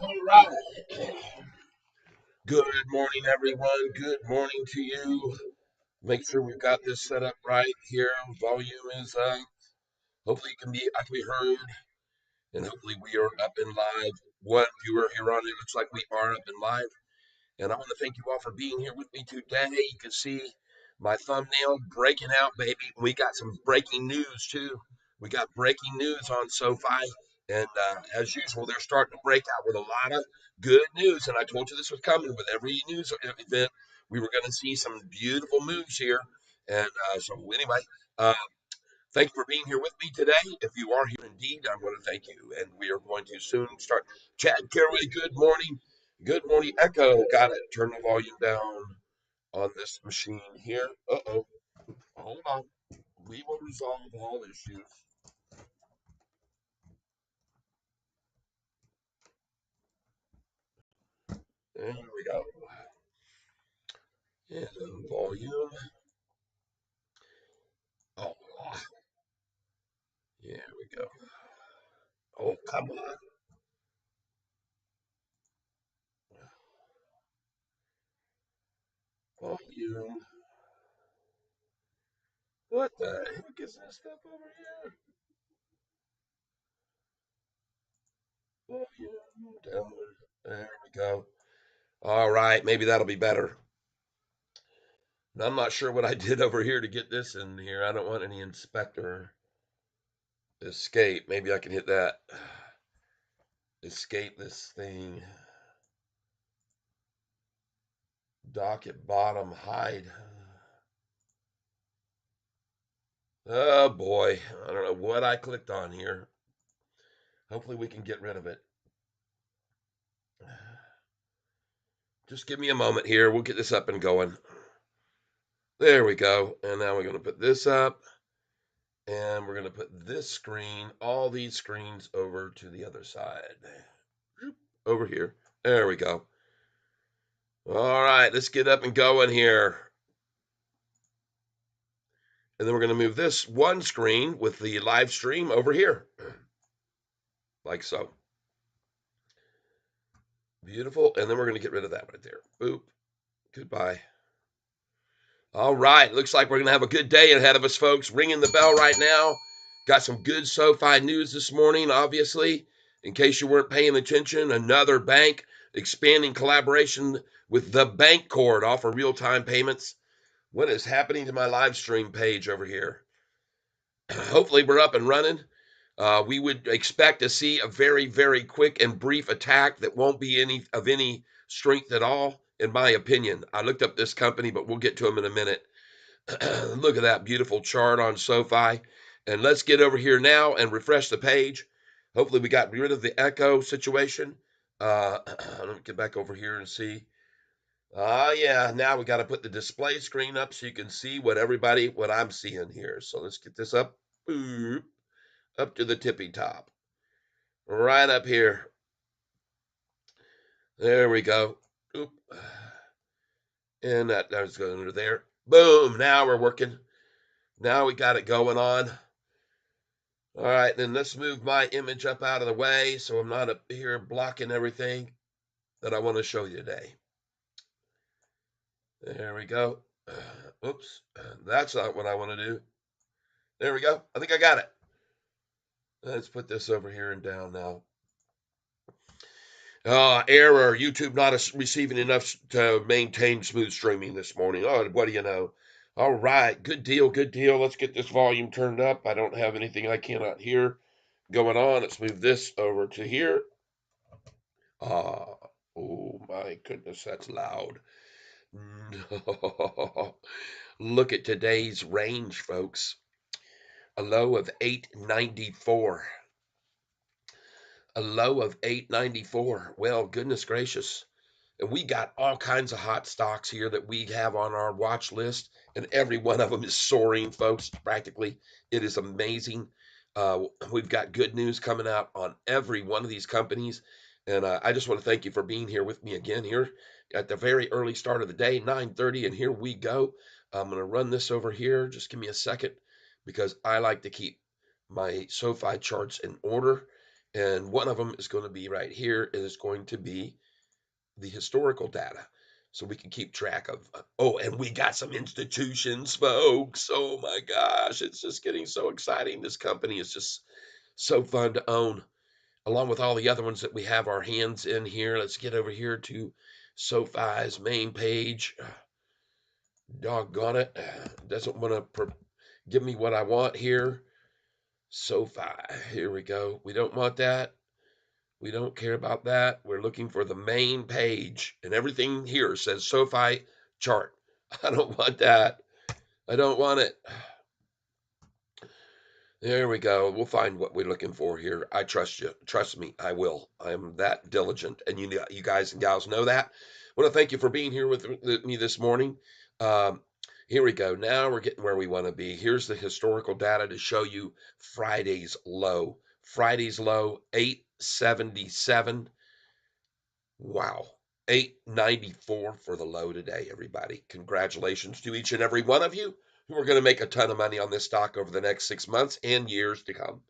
All right. Good morning, everyone. Good morning to you. Make sure we've got this set up right here. Volume is up. Hopefully, I can be heard, and hopefully, we are up and live. One viewer here on it looks like we are up and live. And I want to thank you all for being here with me today. You can see my thumbnail breaking out, baby. We got some breaking news too. We got breaking news on SoFi, and as usual, they're starting to break out with a lot of good news. And I told you this was coming with every news event. We were going to see some beautiful moves here, and so anyway, uh, thank you for being here with me today. If you are here indeed, I want to thank you. And we are going to soon start. Chad Carraway, good morning. Good morning, Echo. Got it. Turn the volume down on this machine here. Uh-oh. Hold on. We will resolve all issues. There we go. And volume. Oh, here we go. Oh, come on. Volume. What the heck is this stuff over here? Volume down. There we go. All right. Maybe that'll be better. I'm not sure what I did over here to get this in here. I don't want any inspector escape. Maybe I can hit that. Escape this thing. Dock at bottom. Hide. Oh boy. I don't know what I clicked on here. Hopefully we can get rid of it. Just give me a moment here. We'll get this up and going. There we go. And now we're going to put this up. And we're going to put this screen, all these screens over to the other side. Over here. There we go. All right, let's get up and going here. And then we're going to move this one screen with the live stream over here. Like so. Beautiful. And then we're going to get rid of that right there. Boop. Goodbye. All right. Looks like we're going to have a good day ahead of us, folks. Ringing the bell right now. Got some good SoFi news this morning, obviously. In case you weren't paying attention, another bank expanding collaboration with the Bank Core to offer real-time payments. What is happening to my live stream page over here? Hopefully we're up and running. We would expect to see a very, very quick and brief attack that won't be any strength at all, in my opinion. I looked up this company, but we'll get to them in a minute. Look at that beautiful chart on SoFi. And let's get over here now and refresh the page. Hopefully we got rid of the echo situation. Let me get back over here and see. Yeah, now we got to put the display screen up so you can see what I'm seeing here. So let's get this up. Boop, up to the tippy top. Right up here. There we go. Oop. And that's going under there. Boom. Now we're working. Now we got it going on. All right, then let's move my image up out of the way so I'm not up here blocking everything that I want to show you today. There we go. Oops, that's not what I want to do. There we go. I think I got it. Let's put this over here and down now. Error. YouTube not receiving enough to maintain smooth streaming this morning. Oh, what do you know? All right. Good deal. Good deal. Let's get this volume turned up. I don't have anything I cannot hear going on. Let's move this over to here. Oh my goodness, that's loud. No. Look at today's range, folks. A low of 894. A low of 894. Well, goodness gracious. And we got all kinds of hot stocks here that we have on our watch list, and every one of them is soaring, folks. Practically, it is amazing. We've got good news coming out on every one of these companies, and I just want to thank you for being here with me again here at the very early start of the day, 9:30, and here we go. I'm going to run this over here. Just give me a second because I like to keep my SoFi charts in order. And one of them is going to be right here. It is going to be the historical data. So we can keep track of, oh, and we got some institutions, folks. Oh my gosh, it's just getting so exciting. This company is just so fun to own, along with all the other ones that we have our hands in here. Let's get over here to SoFi's main page. Doggone it. Doesn't want to give me what I want here. SoFi. Here we go. We don't want that. We don't care about that. We're looking for the main page, and everything here says SoFi chart. I don't want that. I don't want it. There we go. We'll find what we're looking for here. I trust you. Trust me, I will. I'm that diligent, and you guys and gals know that. I want to thank you for being here with me this morning. Um, Here we go. Now we're getting where we want to be. Here's the historical data to show you Friday's low. Friday's low, 877. Wow. 894 for the low today, everybody. Congratulations to each and every one of you who are going to make a ton of money on this stock over the next 6 months and years to come.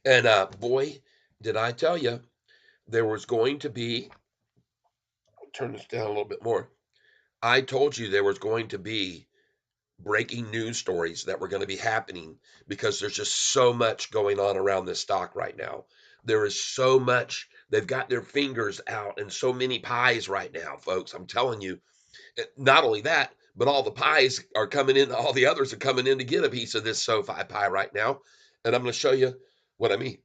And boy, did I tell you, there was going to be, I'll turn this down a little bit more. I told you there was going to be breaking news stories that were going to be happening because there's just so much going on around this stock right now. There is so much. They've got their fingers out in so many pies right now, folks. I'm telling you. Not only that, but all the pies are coming in. All the others are coming in to get a piece of this SoFi pie right now. And I'm going to show you what I mean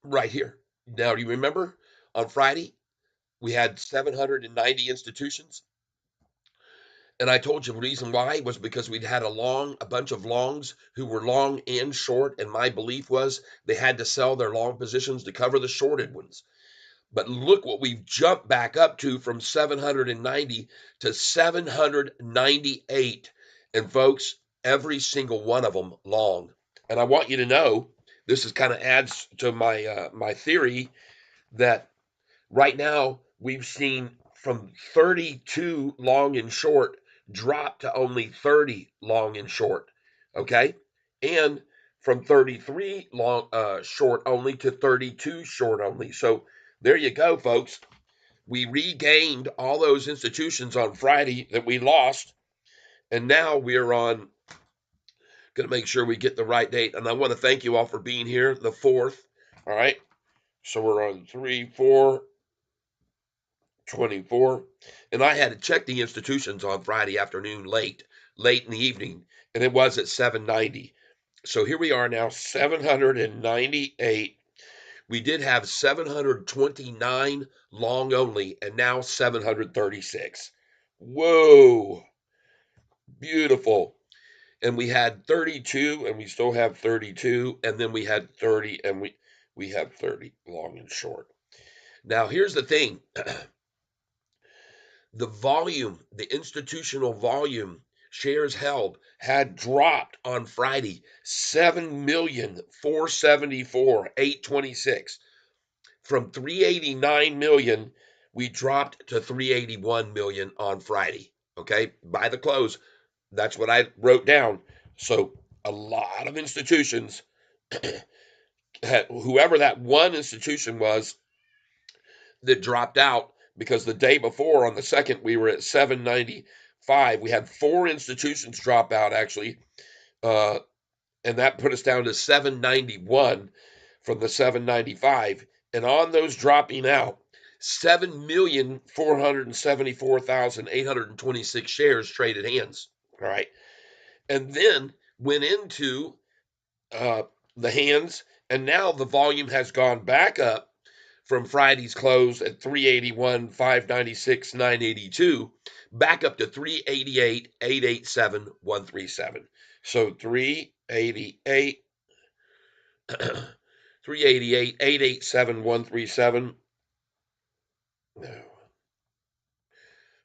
right here. Now, do you remember on Friday, we had 790 institutions? And I told you the reason why was because we'd had a bunch of longs who were long and short. And my belief was they had to sell their long positions to cover the shorted ones. But look what we've jumped back up to from 790 to 798. And folks, every single one of them long. And I want you to know, this is kind of adds to my theory that right now we've seen from 32 long and short drop to only 30 long and short. Okay? And from 33 long short only to 32 short only. So there you go, folks. We regained all those institutions on Friday that we lost, and now we're on. Going to make sure we get the right date, and I want to thank you all for being here. The 4th, all right. So we're on 3/4/24, and I had to check the institutions on Friday afternoon, late in the evening, and it was at 790. So here we are now, 798. We did have 729 long only, and now 736. Whoa, beautiful. And we had 32, and we still have 32, and then we had 30, and we have 30 long and short. Now, here's the thing. The volume, the institutional volume, shares held had dropped on Friday, 7,474,826. From 389 million, we dropped to 381 million on Friday. Okay, by the close, that's what I wrote down. So a lot of institutions, whoever that one institution was that dropped out, because the day before on the 2nd we were at 795. We had 4 institutions drop out actually, and that put us down to 791 from the 795. And on those dropping out, 7,474,826 shares traded hands. All right. And then went into the hands, and now the volume has gone back up from Friday's close at 381, 596, 982, back up to 388, 887, 137. So 388, 388, 887, 137. All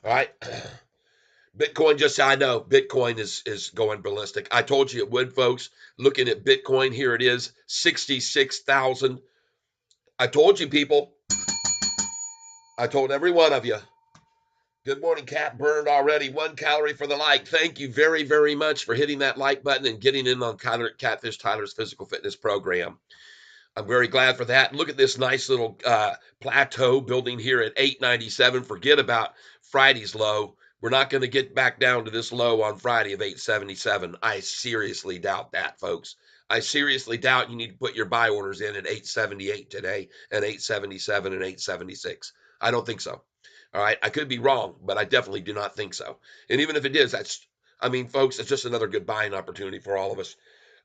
right. Bitcoin, just so I know, Bitcoin is going ballistic. I told you it would, folks. Looking at Bitcoin, here it is, 66,000. I told you, people. I told every one of you. Good morning, Cat. Burned already. 1 calorie for the like. Thank you very, very much for hitting that like button and getting in on Catfish Tyler's physical fitness program. I'm very glad for that. Look at this nice little plateau building here at 897. Forget about Friday's low. We're not going to get back down to this low on Friday of 877. I seriously doubt that, folks. I seriously doubt you need to put your buy orders in at 878 today and 877 and 876. I don't think so. All right. I could be wrong, but I definitely do not think so. And even if it is, I mean, folks, it's just another good buying opportunity for all of us.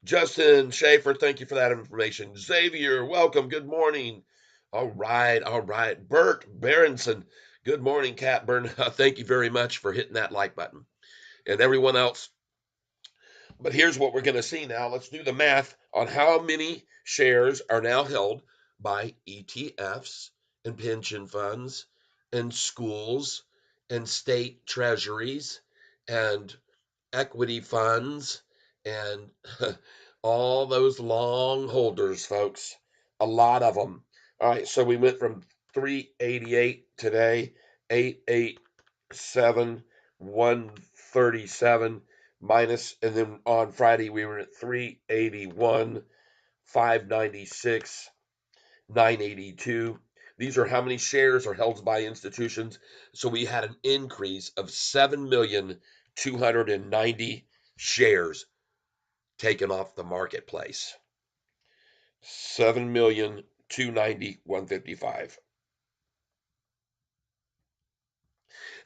Justin Schaefer, thank you for that information. Xavier, welcome. Good morning. All right, all right. Bert Berenson, good morning, Catburn. Thank you very much for hitting that like button. And everyone else. But here's what we're going to see now. Let's do the math on how many shares are now held by ETFs and pension funds and schools and state treasuries and equity funds and all those long holders, folks. A lot of them. All right, so we went from 388 today, 887, 137 minus, and then on Friday we were at 381, 596, 982. These are how many shares are held by institutions. So we had an increase of 7,290 shares taken off the marketplace. 7,290,155.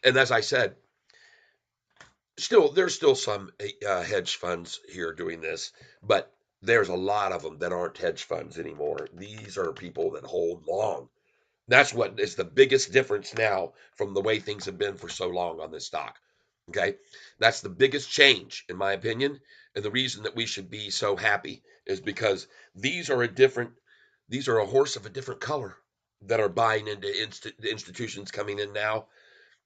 And as I said, there's still some hedge funds here doing this, but there's a lot of them that aren't hedge funds anymore. These are people that hold long. That's what is the biggest difference now from the way things have been for so long on this stock. Okay. That's the biggest change, in my opinion. And the reason that we should be so happy is because these are these are a horse of a different color that are buying into institutions coming in now.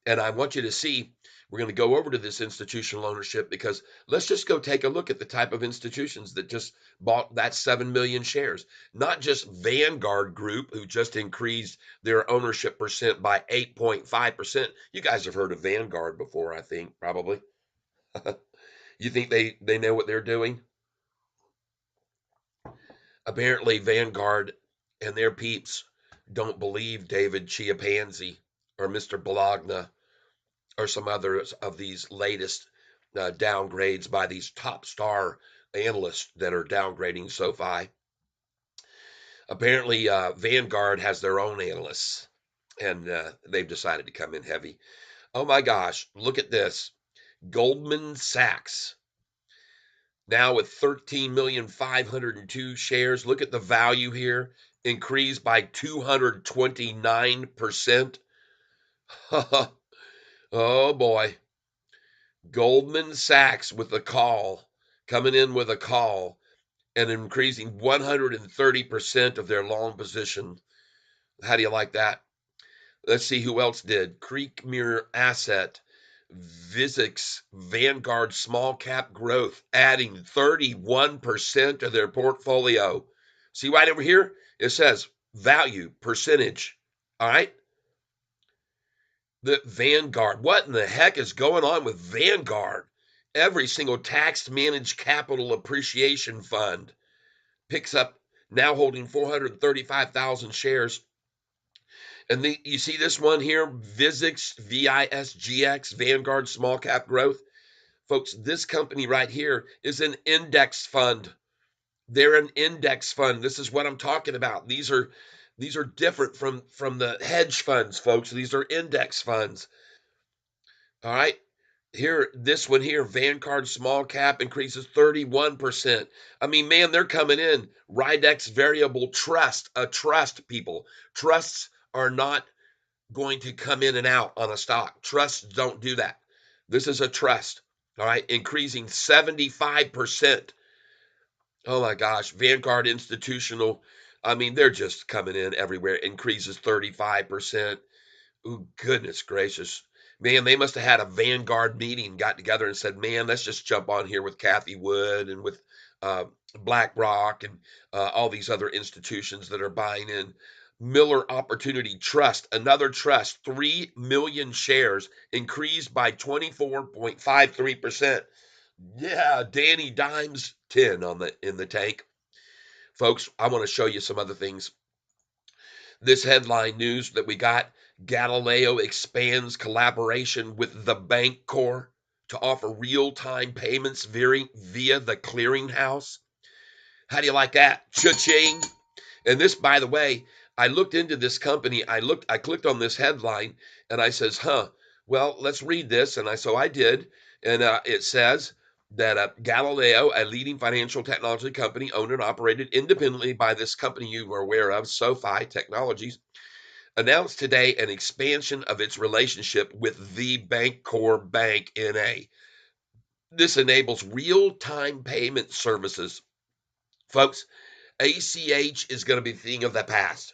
And I want you to see, we're going to go over to this institutional ownership because let's just go take a look at the type of institutions that just bought that 7 million shares. Not just Vanguard Group, who just increased their ownership percent by 8.5%. You guys have heard of Vanguard before, I think, probably. You think they know what they're doing? Apparently, Vanguard and their peeps don't believe David Chiapanzi or Mr. Bologna or some others of these latest downgrades by these top star analysts that are downgrading SoFi. Apparently, Vanguard has their own analysts, and they've decided to come in heavy. Oh my gosh, look at this. Goldman Sachs, now with 13,502 shares. Look at the value here, increased by 229%. Oh boy. Goldman Sachs with a call, coming in with a call and increasing 130% of their long position. How do you like that? Let's see who else did. Creekmere Asset, Vizix, Vanguard Small Cap Growth, adding 31% of their portfolio. See right over here? It says value percentage. All right. The Vanguard. What in the heck is going on with Vanguard? Every single tax managed capital appreciation fund picks up, now holding 435,000 shares. And you see this one here, Vizix, VISGX, Vanguard Small Cap Growth. Folks, this company right here is an index fund. They're an index fund. This is what I'm talking about. These are different from the hedge funds, folks. These are index funds. All right. Here, this one here, Vanguard Small Cap increases 31%. I mean, man, they're coming in. Ridex Variable Trust, a trust, people. Trusts are not going to come in and out on a stock. Trusts don't do that. This is a trust, all right, increasing 75%. Oh my gosh, Vanguard Institutional, I mean, they're just coming in everywhere, increases 35%. Oh, goodness gracious. Man, they must have had a Vanguard meeting, got together and said, man, let's just jump on here with Kathy Wood and with BlackRock and all these other institutions that are buying in. Miller Opportunity Trust, another trust, 3 million shares, increased by 24.53%. Yeah, Danny Dimes 10 on the in the tank. Folks, I want to show you some other things. This headline news that we got: Galileo expands collaboration with the Bank Corps to offer real-time payments via the clearinghouse. How do you like that? Cha-ching. And this, by the way, I looked into this company. I clicked on this headline and I says, well, let's read this. And I did. And it says that Galileo, a leading financial technology company owned and operated independently by this company you are aware of, SoFi Technologies, announced today an expansion of its relationship with the Bancorp Bank NA. This enables real-time payment services. Folks, ACH is going to be the thing of the past.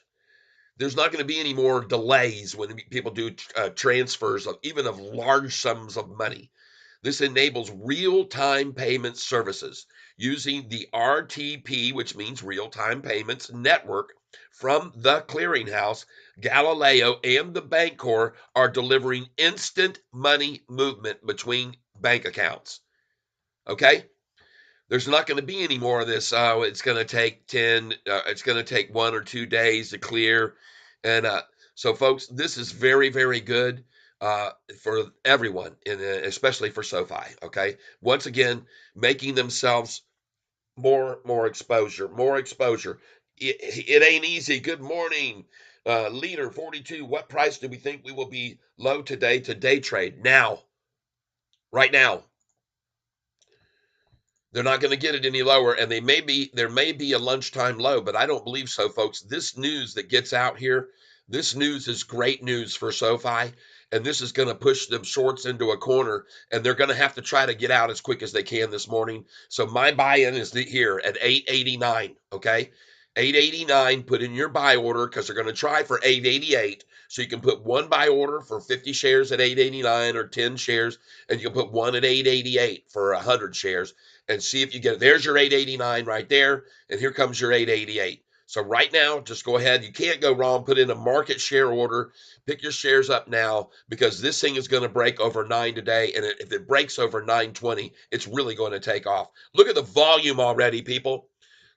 There's not going to be any more delays when people do transfers of even of large sums of money. This enables real-time payment services using the RTP, which means real-time payments network from the clearinghouse. Galileo and the Bancorp are delivering instant money movement between bank accounts. Okay? There's not going to be any more of this. Oh, it's going to take it's going to take 1 or 2 days to clear, and so folks, this is very, very good for everyone, and especially for SoFi. Okay, once again, making themselves more exposure, more exposure. It ain't easy. Good morning, leader 42. What price do we think we will be low today to day trade now? Right now. They're not going to get it any lower, and there may be a lunchtime low, but I don't believe so, folks. This news that gets out here, this news is great news for SoFi, and this is going to push them shorts into a corner, and they're going to have to try to get out as quick as they can this morning. So my buy-in is here at 889. Okay, 889. Put in your buy order because they're going to try for 888. So you can put one buy order for 50 shares at 889 or 10 shares, and you can put one at 888 for 100 shares and see if you get it. There's your 889 right there, and here comes your 888. So right now, just go ahead. You can't go wrong. Put in a market share order. Pick your shares up now because this thing is going to break over 9 today, and if it breaks over 920, it's really going to take off. Look at the volume already, people.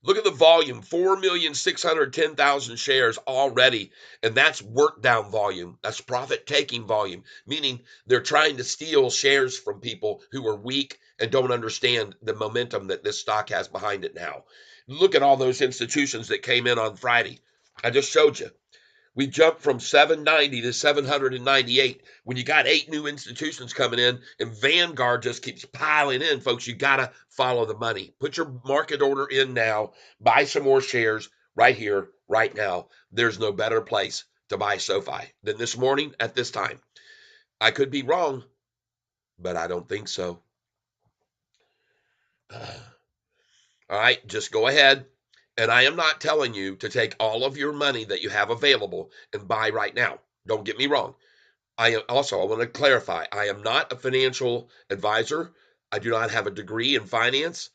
Look at the volume, 4,610,000 shares already, and that's work down volume. That's profit taking volume, meaning they're trying to steal shares from people who are weak and don't understand the momentum that this stock has behind it now. Look at all those institutions that came in on Friday. I just showed you. We jumped from 790 to 798. When you got 8 new institutions coming in and Vanguard just keeps piling in, folks, you got to follow the money. Put your market order in now. Buy some more shares right here, right now. There's no better place to buy SoFi than this morning at this time. I could be wrong, but I don't think so. All right, just go ahead. And I am not telling you to take all of your money that you have available and buy right now. Don't get me wrong. I want to clarify, I am not a financial advisor. I do not have a degree in finance.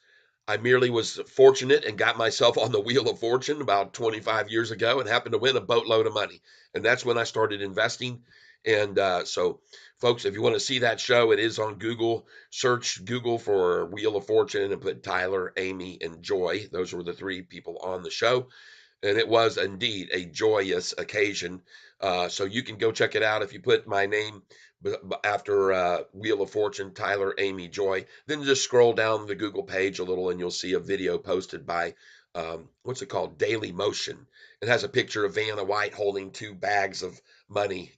I merely was fortunate and got myself on the wheel of fortune about 25 years ago and happened to win a boatload of money. And that's when I started investing. And so, folks, if you want to see that show, it is on Google. Search Google for Wheel of Fortune and put Tyler, Amy, and Joy. Those were the 3 people on the show. And it was indeed a joyous occasion. So you can go check it out if you put my name after Wheel of Fortune, Tyler, Amy, Joy. Then just scroll down the Google page a little and you'll see a video posted by, what's it called? Daily Motion. It has a picture of Vanna White holding 2 bags of money,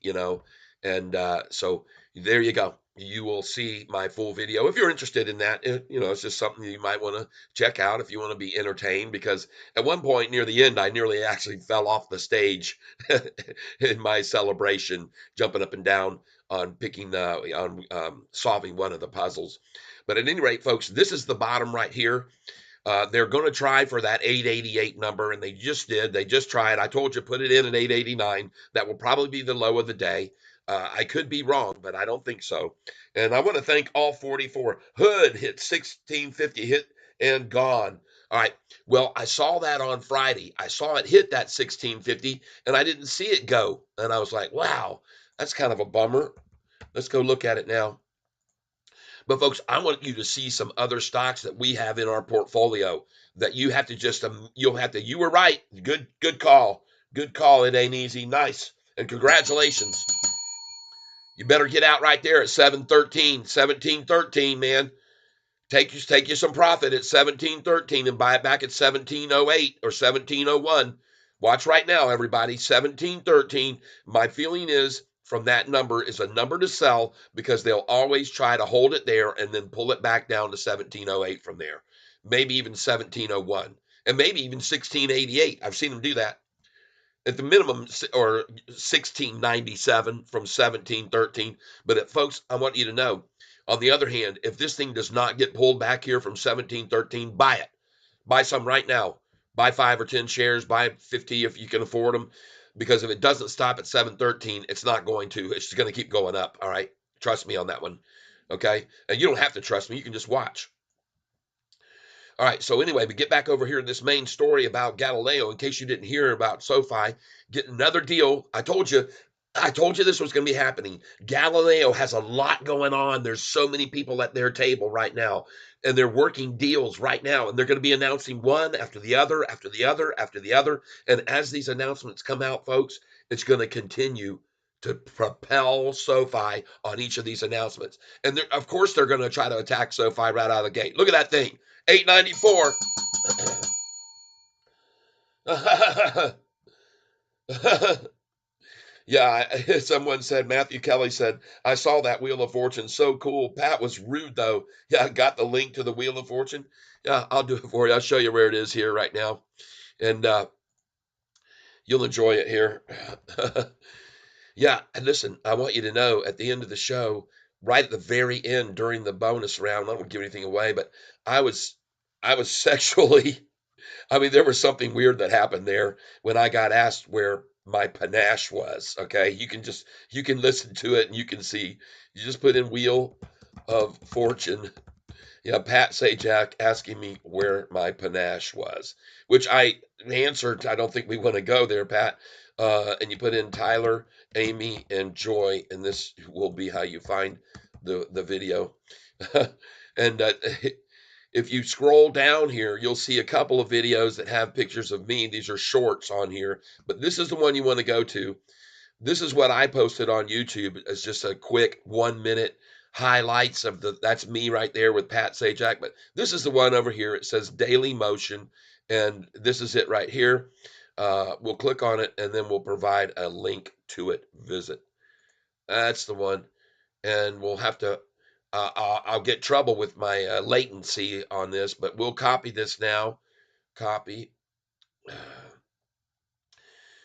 and so there you go. You will see my full video if you're interested in that. It's just something you might want to check out if you want to be entertained, because at one point near the end, I nearly actually fell off the stage in my celebration, jumping up and down on solving one of the puzzles. But at any rate, folks, this is the bottom right here. They're going to try for that 888 number, and they just did. They just tried. I told you, put it in at 889. That will probably be the low of the day. I could be wrong, but I don't think so. And I want to thank all 44. Hood hit 1650, hit and gone. All right. Well, I saw that on Friday. I saw it hit that 1650 and I didn't see it go. And I was like, wow, that's kind of a bummer. Let's go look at it now. But folks, I want you to see some other stocks that we have in our portfolio that you have to just you'll have to. You were right. Good call. Good call. It ain't easy. Nice. And congratulations. You better get out right there at 713, 1713, man. Take you some profit at 1713 and buy it back at 1708 or 1701. Watch right now, everybody. 1713. My feeling is from that number is a number to sell because they'll always try to hold it there and then pull it back down to 1708 from there. Maybe even 1701 and maybe even 1688. I've seen them do that at the minimum, or 1697 from 1713. But folks, I want you to know, on the other hand, if this thing does not get pulled back here from 1713, buy it. Buy some right now. Buy 5 or 10 shares. Buy 50 if you can afford them. Because if it doesn't stop at 713, it's not going to. It's going to keep going up. All right. Trust me on that one. Okay. And you don't have to trust me. You can just watch. All right, so anyway, we get back over here to this main story about Galileo. In case you didn't hear about SoFi, get another deal. I told you this was going to be happening. Galileo has a lot going on. There's so many people at their table right now, and they're working deals right now, and they're going to be announcing one after the other, after the other, after the other. And as these announcements come out, folks, it's going to continue to propel SoFi on each of these announcements. And of course, they're going to try to attack SoFi right out of the gate. Look at that thing. 894. Yeah, someone said, Matthew Kelly said, I saw that Wheel of Fortune. So cool. Pat was rude, though. Yeah, I got the link to the Wheel of Fortune. Yeah, I'll do it for you. I'll show you where it is here right now. And you'll enjoy it here. Yeah, and listen, I want you to know at the end of the show, right at the very end during the bonus round, I don't give anything away, but I was sexually, I mean, there was something weird that happened there when I got asked where my panache was. Okay, you can listen to it and you can see. You just put in Wheel of Fortune. Yeah, Pat Sajak asking me where my panache was, which I answered. I don't think we want to go there, Pat. And you put in Tyler, Amy, and Joy, and this will be how you find the video. And if you scroll down here, you'll see a couple of videos that have pictures of me. These are shorts on here, but this is the one you want to go to. This is what I posted on YouTube as just a quick 1 minute highlights of that's me right there with Pat Sajak. But this is the one over here. It says Daily Motion, and this is it right here. We'll click on it, and then we'll provide a link to it. Visit. That's the one, and we'll have to. I'll get trouble with my latency on this, but we'll copy this now. Copy.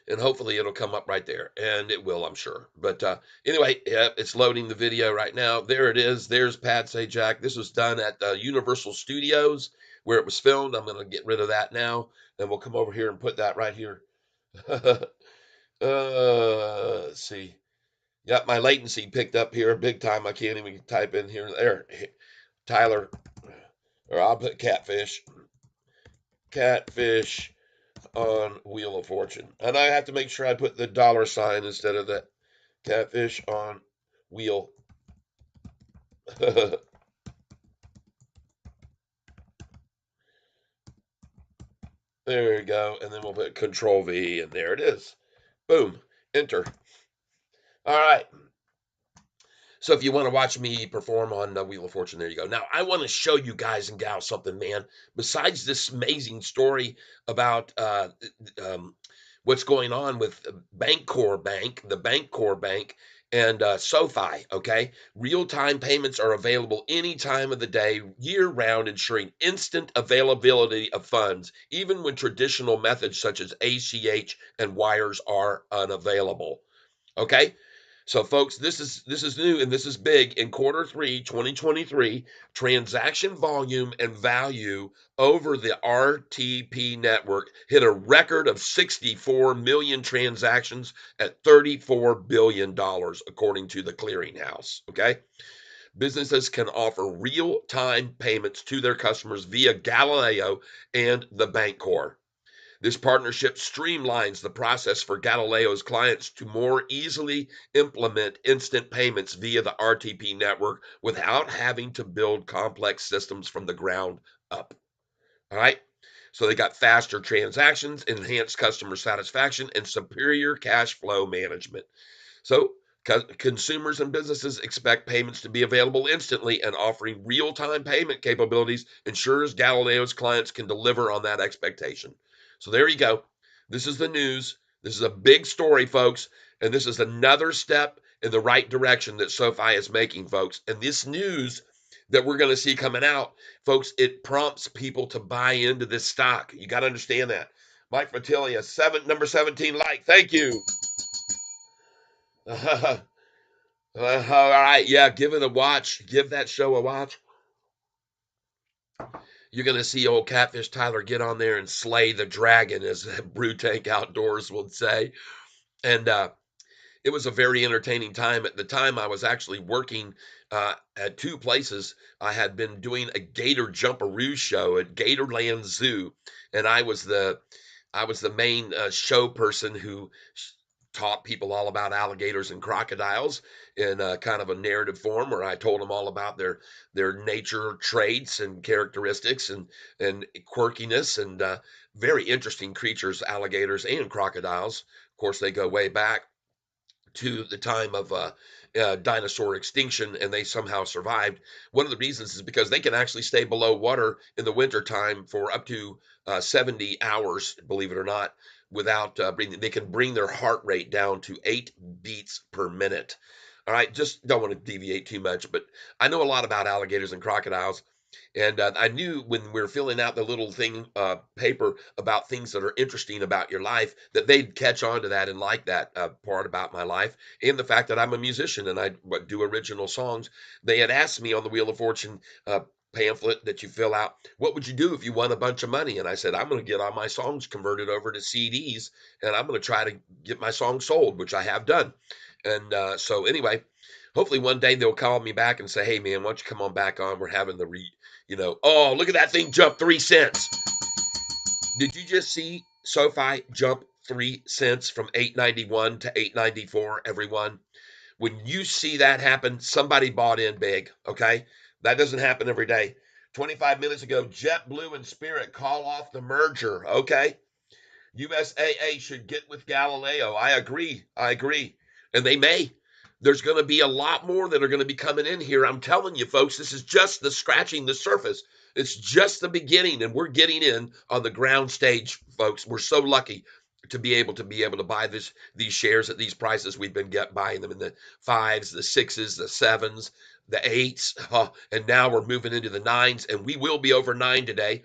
And hopefully it'll come up right there, and it will, I'm sure. But anyway, yeah, it's loading the video right now. There it is. There's Pat Sajak. This was done at Universal Studios where it was filmed. I'm going to get rid of that now, and we'll come over here and put that right here. Let's see. Yep, my latency picked up here big time. I can't even type in here. There, Tyler, or I'll put Catfish. Catfish on Wheel of Fortune. And I have to make sure I put the $sign instead of that. Catfish on Wheel. There you go. And then we'll put Control V, and there it is. Boom. Enter. All right. So if you want to watch me perform on Wheel of Fortune, there you go. Now, I want to show you guys and gals something, man. Besides this amazing story about what's going on with the Bank, and SoFi, okay? Real-time payments are available any time of the day, year-round, ensuring instant availability of funds, even when traditional methods such as ACH and wires are unavailable, okay? So, folks, this is new and this is big. In Q3 2023, transaction volume and value over the RTP network hit a record of 64 million transactions at $34 billion, according to the clearinghouse. Okay. Businesses can offer real-time payments to their customers via Galileo and the Bank Core. This partnership streamlines the process for Galileo's clients to more easily implement instant payments via the RTP network without having to build complex systems from the ground up. All right. So they got faster transactions, enhanced customer satisfaction, and superior cash flow management. So consumers and businesses expect payments to be available instantly, and offering real-time payment capabilities ensures Galileo's clients can deliver on that expectation. So there you go. This is the news. This is a big story, folks, and this is another step in the right direction that SoFi is making, folks. And this news that we're going to see coming out, folks, it prompts people to buy into this stock. You got to understand that. Mike Fratelli, number 17 like. Thank you. All right, yeah, give it a watch. Give that show a watch. You're gonna see old Catfish Tyler get on there and slay the dragon, as Brew Tank Outdoors would say. And it was a very entertaining time. At the time, I was actually working at two places. I had been doing a gator jumperoo show at Gatorland Zoo, and I was the main show person who taught people all about alligators and crocodiles in kind of a narrative form, where I told them all about their nature traits and characteristics and quirkiness, and very interesting creatures, alligators and crocodiles. Of course, they go way back to the time of dinosaur extinction, and they somehow survived. One of the reasons is because they can actually stay below water in the wintertime for up to 70 hours, believe it or not, without breathing. They can bring their heart rate down to 8 beats per minute. All right, just don't want to deviate too much, but I know a lot about alligators and crocodiles. And I knew when we were filling out the little thing paper about things that are interesting about your life, that they'd catch on to that and like that part about my life, and the fact that I'm a musician and I do original songs. They had asked me on the Wheel of Fortune pamphlet that you fill out, what would you do if you won a bunch of money? And I said, I'm going to get all my songs converted over to CDs, and I'm going to try to get my songs sold, which I have done. And so anyway, hopefully one day they'll call me back and say, hey man, why don't you come on back on? We're having oh, look at that thing jump 3 cents. Did you just see SoFi jump 3 cents from 891 to 894, everyone? When you see that happen, somebody bought in big, okay? That doesn't happen every day. 25 minutes ago, JetBlue and Spirit call off the merger, okay? USAA should get with Galileo. I agree. I agree. And they may. There's going to be a lot more that are going to be coming in here. I'm telling you, folks, this is just the scratching the surface. It's just the beginning, and we're getting in on the ground stage, folks. We're so lucky to be able to buy these shares at these prices. We've been buying them in the fives, the sixes, the sevens, the eights, and now we're moving into the nines, and we will be over nine today.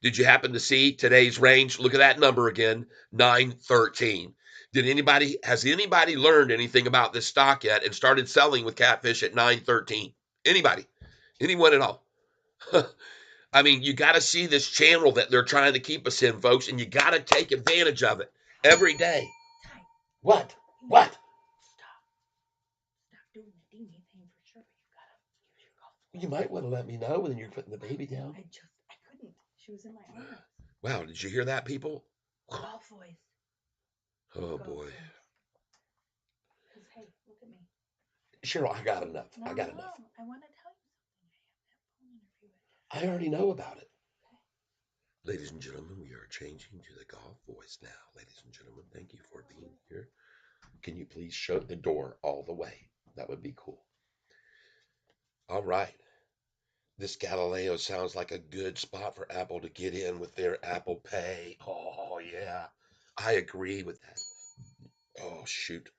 Did you happen to see today's range? Look at that number again, 913. Has anybody learned anything about this stock yet and started selling with Catfish at 913? Anybody? Anyone at all? I mean, you got to see this channel that they're trying to keep us in, folks, and you got to take advantage of it every day. What? What? Stop doing the dingy thing for sure. You gotta use your golf voice. You might want to let me know when you're putting the baby down. I couldn't. She was in my arms. Wow, did you hear that, people? Golf voice. Oh boy. Because hey, look at me. Cheryl, I got enough. I got enough. I want to tell you something. I have that phone interview. I already know about it. Okay. Ladies and gentlemen, we are changing to the golf voice now. Ladies and gentlemen, thank you for being here. Can you please shut the door all the way? That would be cool. All right. This Galileo sounds like a good spot for Apple to get in with their Apple Pay. Oh, yeah. I agree with that. Oh, shoot.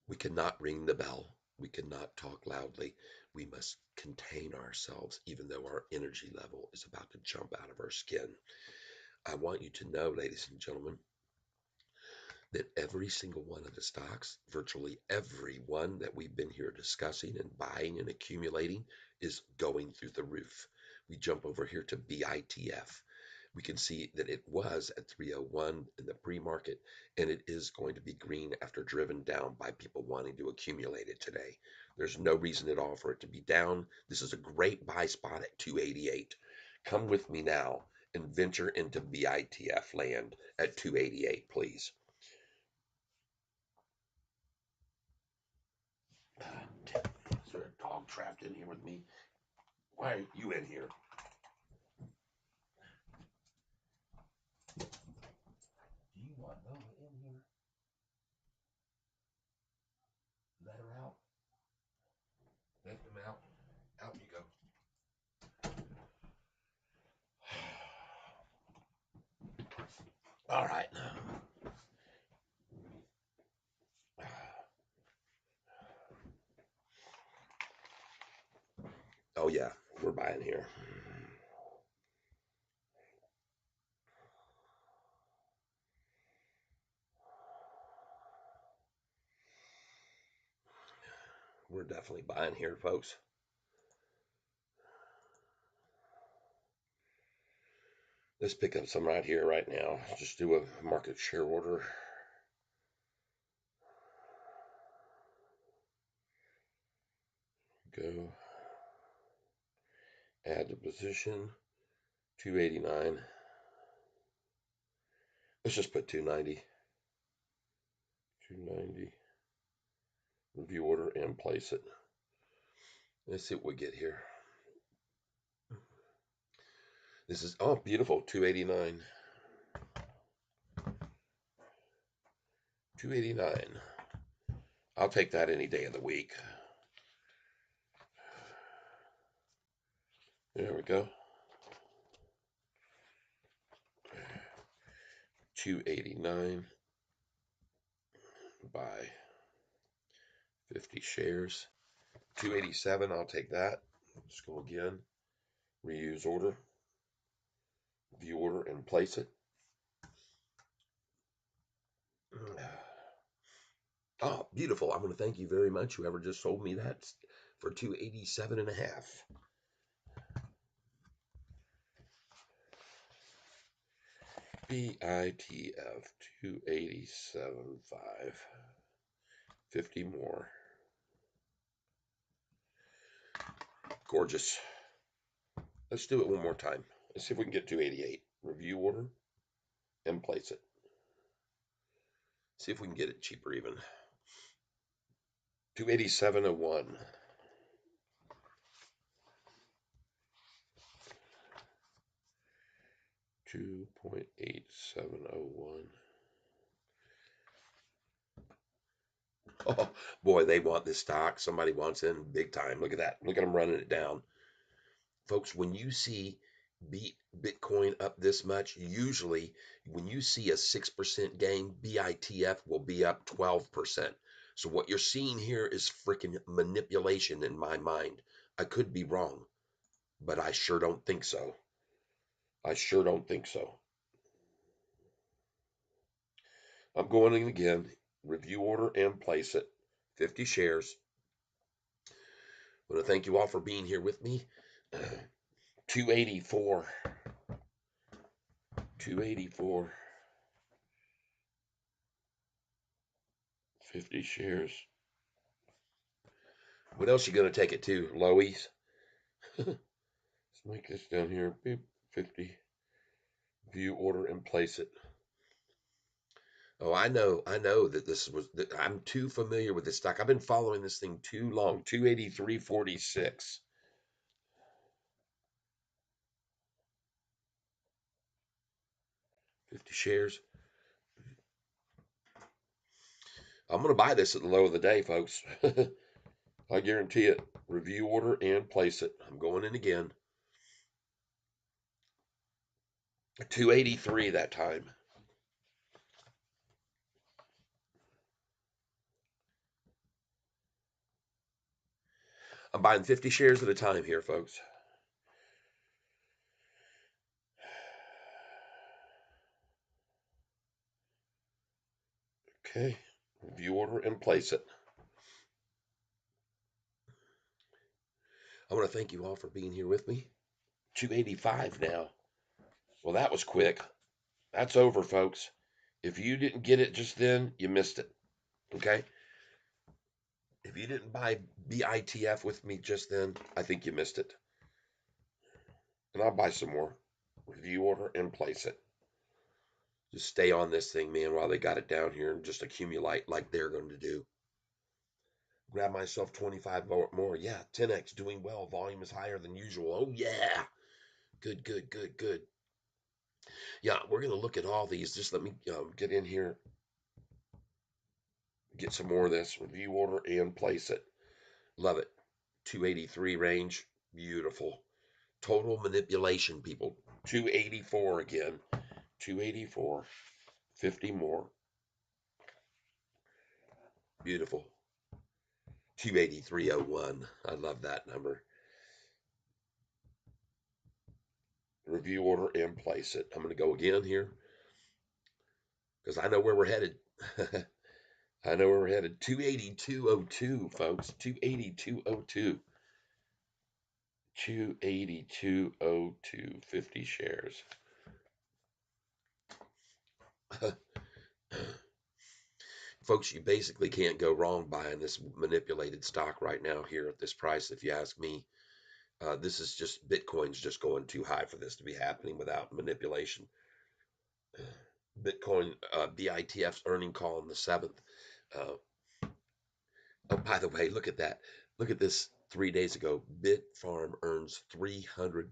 We cannot ring the bell. We cannot talk loudly. We must contain ourselves, even though our energy level is about to jump out of our skin. I want you to know, ladies and gentlemen, that every single one of the stocks, virtually every one that we've been here discussing and buying and accumulating, is going through the roof. We jump over here to BITF. We can see that it was at 301 in the pre-market, and it is going to be green after driven down by people wanting to accumulate it today. There's no reason at all for it to be down. This is a great buy spot at 288. Come with me now and venture into BITF land at 288, please. God damn, is there a dog trapped in here with me? Why are you in here? Do you want Nova in here? Let her out. Let them out. Out you go. All right. Oh yeah, we're buying here. We're definitely buying here, folks. Let's pick up some right here, right now. Just do a market share order. Go. Add the position. 289. Let's just put 290. 290. Review order and place it. Let's see what we get here. This is, oh, beautiful. 289. 289. I'll take that any day of the week. There we go. 289. Buy 50 shares. 287. I'll take that. Let's go again. Reuse order. View order and place it. Oh, beautiful. I'm going to thank you very much, whoever just sold me that for 287 and a half. BITF 287.5. 50 more. Gorgeous. Let's do it one more time. Let's see if we can get 288. Review order and place it. See if we can get it cheaper even. 287.01. 2.8701. Oh boy, they want this stock. Somebody wants in big time. Look at that. Look at them running it down. Folks, when you see Bitcoin up this much, usually when you see a 6% gain, BITF will be up 12%. So what you're seeing here is freaking manipulation in my mind. I could be wrong, but I sure don't think so. I sure don't think so. I'm going in again. Review order and place it. 50 shares. I want to thank you all for being here with me. 284. 284. 50 shares. What else you going to take it to, Lowies? Let's make this down here. Beep, 50. View order and place it. Oh, I know that this was, I'm too familiar with this stock. I've been following this thing too long. 283.46. 50 shares. I'm going to buy this at the low of the day, folks. I guarantee it. Review order and place it. I'm going in again. 283 that time. I'm buying 50 shares at a time here, folks. Okay. Review order and place it. I want to thank you all for being here with me. 285 now. Well, that was quick. That's over, folks. If you didn't get it just then, you missed it. Okay? If you didn't buy BITF with me just then, I think you missed it. And I'll buy some more. Review order and place it. Just stay on this thing, man, while they got it down here and just accumulate like they're going to do. Grab myself 25 more. Yeah, 10x doing well. Volume is higher than usual. Oh, yeah. Good, good, good, good. Yeah, we're going to look at all these. Just let me get in here, get some more of this. Review order and place it. Love it. 283 range. Beautiful. Total manipulation, people. 284 again. 284. 50 more. Beautiful. 283.01. I love that number. Review order and place it. I'm going to go again here because I know where we're headed. I know where we're headed. 282.02, folks. 282.02. 282.02. 50 shares. Folks, you basically can't go wrong buying this manipulated stock right now here at this price, if you ask me. This is just Bitcoin's just going too high for this to be happening without manipulation. Bitcoin BITF's earning call on the 7th. Uh, oh, by the way, look at that. Look at this 3 days ago. Bitfarm earns 300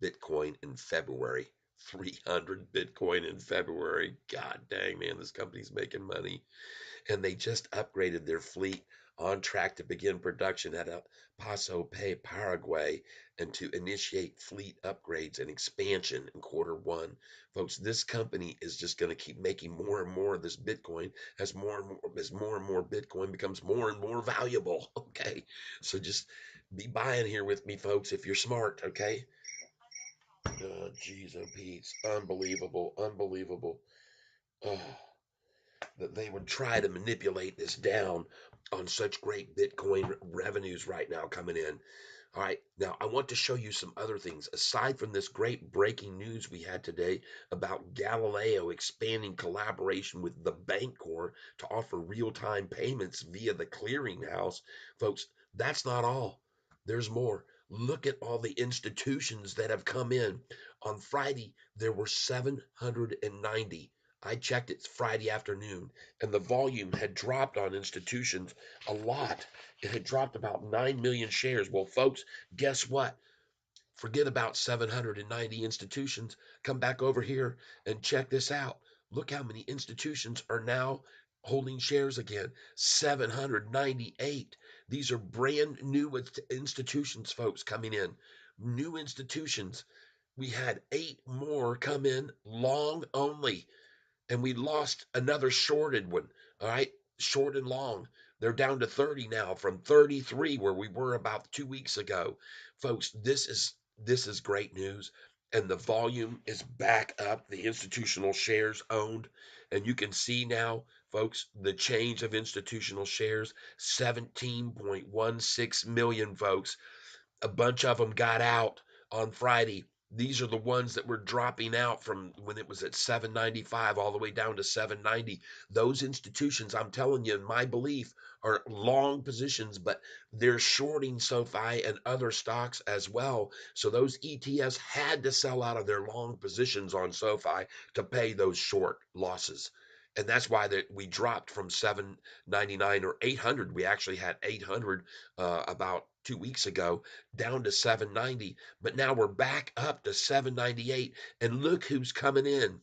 Bitcoin in February. 300 Bitcoin in February. God dang, man, this company's making money. And they just upgraded their fleet, on track to begin production at El Paso, Paraguay, and to initiate fleet upgrades and expansion in Q1. Folks, this company is just going to keep making more and more of this Bitcoin as more and more Bitcoin becomes more and more valuable. Okay, so just be buying here with me, folks, if you're smart. Okay. Oh, geez, oh, Pete, unbelievable, unbelievable. Oh, that they would try to manipulate this down on such great Bitcoin revenues right now coming in. All right, now I want to show you some other things. Aside from this great breaking news we had today about Galileo expanding collaboration with the Bancorp to offer real-time payments via the clearinghouse, folks, that's not all. There's more. Look at all the institutions that have come in. On Friday, there were 790. I checked it Friday afternoon, and the volume had dropped on institutions a lot. It had dropped about 9 million shares. Well, folks, guess what? Forget about 790 institutions. Come back over here and check this out. Look how many institutions are now holding shares again. 798. These are brand new institutions, folks, coming in. New institutions. We had 8 more come in long only, and we lost another shorted one. All right, short and long. They're down to 30 now from 33 where we were about 2 weeks ago. Folks, this is great news. And the volume is back up. The institutional shares owned. And you can see now, folks, the change of institutional shares, 17.16 million, folks. A bunch of them got out on Friday. These are the ones that were dropping out from when it was at 795 all the way down to 790. Those institutions, I'm telling you, in my belief, are long positions, but they're shorting SoFi and other stocks as well. So those ETFs had to sell out of their long positions on SoFi to pay those short losses. And that's why that we dropped from 799 or 800. We actually had 800 about 2 weeks ago, down to 790. But now we're back up to 798. And look who's coming in.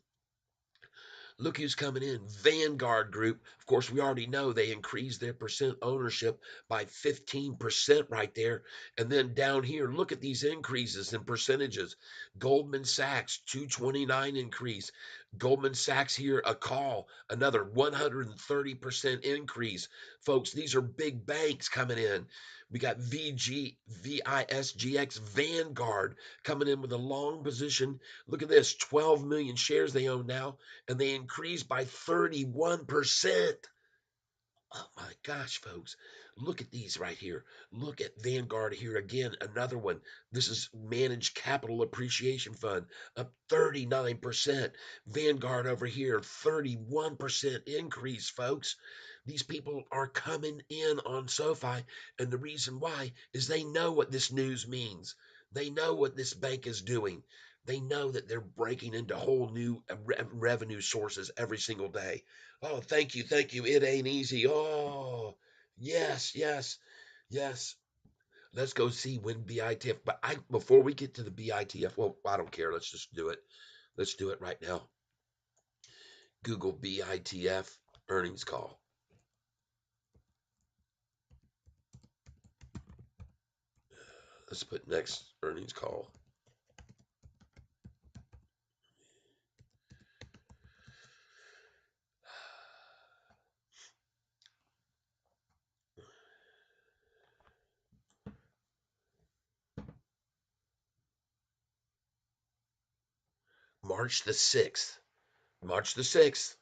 Look who's coming in. Vanguard Group. Of course, we already know they increased their percent ownership by 15% right there. And then down here, look at these increases in percentages. Goldman Sachs, 229 increase. Goldman Sachs here, a call, another 130% increase. Folks, these are big banks coming in. We got VISGX Vanguard coming in with a long position. Look at this, 12 million shares they own now, and they increased by 31%. Oh my gosh, folks. Look at these right here. Look at Vanguard here again. Another one. This is Managed Capital Appreciation Fund, up 39%. Vanguard over here, 31% increase, folks. These people are coming in on SoFi, and the reason why is they know what this news means. They know what this bank is doing. They know that they're breaking into whole new revenue sources every single day. Oh, thank you, thank you. It ain't easy. Oh, yes, yes, yes. Let's go see when BITF. But before we get to the BITF, well, I don't care. Let's just do it. Let's do it right now. Google BITF earnings call. Let's put next earnings call. March the 6th. March the 6th.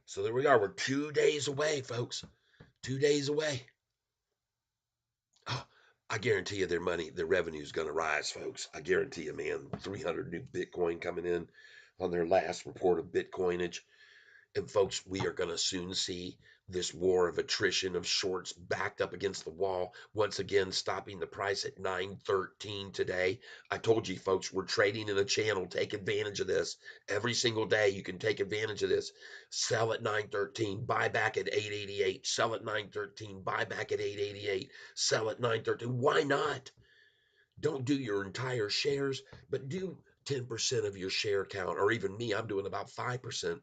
So there we are. We're 2 days away, folks. 2 days away. Oh, I guarantee you their revenue is going to rise, folks. I guarantee you, man. 300 new Bitcoin coming in on their last report of Bitcoinage. And folks, we are going to soon see this war of attrition of shorts backed up against the wall, once again stopping the price at 913 today. I told you, folks, we're trading in a channel. Take advantage of this. Every single day you can take advantage of this. Sell at 913, buy back at 888. Sell at 913, buy back at 888. Sell at 913. Why not? Don't do your entire shares, but do 10% of your share count, or even me, I'm doing about 5%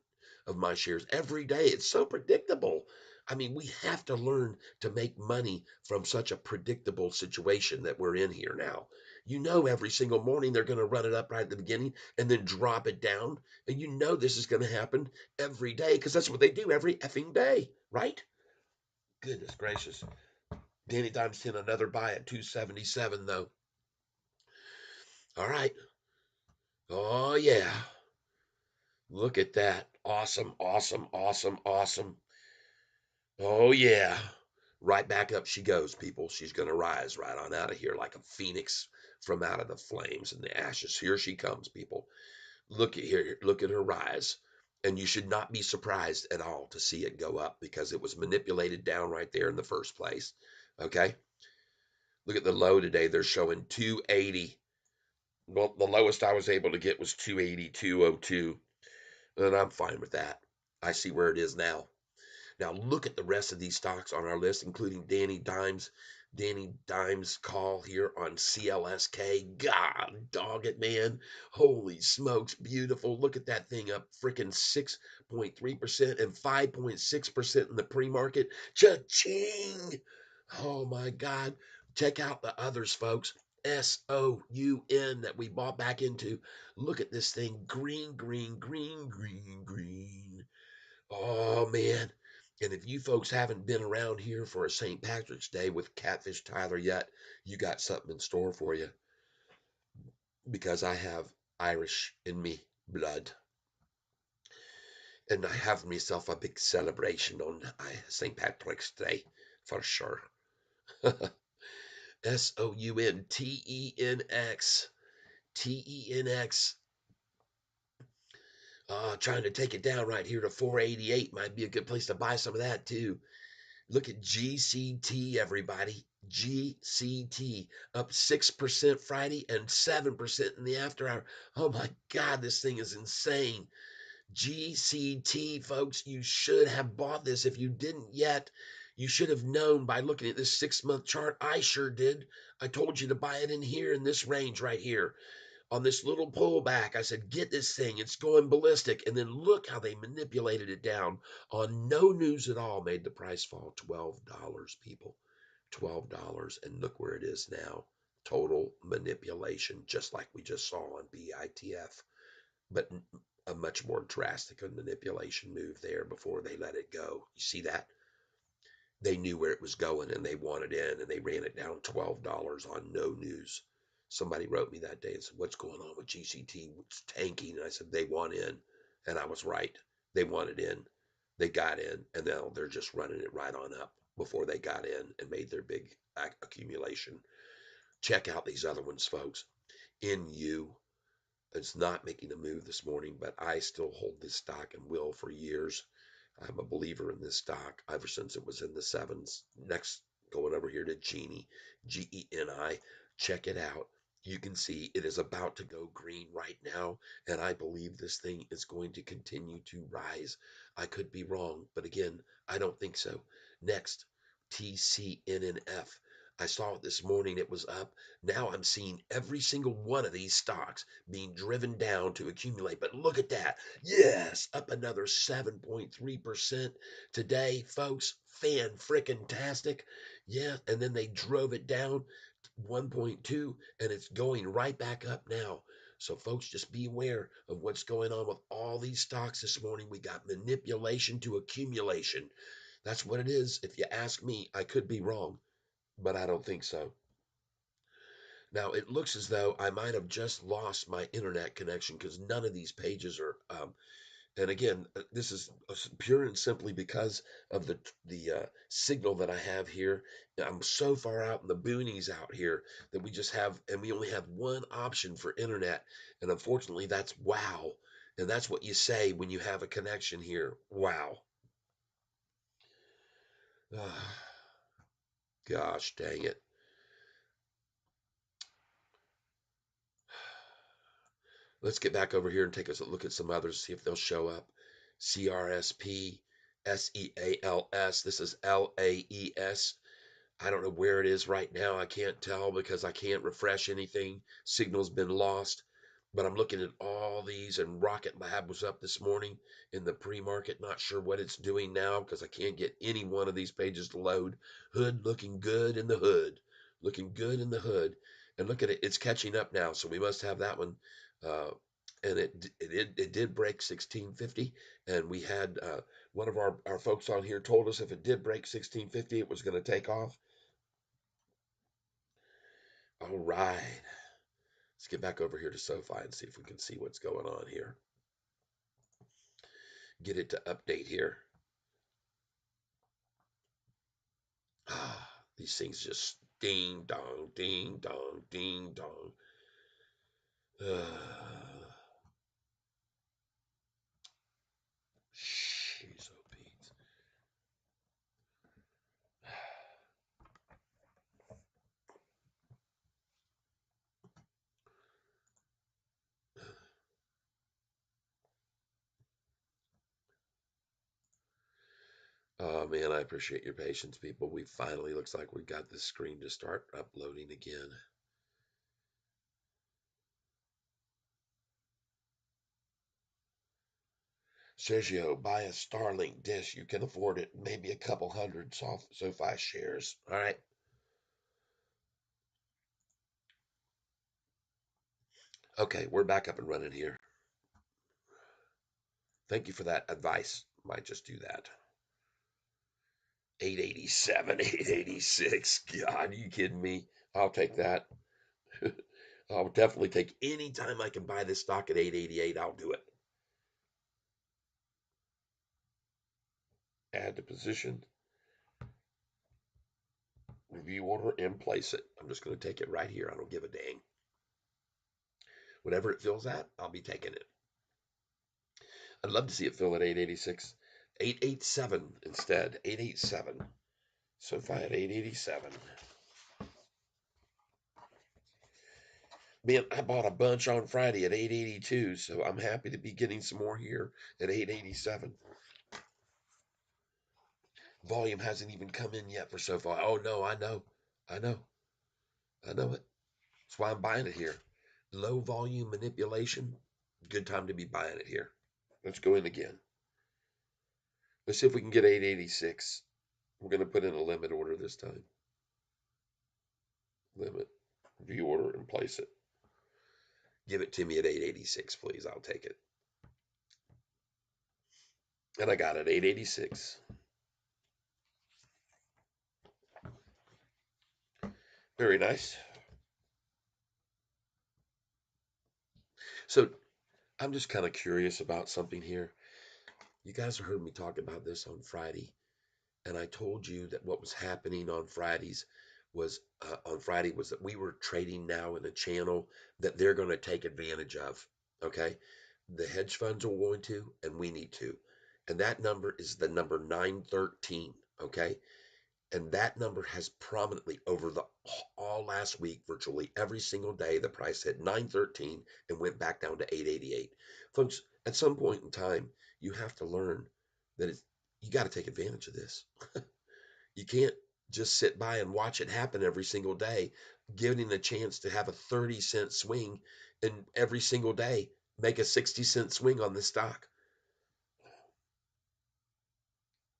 of my shares every day. It's so predictable. I mean, we have to learn to make money from such a predictable situation that we're in here now. You know, every single morning they're going to run it up right at the beginning and then drop it down. And you know this is going to happen every day because that's what they do every effing day, right? Goodness gracious. Danny Dimes 10, another buy at 277, though. All right. Oh, yeah. Look at that. Awesome, awesome, awesome, awesome. Oh, yeah. Right back up she goes, people. She's going to rise right on out of here like a phoenix from out of the flames and the ashes. Here she comes, people. Look at here. Look at her rise. And you should not be surprised at all to see it go up because it was manipulated down right there in the first place. Okay. Look at the low today. They're showing 280. Well, the lowest I was able to get was 280, 202. And I'm fine with that. I see where it is now. Now look at the rest of these stocks on our list, including Danny Dimes call here on CLSK. God dog it, man. Holy smokes, beautiful. Look at that thing up freaking 6.3% and 5.6% in the pre-market. Cha-ching! Oh my God. Check out the others, folks. SOUN that we bought back into. Look at this thing. Green, green, green, green, green. Oh man. And if you folks haven't been around here for a St. Patrick's Day with Catfish Tyler yet, you got something in store for you because I have Irish in me blood. And I have myself a big celebration on St. Patrick's Day for sure. SOUNTENX. TENX. Trying to take it down right here to 488 might be a good place to buy some of that too. Look at GCT, everybody. GCT up 6% Friday and 7% in the after hour. Oh my God, this thing is insane. GCT, folks, you should have bought this. If you didn't yet, you should have known by looking at this 6-month chart. I sure did. I told you to buy it in here in this range right here on this little pullback. I said, get this thing. It's going ballistic. And then look how they manipulated it down on no news at all, made the price fall $12, people. $12. And look where it is now. Total manipulation, just like we just saw on BITF. But a much more drastic manipulation move there before they let it go. You see that? They knew where it was going and they wanted in and they ran it down $12 on no news. Somebody wrote me that day and said, what's going on with GCT? It's tanking. And I said, they want in. And I was right. They wanted in. They got in. And now they're just running it right on up before they got in and made their big accumulation. Check out these other ones, folks. NU. It's not making a move this morning, but I still hold this stock and will for years. I'm a believer in this stock ever since it was in the sevens. Next, going over here to Genie, Geni. Check it out. You can see it is about to go green right now, and I believe this thing is going to continue to rise. I could be wrong, but again, I don't think so. Next, TCNNF. I saw it this morning, it was up. Now I'm seeing every single one of these stocks being driven down to accumulate. But look at that. Yes, up another 7.3% today, folks. Fan frickin' tastic. Yeah, and then they drove it down 1.2 and it's going right back up now. So, folks, just be aware of what's going on with all these stocks this morning. We got manipulation to accumulation. That's what it is. If you ask me, I could be wrong, but I don't think so. Now, it looks as though I might have just lost my internet connection because none of these pages are and again, this is pure and simply because of the signal that I have here. I'm so far out in the boonies out here that we just have, and we only have one option for internet, and unfortunately, that's wow, and that's what you say when you have a connection here. Wow. Ah, gosh, dang it. Let's get back over here and take a look at some others, see if they'll show up. CRSP, SEALS. This is LAES. I don't know where it is right now. I can't tell because I can't refresh anything. Signal's been lost. But I'm looking at all these, and Rocket Lab was up this morning in the pre-market. Not sure what it's doing now because I can't get any one of these pages to load. Hood looking good in the hood. Looking good in the hood. And look at it. It's catching up now. So we must have that one. Uh, and it did break 1650. And we had one of our folks on here told us if it did break 1650, it was going to take off. All right. Let's get back over here to SoFi and see if we can see what's going on here. Get it to update here. Ah, these things just ding dong, ding dong, ding dong. Jeez, oh Pete. Oh man, I appreciate your patience, people. We finally looks like we got this screen to start uploading again. Sergio, buy a Starlink dish. You can afford it. Maybe a couple hundred SoFi shares. All right. Okay, we're back up and running here. Thank you for that advice. Might just do that. 887, 886. God, are you kidding me? I'll take that. I'll definitely take any time I can buy this stock at 888. I'll do it. Add to position, review order, and place it. I'm just going to take it right here. I don't give a dang. Whatever it fills at, I'll be taking it. I'd love to see it fill at 886. 887 instead. 887. SoFi at 887. Man, I bought a bunch on Friday at 882, so I'm happy to be getting some more here at 887. Volume hasn't even come in yet for SoFi. Oh no, I know. I know. I know it. That's why I'm buying it here. Low volume manipulation. Good time to be buying it here. Let's go in again. Let's see if we can get 886. We're going to put in a limit order this time. Limit, view order, and place it. Give it to me at 886, please. I'll take it. And I got it, 886. Very nice. So I'm just kind of curious about something here. You guys heard me talk about this on Friday, and I told you that what was happening on Friday was that we were trading now in a channel that they're going to take advantage of. Okay, the hedge funds are going to, and we need to. And that number is the number 913. Okay. And that number has prominently over the all last week, virtually every single day, the price hit 913 and went back down to 888. Folks, at some point in time, you have to learn that you got to take advantage of this. You can't just sit by and watch it happen every single day, giving a chance to have a 30-cent swing and every single day make a 60-cent swing on this stock.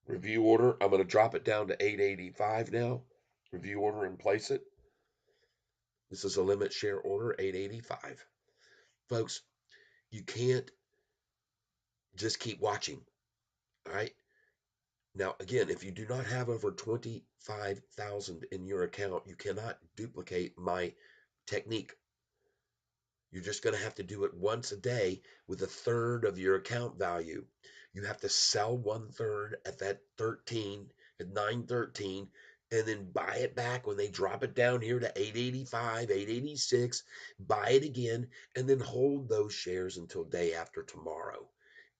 Review order, I'm going to drop it down to 885 now. Review order and place it. This is a limit share order, 885. Folks, you can't just keep watching. All right. Now, again, if you do not have over 25,000 in your account, you cannot duplicate my technique. You're just going to have to do it once a day with a third of your account value. You have to sell one third at that 13, at 913, and then buy it back when they drop it down here to 885, 886, buy it again, and then hold those shares until day after tomorrow.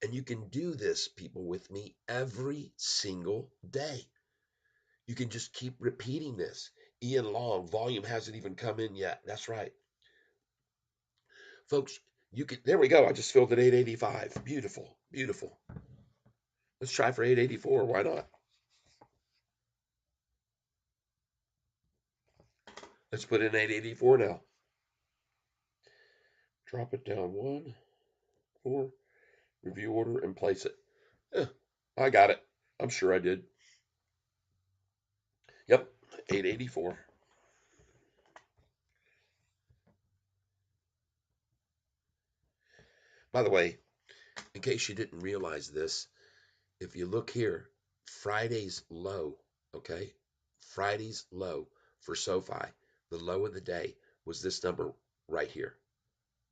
And you can do this, people, with me every single day. You can just keep repeating this. Ian Long, volume hasn't even come in yet. That's right. Folks, you can, there we go. I just filled at 885. Beautiful, beautiful. Let's try for 884. Why not? Let's put in 884 now. Drop it down 1, 4, review order, and place it. Yeah, I got it. I'm sure I did. Yep, 884. By the way, in case you didn't realize this, if you look here, Friday's low, okay? Friday's low for SoFi, the low of the day was this number right here,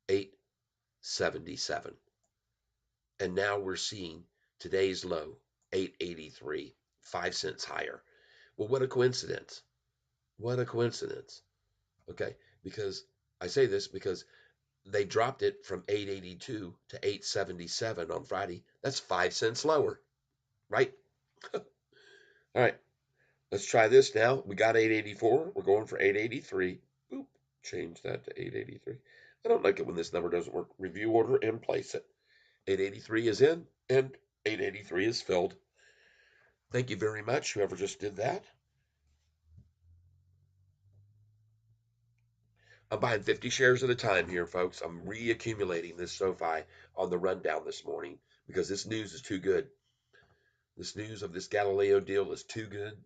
877. And now we're seeing today's low, 883, 5 cents higher. Well, what a coincidence. What a coincidence. Okay. Because I say this because they dropped it from 882 to 877 on Friday. That's 5 cents lower, right? All right. Let's try this now. We got 884. We're going for 883. Boop. Change that to 883. I don't like it when this number doesn't work. Review order and place it. 883 is in and 883 is filled. Thank you very much, whoever just did that. I'm buying 50 shares at a time here, folks. I'm reaccumulating this SoFi on the rundown this morning because this news is too good. This news of this Galileo deal is too good.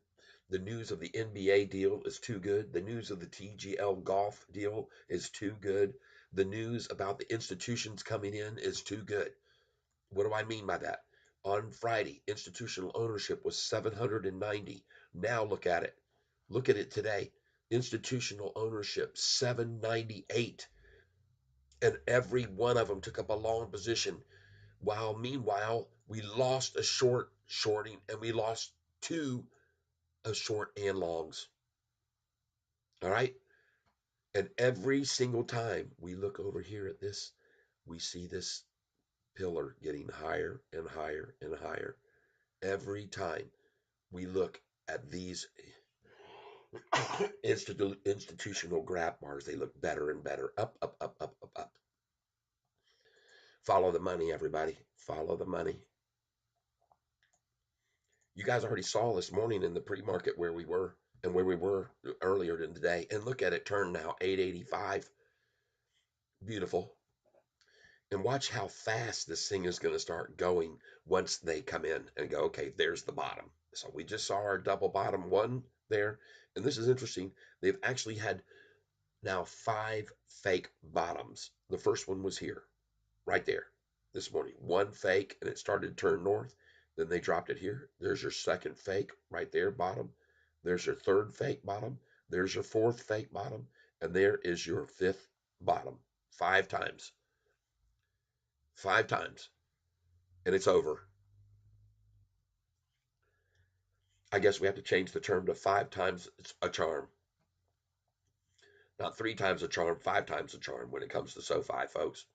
The news of the NBA deal is too good. The news of the TGL golf deal is too good. The news about the institutions coming in is too good. What do I mean by that? On Friday, institutional ownership was 790. Now look at it. Look at it today. Institutional ownership 798. And every one of them took up a long position. While meanwhile, we lost a shorting and we lost two of short and longs. All right. And every single time we look over here at this, we see this pillar getting higher and higher and higher. Every time we look at these institutional grab bars, they look better and better. Up, up, up, up, up, up. Follow the money, everybody. Follow the money. You guys already saw this morning in the pre-market where we were and where we were earlier in the day. And look at it turn now, 885. Beautiful. And watch how fast this thing is going to start going once they come in and go, okay, there's the bottom. So we just saw our double bottom one there. And this is interesting. They've actually had now 5 fake bottoms. The first one was here, right there, this morning. One fake, and it started to turn north. Then they dropped it here. There's your second fake right there, bottom. There's your third fake bottom. There's your fourth fake bottom. And there is your fifth bottom. 5 times. 5 times. And it's over. I guess we have to change the term to 5 times a charm. Not 3 times a charm, 5 times a charm when it comes to SoFi, folks.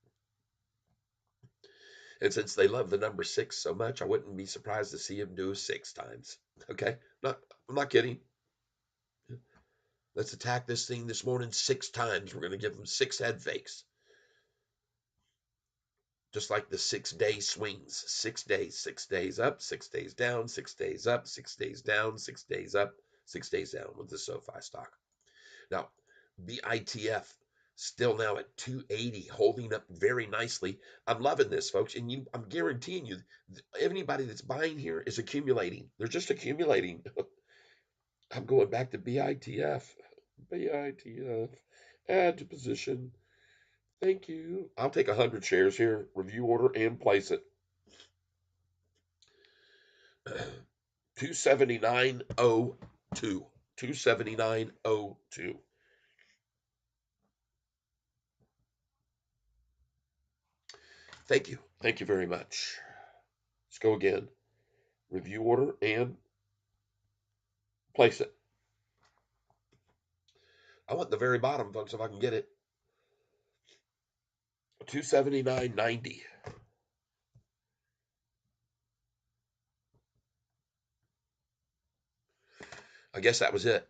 And since they love the number six so much, I wouldn't be surprised to see him do it 6 times. Okay, I'm not kidding. Let's attack this thing this morning 6 times. We're going to give him 6 head fakes, just like the 6 day swings. 6 days, 6 days up, 6 days down, 6 days up, 6 days down, 6 days up, 6 days down with the SoFi stock. Now, BITF still now at 280, holding up very nicely. I'm loving this, folks, and I'm guaranteeing you, anybody that's buying here is accumulating. They're just accumulating. I'm going back to BITF. BITF. Add to position. Thank you. I'll take 100 shares here, review order, and place it. 279.02. 279.02. Thank you. Thank you very much. Let's go again. Review order and place it. I want the very bottom, folks, if I can get it. 279.90. I guess that was it.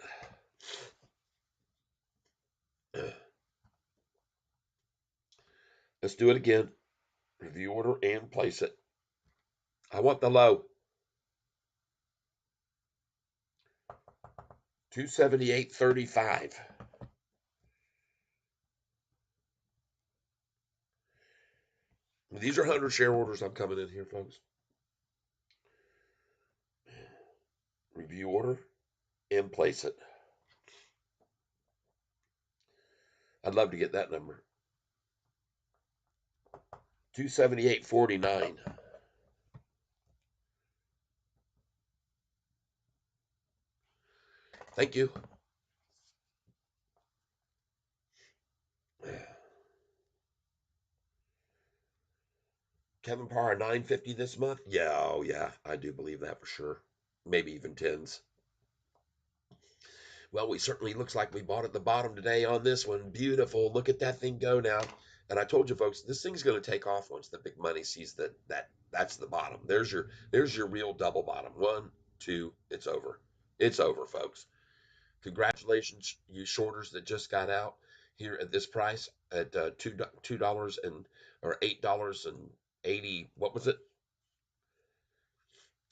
Let's do it again. Review order and place it. I want the low. 278.35. These are 100 share orders I'm coming in here, folks. Review order and place it. I'd love to get that number. 278.49. Thank you. Kevin Parr 950 this month? Yeah, oh yeah, I do believe that for sure. Maybe even tens. Well, we certainly looks like we bought at the bottom today on this one. Beautiful. Look at that thing go now. And I told you folks, this thing's going to take off once the big money sees that's the bottom. There's your real double bottom. One, two, it's over. It's over, folks. Congratulations, you shorters that just got out here at this price at $2 and or $8.80. What was it?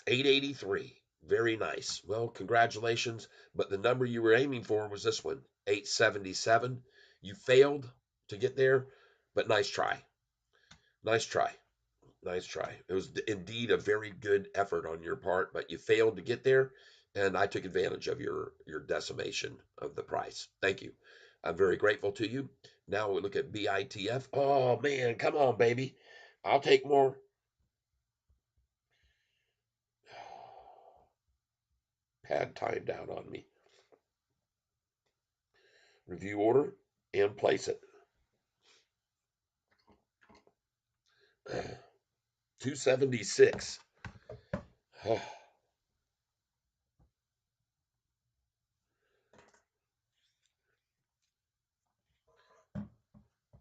883. Very nice. Well, congratulations. But the number you were aiming for was this one, 877. You failed to get there, but nice try. Nice try. Nice try. It was indeed a very good effort on your part, but you failed to get there, and I took advantage of your decimation of the price. Thank you. I'm very grateful to you. Now we look at BITF. Oh man, come on, baby. I'll take more. Pad timed out on me. Review order and place it. 276.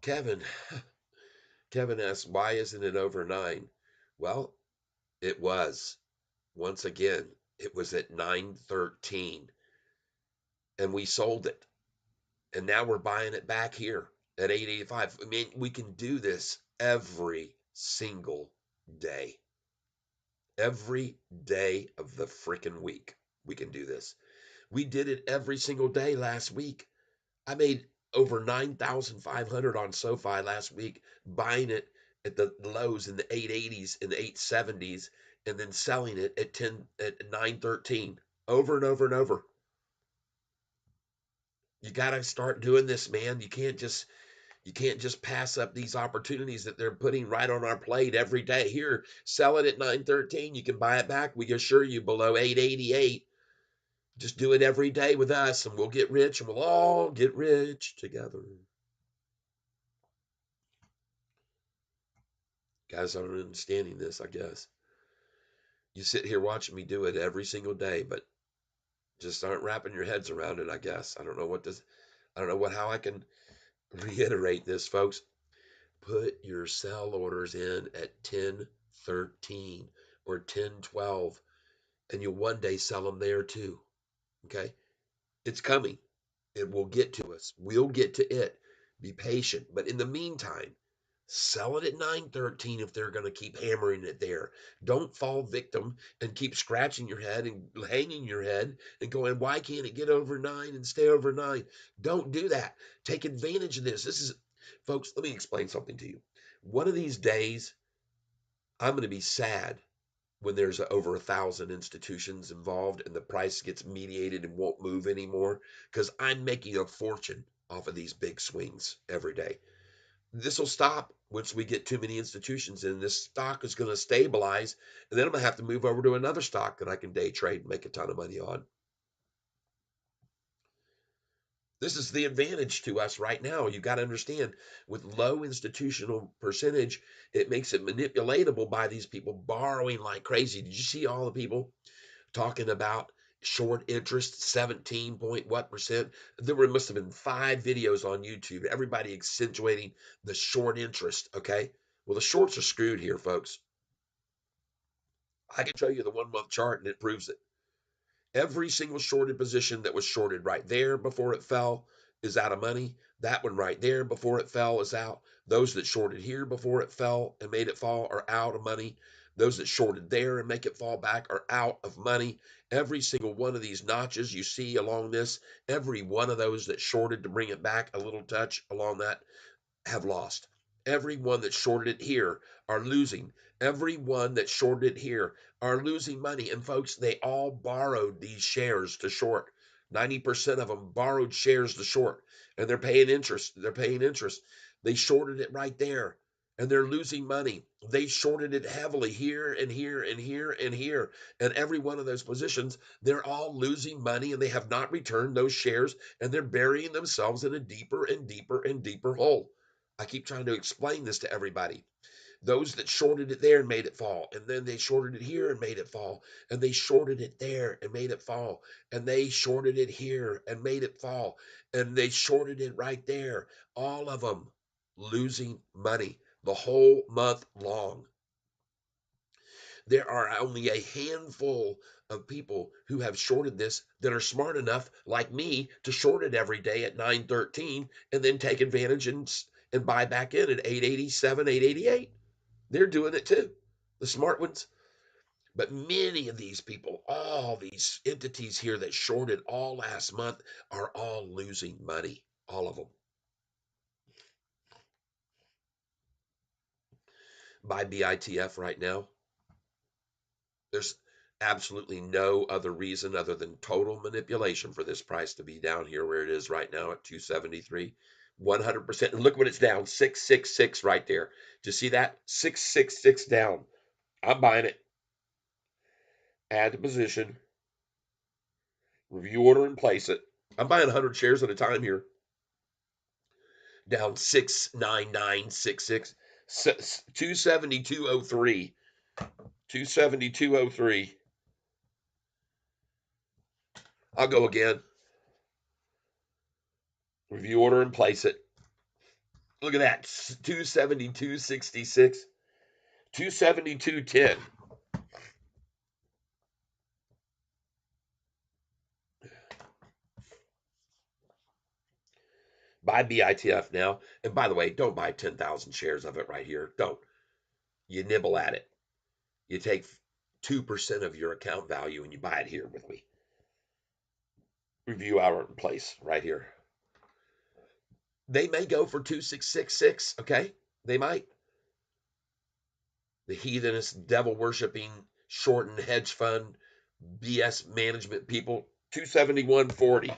Kevin. Kevin asks, why isn't it over 9? Well, it was. Once again, it was at 913 and we sold it. And now we're buying it back here at 885. I mean, we can do this every single day. Every day of the freaking week, we can do this. We did it every single day last week. I made over 9,500 on SoFi last week, buying it at the lows in the 880s and the 870s, and then selling it at 913 over and over and over. You got to start doing this, man. You can't just pass up these opportunities that they're putting right on our plate every day. Here, sell it at 913. You can buy it back. We assure you below 888. Just do it every day with us, and we'll get rich, and we'll all get rich together. Guys aren't understanding this, I guess. You sit here watching me do it every single day, but just aren't wrapping your heads around it, I guess. I don't know how I can reiterate this, folks. put your sell orders in at 10.13 or 10.12, and you'll one day sell them there too. Okay? It's coming. It will get to us. We'll get to it. Be patient. But in the meantime, sell it at 9.13 if they're going to keep hammering it there. Don't fall victim and keep scratching your head and hanging your head and going, why can't it get over 9 and stay over 9? Don't do that. Take advantage of this. This is, folks, let me explain something to you. One of these days, I'm going to be sad when there's over 1,000 institutions involved and the price gets mediated and won't move anymore, because I'm making a fortune off of these big swings every day. This will stop once we get too many institutions in. This stock is going to stabilize, and then I'm going to have to move over to another stock that I can day trade and make a ton of money on. This is the advantage to us right now. You got to understand, with low institutional percentage, it makes it manipulatable by these people borrowing like crazy. Did you see all the people talking about short interest, 17 point what percent? There must have been 5 videos on YouTube, everybody accentuating the short interest. Okay. Well, the shorts are screwed here, folks. I can show you the 1 month chart and it proves it. Every single shorted position that was shorted right there before it fell is out of money. That one right there before it fell is out. Those that shorted here before it fell and made it fall are out of money. Those that shorted there and make it fall back are out of money. Every single one of these notches you see along this, every one of those that shorted to bring it back a little touch along that have lost. Everyone that shorted it here are losing. Everyone that shorted it here are losing money. And folks, they all borrowed these shares to short. 90% of them borrowed shares to short, and they're paying interest. They're paying interest. They shorted it right there, and they're losing money. They shorted it heavily here and here and here and here. And every one of those positions, they're all losing money, and they have not returned those shares, and they're burying themselves in a deeper and deeper and deeper hole. I keep trying to explain this to everybody. Those that shorted it there and made it fall, and then they shorted it here and made it fall, and they shorted it there and made it fall, and they shorted it here and made it fall, and they shorted it right there. All of them losing money the whole month long. There are only a handful of people who have shorted this that are smart enough, like me, to short it every day at 9.13 and then take advantage and buy back in at 8.87, 8.88. They're doing it too, the smart ones. But many of these people, all these entities here that shorted all last month, are all losing money. All of them. Buy BITF right now. There's absolutely no other reason other than total manipulation for this price to be down here where it is right now at 273. 100%. And look what it's down, 666 right there. Do you see that? 666 down. I'm buying it. Add to position. Review order and place it. I'm buying 100 shares at a time here. Down 69966. 272.03. 272.03. I'll go again. Review order and place it. Look at that. 272.66. 272.10. Buy BITF now. And by the way, don't buy 10,000 shares of it right here. Don't. You nibble at it. You take 2% of your account value and you buy it here with me. Review hour and place right here. They may go for 2666, okay? They might. The heathenous, devil worshiping, short and hedge fund, BS management people, 271.40.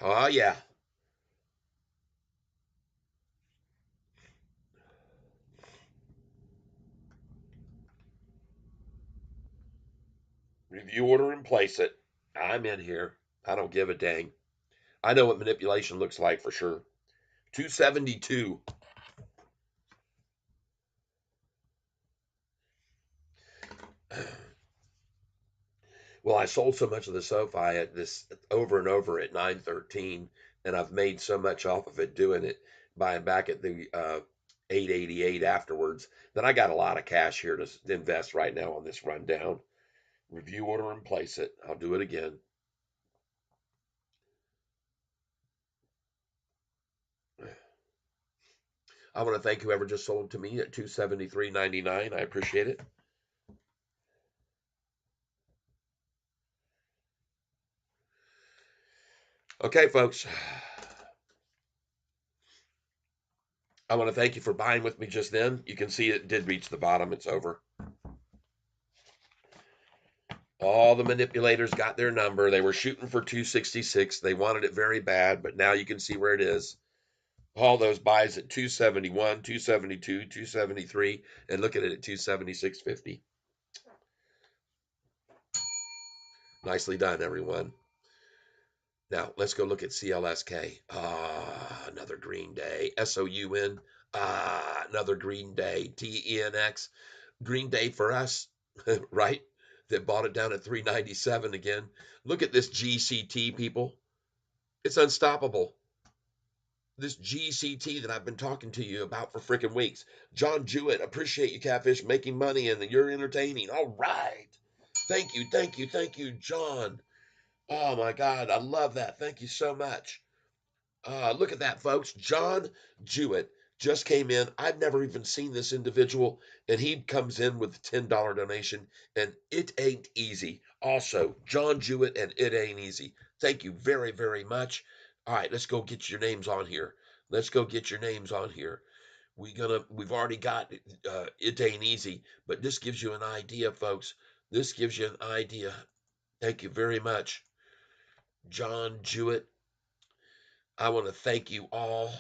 Oh, yeah. Review order and place it. I'm in here. I don't give a dang. I know what manipulation looks like for sure. 272. Well, I sold so much of the SoFi at this over and over at 913, and I've made so much off of it doing it, buying back at the 888 afterwards, that I got a lot of cash here to invest right now on this rundown. Review order and place it. I'll do it again. I want to thank whoever just sold to me at 273.99. I appreciate it. Okay, folks. I want to thank you for buying with me just then. You can see it did reach the bottom. It's over. All the manipulators got their number. They were shooting for 266. They wanted it very bad, but now you can see where it is. All those buys at 271, 272, 273, and look at it at 276.50. Nicely done, everyone. Now let's go look at CLSK. Another green day. SOUN. Another green day. TENX. Green day for us, right? That bought it down at 397 again. Look at this GCT, people. It's unstoppable. This GCT that I've been talking to you about for freaking weeks. John Jewett, appreciate you, Catfish, making money and you're entertaining. All right. Thank you, thank you, thank you, John. Oh my God, I love that. Thank you so much. Look at that, folks. John Jewett just came in. I've never even seen this individual, and he comes in with a $10 donation, and it ain't easy. Also, John Jewett and it ain't easy. Thank you very, very much. All right, let's go get your names on here. Let's go get your names on here. We've already got it ain't easy, but this gives you an idea, folks. This gives you an idea. Thank you very much, John Jewett. I want to thank you all.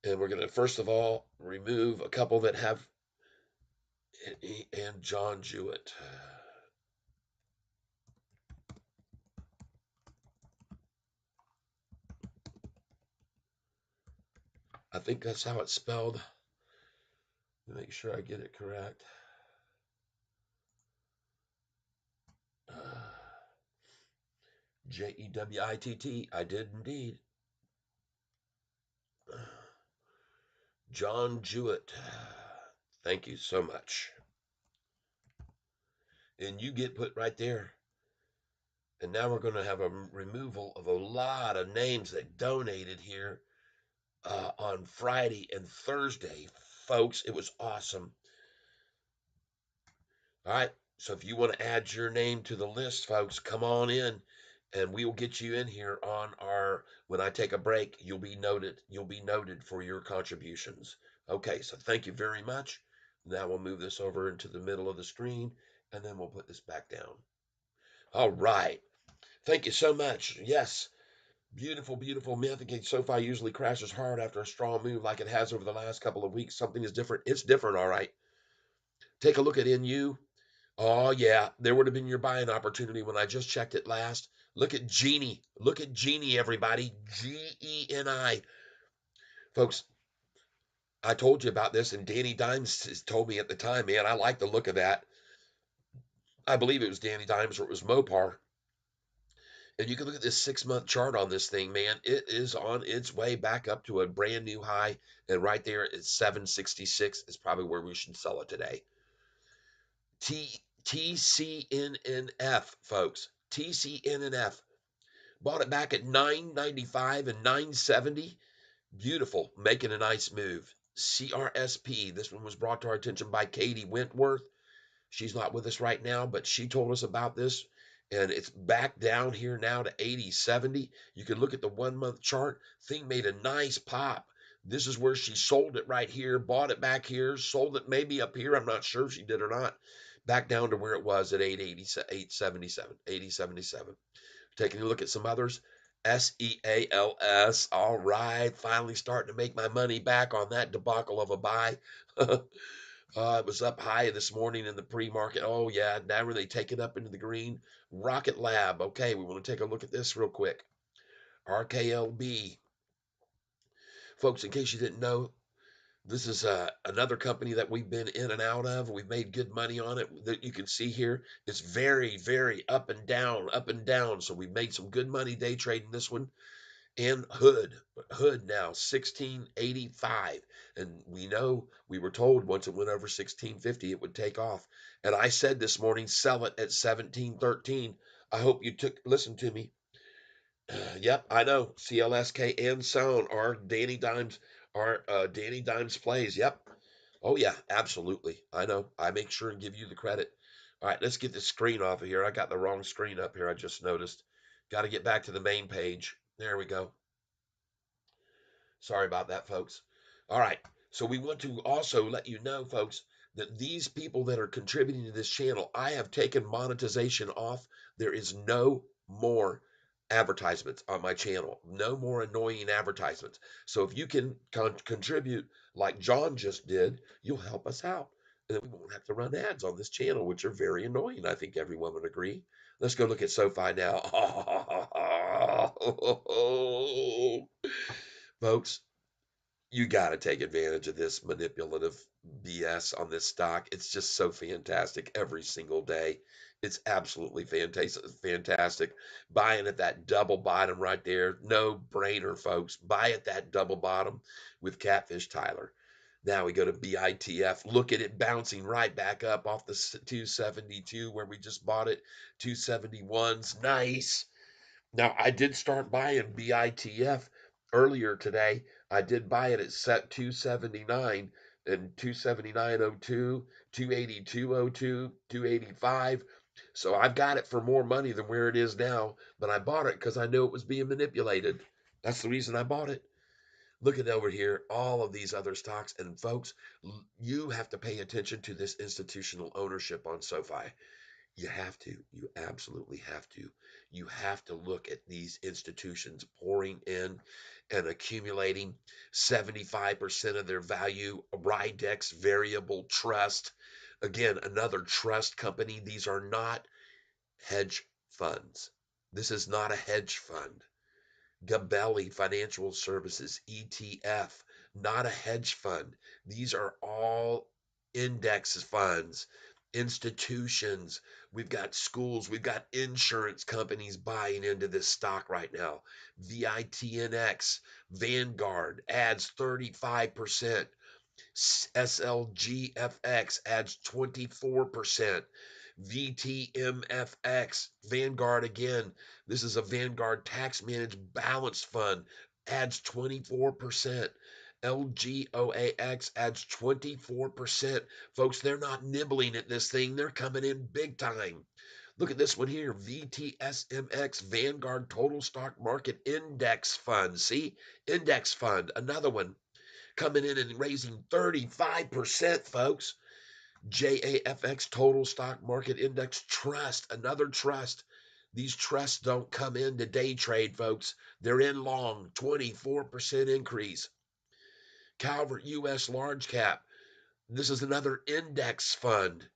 And we're going to, first of all, remove a couple that have, and John Jewett. I think that's how it's spelled. Make sure I get it correct. Jewitt. I did indeed. John Jewett. Thank you so much. And you get put right there. And now we're going to have a removal of a lot of names that donated here on Friday and Thursday. Folks, it was awesome. All right. So if you want to add your name to the list, folks, come on in and we will get you in here on our when I take a break, you'll be noted. You'll be noted for your contributions. Okay, so thank you very much. Now we'll move this over into the middle of the screen and then we'll put this back down. All right. Thank you so much. Yes. Beautiful, beautiful myth. Again, SoFi usually crashes hard after a strong move like it has over the last couple of weeks. Something is different. It's different, all right. Take a look at NU. Oh, yeah, there would have been your buying opportunity when I just checked it last. Look at Genie. Look at Genie, everybody. GENI. Folks, I told you about this, and Danny Dimes told me at the time, man, I like the look of that. I believe it was Danny Dimes or it was Mopar. And you can look at this 6 month chart on this thing, man. It is on its way back up to a brand new high. And right there at 766 is probably where we should sell it today. TCNNF, folks. TCNNF. Bought it back at 995 and 970. Beautiful, making a nice move. CRSP. This one was brought to our attention by Katie Wentworth. She's not with us right now, but she told us about this. And it's back down here now to 80.70. You can look at the 1 month chart. Thing made a nice pop. This is where she sold it right here, bought it back here, sold it maybe up here. I'm not sure if she did or not. Back down to where it was at 877, 80.77. Taking a look at some others. SEALS. All right. Finally starting to make my money back on that debacle of a buy. It was up high this morning in the pre-market. Oh yeah, now are they taking up into the green? Rocket Lab. Okay, we want to take a look at this real quick. RKLB. Folks, in case you didn't know, This is another company that we've been in and out of. We've made good money on it. That you can see here. It's very, very up and down, up and down. So we've made some good money day trading this one. And Hood now 1685, and we know we were told once it went over 1650 it would take off. And I said this morning, sell it at 1713. I hope you took listen to me. Yep, I know. CLSK and Sound are Danny Dimes plays. Yep. Oh yeah, absolutely. I know. I make sure and give you the credit. All right, let's get the screen off of here. I got the wrong screen up here. I just noticed. Got to get back to the main page. There we go. Sorry about that, folks. All right. So we want to also let you know, folks, that these people that are contributing to this channel, I have taken monetization off. There is no more advertisements on my channel. No more annoying advertisements. So if you can contribute like John just did, you'll help us out. And then we won't have to run ads on this channel, which are very annoying. I think everyone would agree. Let's go look at SoFi now. Folks, you got to take advantage of this manipulative BS on this stock. It's just so fantastic every single day. It's absolutely fantastic. Fantastic. Buying at that double bottom right there. No brainer, folks. Buy at that double bottom with Catfish Tyler. Now we go to BITF. Look at it bouncing right back up off the 272 where we just bought it. 271's nice. Now, I did start buying BITF earlier today. I did buy it at set 279 and 279.02, 282.02, 285. So I've got it for more money than where it is now, but I bought it because I knew it was being manipulated. That's the reason I bought it. Look at over here, all of these other stocks. And folks, you have to pay attention to this institutional ownership on SoFi. You have to. You absolutely have to. You have to look at these institutions pouring in and accumulating 75% of their value. Ridex Variable Trust. Again, another trust company. These are not hedge funds. This is not a hedge fund. Gabelli Financial Services ETF, not a hedge fund. These are all index funds, institutions. We've got schools, we've got insurance companies buying into this stock right now. VITNX, Vanguard adds 35%. SLGFX adds 24%. VTMFX, Vanguard again. This is a Vanguard tax managed balanced fund, adds 24%. LGOAX adds 24%. Folks, they're not nibbling at this thing, they're coming in big time. Look at this one here, VTSMX, Vanguard Total Stock Market Index Fund. See, index fund, another one coming in and raising 35%, folks. JAFX Total Stock Market Index Trust, another trust. These trusts don't come in to day trade, folks. They're in long, 24% increase. Calvert US Large Cap. This is another index fund.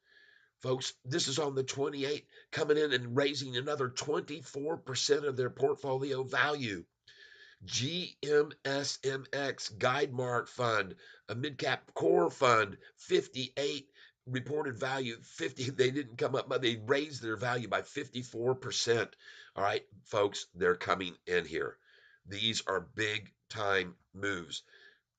Folks, this is on the 28th, coming in and raising another 24% of their portfolio value. GMSMX Guidemark Fund, a mid-cap core fund, 58 reported value, 50. They didn't come up, but they raised their value by 54%. All right, folks, they're coming in here. These are big time moves.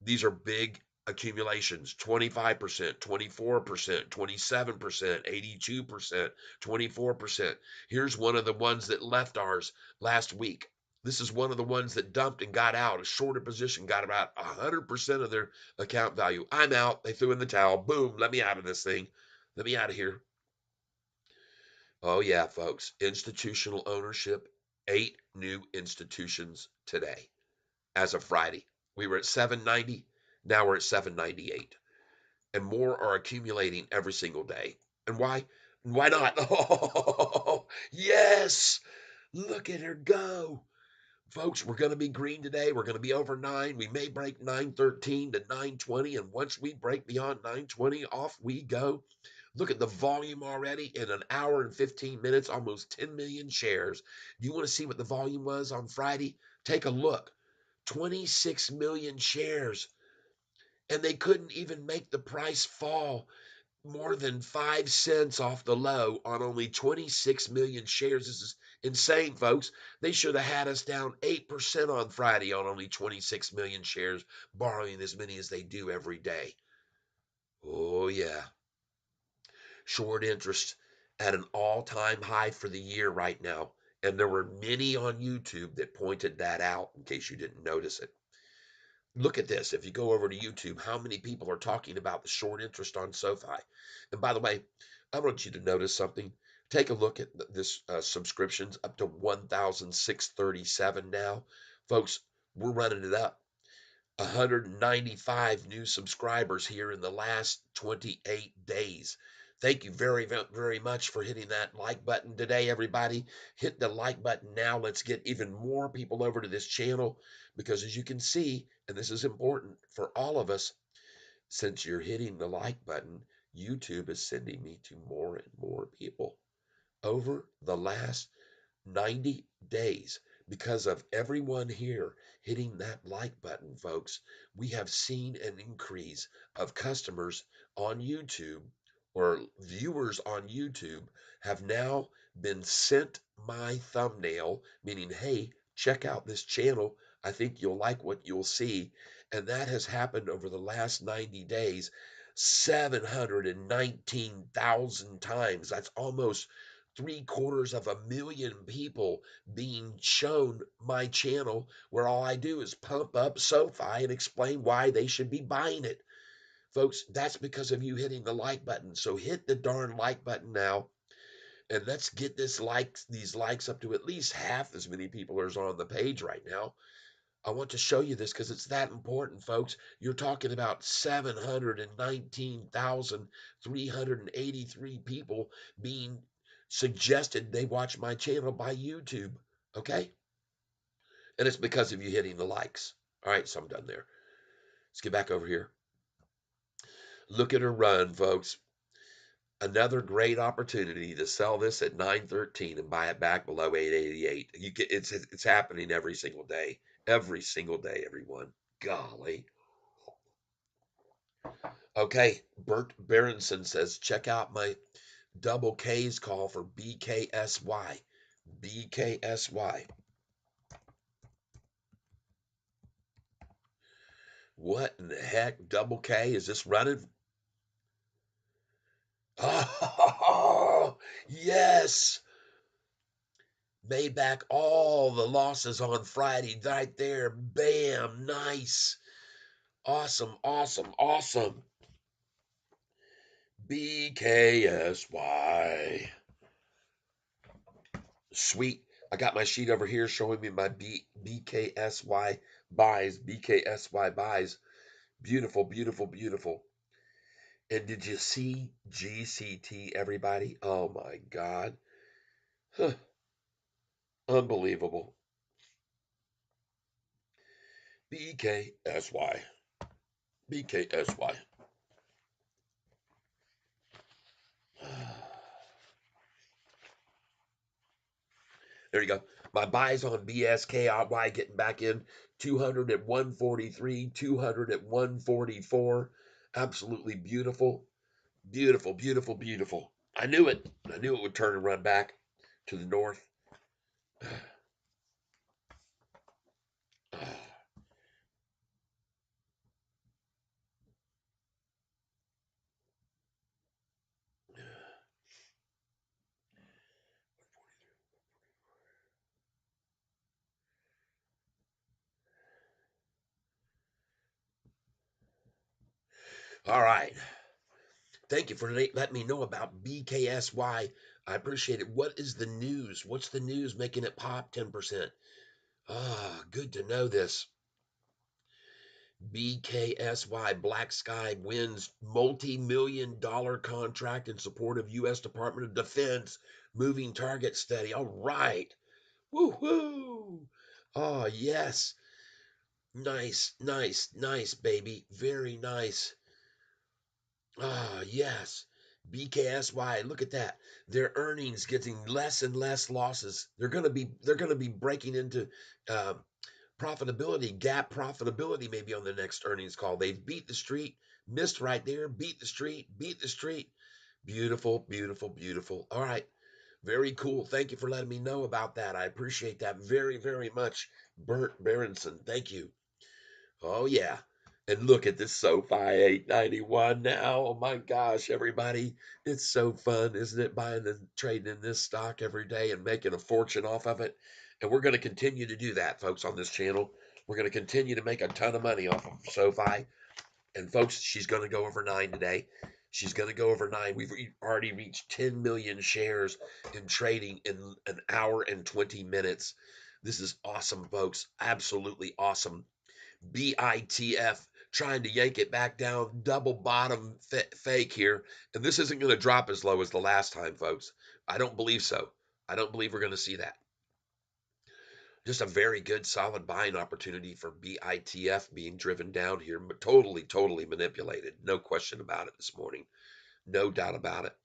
These are big accumulations, 25%, 24%, 27%, 82%, 24%. Here's one of the ones that left ours last week. This is one of the ones that dumped and got out. A shorter position got about 100% of their account value. I'm out. They threw in the towel. Boom. Let me out of this thing. Let me out of here. Oh, yeah, folks. Institutional ownership. 8 new institutions today as of Friday. We were at 790. Now we're at 798. And more are accumulating every single day. And why? Why not? Oh, yes. Look at her go. Folks, we're going to be green today. We're going to be over 9. We may break 913 to 920. And once we break beyond 920, off we go. Look at the volume already in an hour and 15 minutes, almost 10 million shares. Do you want to see what the volume was on Friday? Take a look. 26 million shares. and they couldn't even make the price fall more than 5 cents off the low on only 26 million shares. This is insane, folks. They should have had us down 8% on Friday on only 26 million shares, borrowing as many as they do every day. Oh, yeah. Short interest at an all-time high for the year right now. And there were many on YouTube that pointed that out in case you didn't notice it. Look at this. If you go over to YouTube, how many people are talking about the short interest on SoFi? And by the way, I want you to notice something. Take a look at this subscriptions up to 1,637 now. Folks, we're running it up. 195 new subscribers here in the last 28 days. Thank you very, very much for hitting that like button today, everybody. Hit the like button now. Let's get even more people over to this channel because, as you can see, and this is important for all of us, since you're hitting the like button, YouTube is sending me to more and more people over the last 90 days. Because of everyone here hitting that like button, folks, we have seen an increase of customers on YouTube, or viewers on YouTube have now been sent my thumbnail, meaning, hey, check out this channel. I think you'll like what you'll see. And that has happened over the last 90 days 719,000 times. That's almost 750,000 people being shown my channel, where all I do is pump up SoFi and explain why they should be buying it. Folks, that's because of you hitting the like button. So hit the darn like button now, and let's get these likes up to at least half as many people as are on the page right now. I want to show you this because it's that important, folks. You're talking about 719,383 people being suggested they watch my channel by YouTube. Okay? And it's because of you hitting the likes. All right, so I'm done there. Let's get back over here. Look at her run, folks. Another great opportunity to sell this at 913 and buy it back below 888. It's happening every single day. Every single day, everyone. Golly. Okay, Bert Berenson says, check out my double K's call for BKSY. BKSY. What in the heck? Double K? Is this running? Oh, yes. Made back all the losses on Friday right there. Bam. Nice. Awesome, awesome, awesome. BKSY. Sweet. I got my sheet over here showing me my BKSY buys. BKSY buys. Beautiful, beautiful, beautiful. And did you see GCT, everybody? Oh my God. Huh. Unbelievable. BKSY. BKSY. There you go. My buys on BSKY getting back in 200 at 143, 200 at 144. Absolutely beautiful. Beautiful, beautiful, beautiful. I knew it. I knew it would turn and run back to the north. All right. Thank you for letting me know about BKSY. I appreciate it. What is the news? What's the news making it pop 10%? Ah, good to know this. BKSY Black Sky wins multi-million-dollar contract in support of U.S. Department of Defense moving target study. All right. Woo-hoo. Oh, yes. Nice, nice, nice, baby. Very nice. Ah, yes. BKSY, look at that. Their earnings getting less and less losses. They're gonna be breaking into uh, profitability, gap profitability, maybe on the next earnings call. They've beat the street, missed right there, beat the street, beat the street. Beautiful, beautiful, beautiful. All right. Very cool. Thank you for letting me know about that. I appreciate that very, very much. Bert Berenson, thank you. Oh, yeah. And look at this SoFi 891 now. Oh my gosh, everybody. It's so fun, isn't it? Buying and trading in this stock every day and making a fortune off of it. And we're going to continue to do that, folks, on this channel. We're going to continue to make a ton of money off of SoFi. And folks, she's going to go over 9 today. She's going to go over 9. We've already reached 10 million shares in trading in an hour and 20 minutes. This is awesome, folks. Absolutely awesome. BITF trying to yank it back down, double bottom fake here. And this isn't going to drop as low as the last time, folks. I don't believe so. I don't believe we're going to see that. Just a very good, solid buying opportunity for BITF being driven down here. Totally, totally manipulated. No question about it this morning. No doubt about it.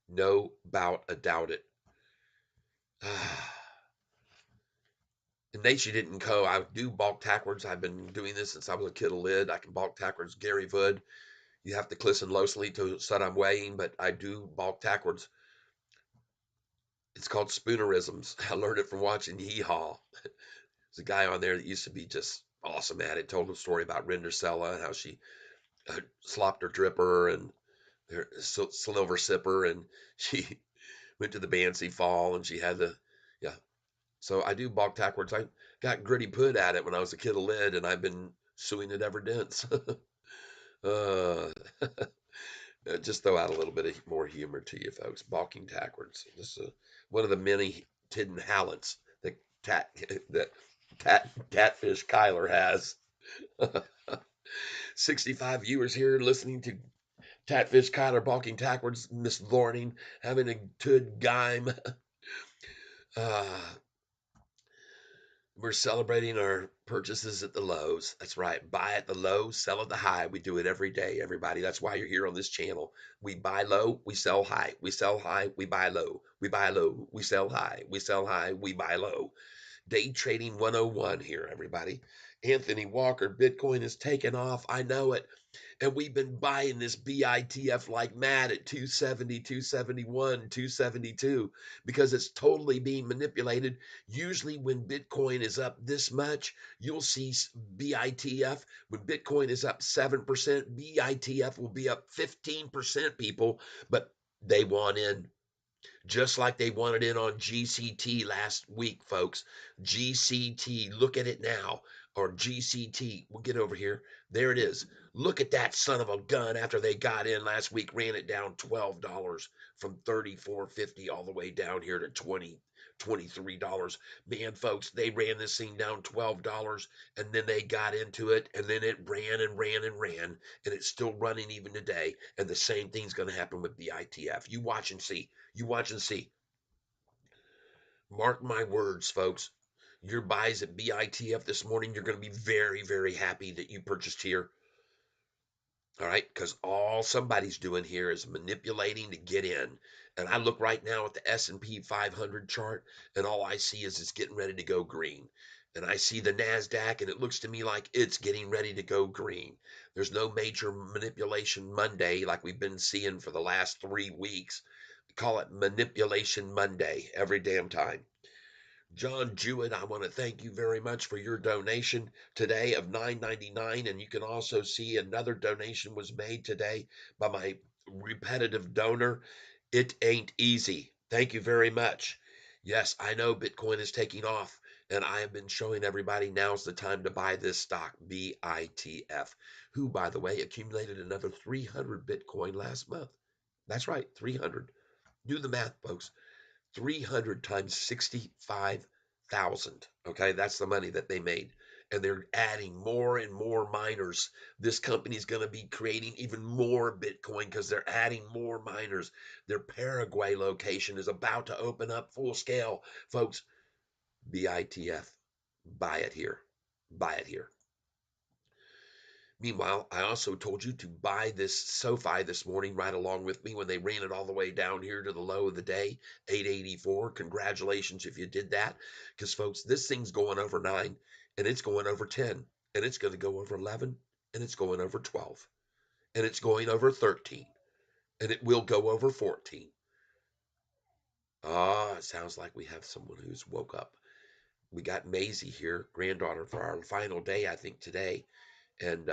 No about a doubt it. And Nation didn't go. I do bulk backwards. I've been doing this since I was a kid of lid. I can bulk backwards. Gary Vood. You have to listen closely to what I'm weighing, but I do bulk backwards. It's called spoonerisms. I learned it from watching Hee Haw. There's a guy on there that used to be just awesome at it. Told a story about Rindersella and how she slopped her dripper and her silver sipper, and she went to the Bancy Fall, and she had the, yeah. So I do bulk backwards. I got gritty put at it when I was a kid of lid, and I've been suing it ever since. uh, just throw out a little bit of more humor to you folks. Balking backwards. This is one of the many hidden talents that Catfish Kyler has. 65 viewers here listening to Catfish Kyler balking backwards, Miss Lorning having a good time. Uh, we're celebrating our purchases at the lows. That's right. Buy at the low, sell at the high. We do it every day, everybody. That's why you're here on this channel. We buy low, we sell high. We sell high, we buy low. We buy low, we sell high. We sell high, we buy low. Day trading 101 here, everybody. Anthony Walker, Bitcoin is taking off. I know it. And we've been buying this BITF like mad at 270, 271, 272 because it's totally being manipulated. Usually when Bitcoin is up this much, you'll see BITF. When Bitcoin is up 7%, BITF will be up 15%, people, but they want in. Just like they wanted in on GCT last week, folks. GCT, look at it now. Or GCT, we'll get over here. There it is. Look at that son of a gun after they got in last week, ran it down $12 from $34.50 all the way down here to $23. Man, folks, they ran this thing down $12 and then they got into it and then it ran and ran and ran and it's still running even today. And the same thing's going to happen with the ITF. You watch and see. You watch and see. Mark my words, folks. Your buys at BITF this morning, you're going to be very, very happy that you purchased here. All right, because all somebody's doing here is manipulating to get in. And I look right now at the S&P 500 chart, and all I see is it's getting ready to go green. And I see the NASDAQ, and it looks to me like it's getting ready to go green. There's no major manipulation Monday like we've been seeing for the last 3 weeks. Call it Manipulation Monday every damn time. John Jewett, I want to thank you very much for your donation today of $9.99. And you can also see another donation was made today by my repetitive donor. It ain't easy. Thank you very much. Yes, I know Bitcoin is taking off, and I have been showing everybody now's the time to buy this stock, BITF, who, by the way, accumulated another 300 Bitcoin last month. That's right, 300. Do the math, folks. 300 times 65,000. Okay, that's the money that they made. And they're adding more and more miners. This company is going to be creating even more Bitcoin because they're adding more miners. Their Paraguay location is about to open up full scale. Folks, BITF, buy it here. Buy it here. Meanwhile, I also told you to buy this SoFi this morning right along with me when they ran it all the way down here to the low of the day, 884. Congratulations if you did that. Because, folks, this thing's going over 9 and it's going over 10 and it's going to go over 11 and it's going over 12 and it's going over 13 and it will go over 14. Ah, it sounds like we have someone who's woke up. We got Maisie here, granddaughter, for our final day, I think, today. And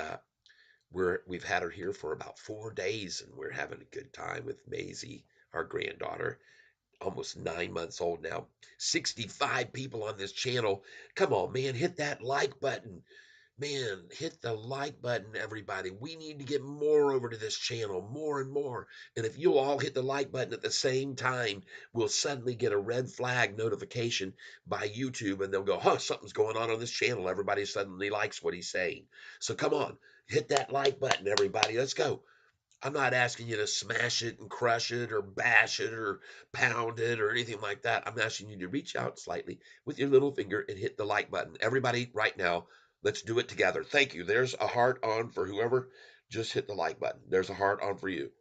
we've had her here for about 4 days, and we're having a good time with Maisie, our granddaughter, almost 9 months old now. 65 people on this channel. Come on, man, hit that like button. Man, hit the like button, everybody. We need to get more over to this channel, more and more. And if you'll all hit the like button at the same time, we'll suddenly get a red flag notification by YouTube, and they'll go, huh, something's going on this channel. Everybody suddenly likes what he's saying. So come on, hit that like button, everybody. Let's go. I'm not asking you to smash it and crush it or bash it or pound it or anything like that. I'm asking you to reach out slightly with your little finger and hit the like button. Everybody, right now, let's do it together. Thank you. There's a heart on for whoever just hit the like button. There's a heart on for you.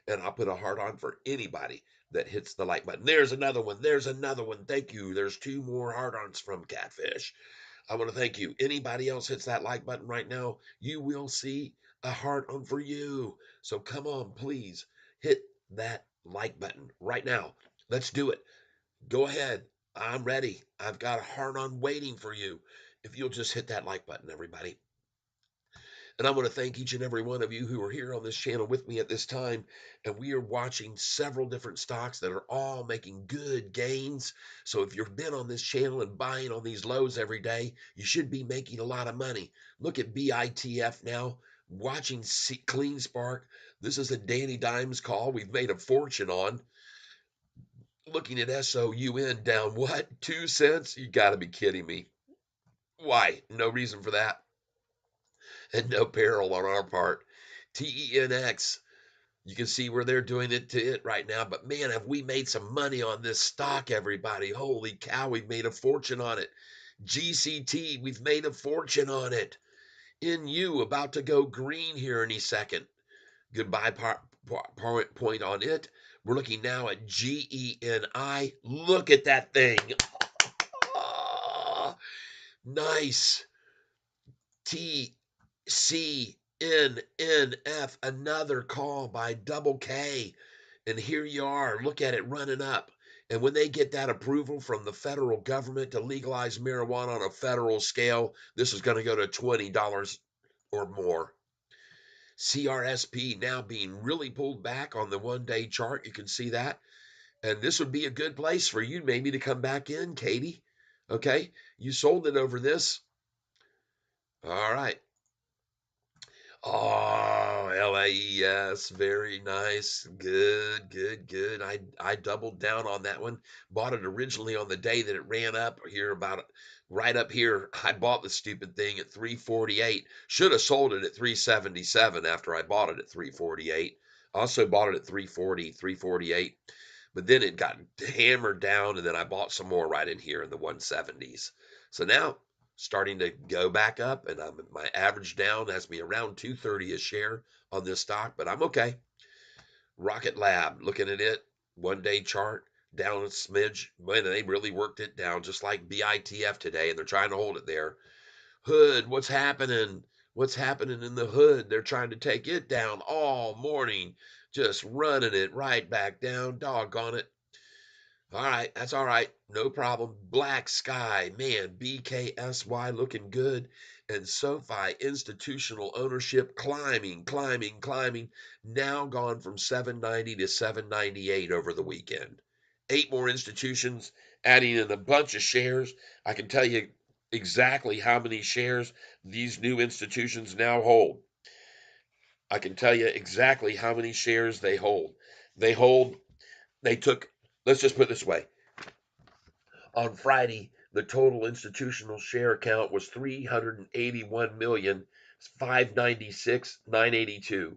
And I'll put a heart on for anybody that hits the like button. There's another one. There's another one. Thank you. There's 2 more heart ons from Catfish. I want to thank you. Anybody else hits that like button right now, you will see a heart on for you. So come on, please hit that like button right now. Let's do it. Go ahead. I'm ready. I've got a heart on waiting for you. If you'll just hit that like button, everybody. And I want to thank each and every one of you who are here on this channel with me at this time. And we are watching several different stocks that are all making good gains. So if you've been on this channel and buying on these lows every day, you should be making a lot of money. Look at BITF now, watching Clean Spark. This is a Danny Dimes call we've made a fortune on. Looking at SOUN down what? 2 cents? You got to be kidding me. Why? No reason for that. And no peril on our part. TENX, you can see where they're doing it to it right now. But man, have we made some money on this stock, everybody. Holy cow, we've made a fortune on it. GCT, we've made a fortune on it. NU, about to go green here any second. Goodbye point on it. We're looking now at GENI. Look at that thing. Oh, nice. TCNNF, another call by Double K. And here you are. Look at it running up. And when they get that approval from the federal government to legalize marijuana on a federal scale, this is going to go to $20 or more. CRSP now being really pulled back on the 1-day chart. You can see that. And this would be a good place for you maybe to come back in, Katie. Okay? You sold it over this. All right. Oh, LAES, very nice. Good, good, good. I doubled down on that one. Bought it originally on the day that it ran up here about right up here. I bought the stupid thing at 348. Should have sold it at 377 after I bought it at 348. Also bought it at 340, 348. But then it got hammered down and then I bought some more right in here in the 170s. So now starting to go back up, and my average down has me around 230 a share on this stock, but I'm okay. Rocket Lab, looking at it, 1-day chart, down a smidge. Man, they really worked it down just like BITF today, and they're trying to hold it there. Hood, what's happening? What's happening in the hood? They're trying to take it down all morning, just running it right back down. Doggone it. All right, that's all right. No problem. Black Sky, man, BKSY looking good. And SoFi institutional ownership climbing, climbing, climbing. Now gone from 790 to 798 over the weekend. 8 more institutions adding in a bunch of shares. I can tell you exactly how many shares these new institutions now hold. I can tell you exactly how many shares they hold. They took, let's just put it this way. On Friday, the total institutional share count was 381,596,982.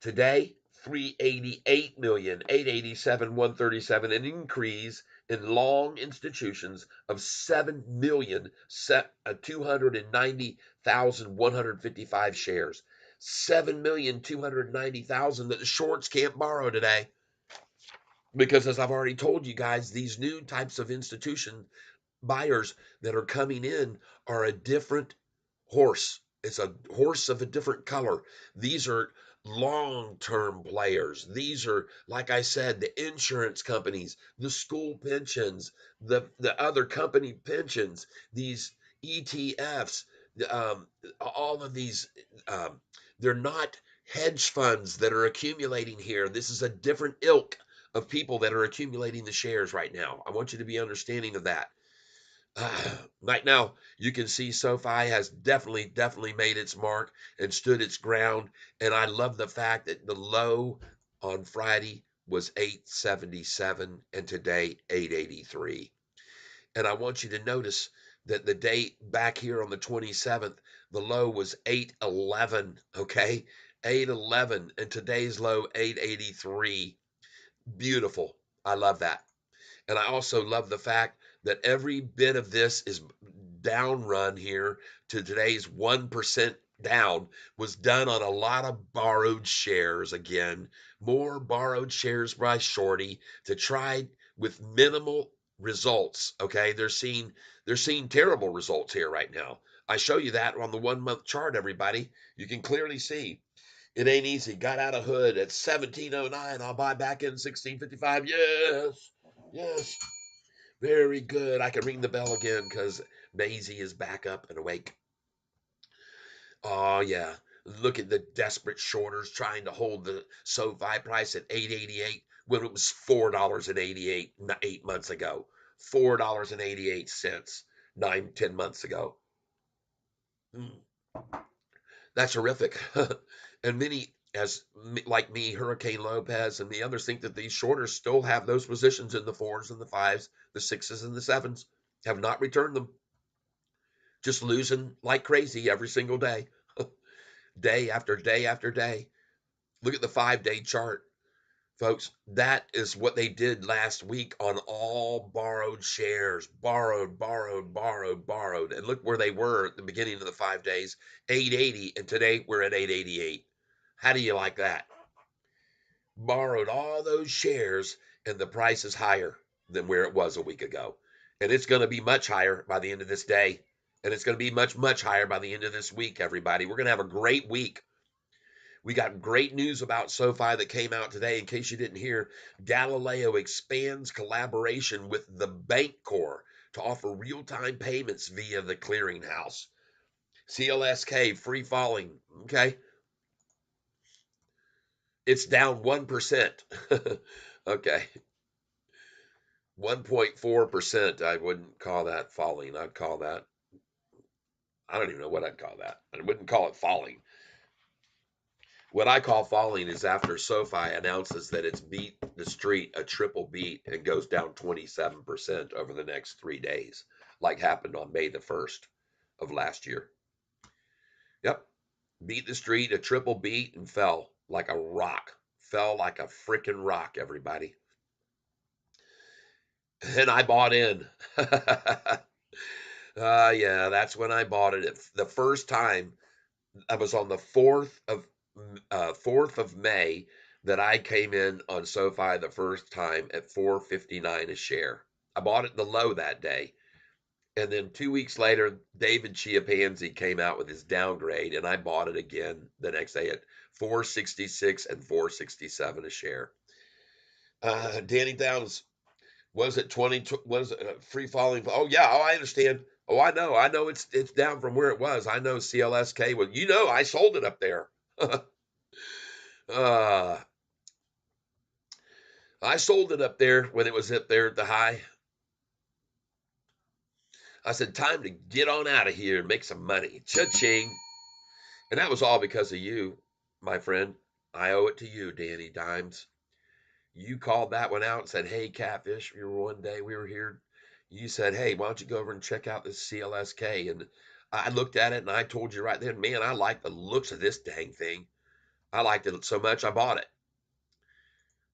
Today, 388,887,137, an increase in long institutions of 7,290,155 shares. 7,290,000 that the shorts can't borrow today. Because as I've already told you guys, these new types of institution buyers that are coming in are a different horse. It's a horse of a different color. These are long-term players. These are, like I said, the insurance companies, the school pensions, the other company pensions, these ETFs, all of these. Um, they're not hedge funds that are accumulating here. This is a different ilk of people that are accumulating the shares right now. I want you to be understanding of that. Right now, you can see SoFi has definitely made its mark and stood its ground. And I love the fact that the low on Friday was 877 and today 883. And I want you to notice that the date back here on the 27th, the low was 811. Okay, 811, and today's low 883. Beautiful. I love that. And I also love the fact that every bit of this is down run here to today's 1% down was done on a lot of borrowed shares again, more borrowed shares by Shorty to try with minimal results. Okay. They're seeing terrible results here right now. I show you that on the 1 month chart, everybody. You can clearly see it ain't easy. Got out of hood at 1709. I'll buy back in 1655. Yes. Yes. Very good. I can ring the bell again because Maisie is back up and awake. Oh, yeah. Look at the desperate shorters trying to hold the SoFi price at 888 when it was $4.88 8 months ago. $4.88 9, 10 months ago. Mm. That's horrific. And many, as like me, Hurricane Lopez, and the others think that these shorters still have those positions in the fours and the fives, the sixes and the sevens, have not returned them. Just losing like crazy every single day, day after day after day. Look at the 5 day chart, folks. That is what they did last week on all borrowed shares. Borrowed, borrowed, borrowed, borrowed. And look where they were at the beginning of the 5 days, 880. And today we're at 888. How do you like that? Borrowed all those shares and the price is higher than where it was a week ago. And it's going to be much higher by the end of this day. And it's going to be much higher by the end of this week, everybody. We're going to have a great week. We got great news about SoFi that came out today. In case you didn't hear, Galileo expands collaboration with the Bank Corps to offer real-time payments via the clearinghouse. CLSK free falling. Okay. It's down 1%. Okay. 1.4%. I wouldn't call that falling. I'd call that, I don't even know what I'd call that. I wouldn't call it falling. What I call falling is after SoFi announces that it's beat the street a triple beat and goes down 27% over the next 3 days, like happened on May the 1st of last year. Yep. Beat the street, a triple beat, and fell like a rock. Fell like a freaking rock, everybody. And I bought in. Yeah, that's when I bought it. The first time I was on the 4th of May that I came in on SoFi the first time at 459 a share. I bought it in the low that day. And then 2 weeks later, David Chiapanzi came out with his downgrade, and I bought it again the next day at 466 and 467 a share. Danny Downs, was it 20? Was it free falling? Oh yeah. Oh, I understand. Oh, I know. I know it's down from where it was. I know CLSK was. I sold it up there. uh, I sold it up there when it was up there at the high. I said, time to get on out of here and make some money. Cha-ching. And that was all because of you, my friend. I owe it to you, Danny Dimes. You called that one out and said, hey, Catfish, one day we were here. You said, hey, why don't you go over and check out this CLSK? And I looked at it and I told you right then, man, I like the looks of this dang thing. I liked it so much I bought it.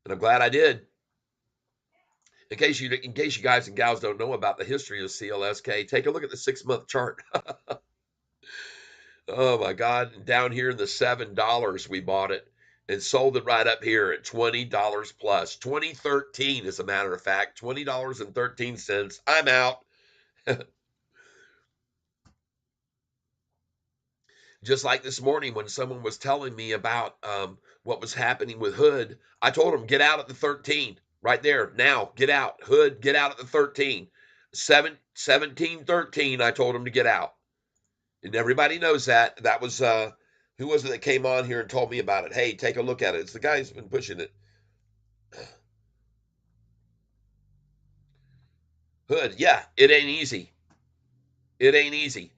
And I'm glad I did. In case you guys and gals don't know about the history of CLSK, take a look at the 6-month chart. Oh my God. Down here in the $7 we bought it and sold it right up here at $20 plus. 2013, as a matter of fact, $20.13. I'm out. Just like this morning when someone was telling me about what was happening with Hood, I told him, get out at the 13 right there. Now, get out. Hood, get out at the 13. 1713, I told him to get out. And everybody knows that. That was, who was it that came on here and told me about it? Hey, take a look at it. It's the guy who's been pushing it. Hood, yeah, it ain't easy. It ain't easy.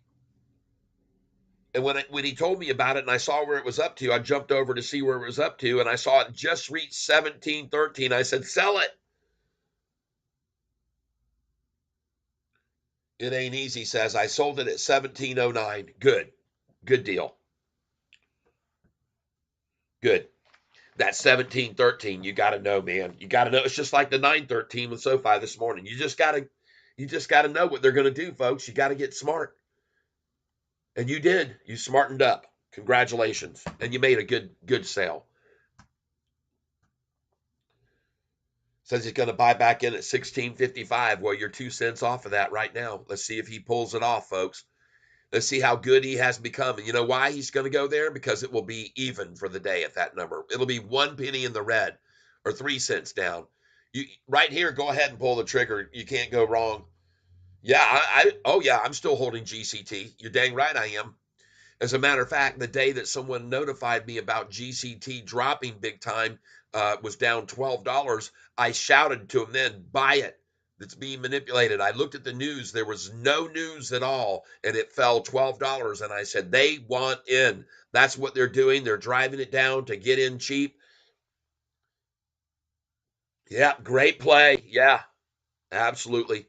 And when he told me about it and I saw where it was up to, I jumped over to see where it was up to, and I saw it just reach 1713. I said, sell it. It ain't easy, says. I sold it at 1709. Good. Good deal. Good. That 1713, you got to know, man. You got to know. It's just like the 913 with SoFi this morning. You just got to know what they're going to do, folks. You got to get smart. And you did. You smartened up. Congratulations. And you made a good sale. Says he's going to buy back in at 1655. Well, you're 2 cents off of that right now. Let's see if he pulls it off, folks. Let's see how good he has become. And you know why he's going to go there? Because it will be even for the day at that number. It'll be 1 penny in the red or 3 cents down. You right here, go ahead and pull the trigger. You can't go wrong. Yeah, oh yeah, I'm still holding GCT. You're dang right I am. As a matter of fact, the day that someone notified me about GCT dropping big time, was down $12. I shouted to him then, buy it. It's being manipulated. I looked at the news. There was no news at all, and it fell $12. And I said, they want in. That's what they're doing. They're driving it down to get in cheap. Yeah, great play. Yeah, absolutely.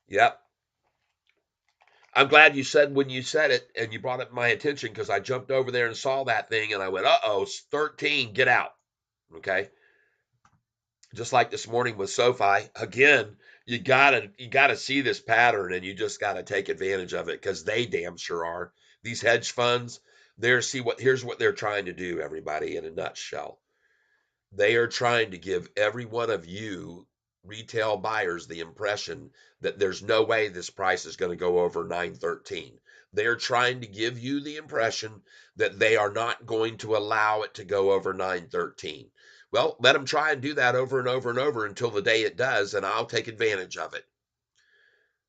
Yep. I'm glad you said when you said it and you brought it to my attention because I jumped over there and saw that thing and I went, uh-oh, 13, get out. Okay. Just like this morning with SoFi, again, you gotta see this pattern and you just gotta take advantage of it because they damn sure are. These hedge funds, here's what they're trying to do, everybody, in a nutshell. They are trying to give every one of you retail buyers the impression that there's no way this price is going to go over 913. They're trying to give you the impression that they are not going to allow it to go over 913. Well, let them try and do that over and over and over until the day it does, and I'll take advantage of it.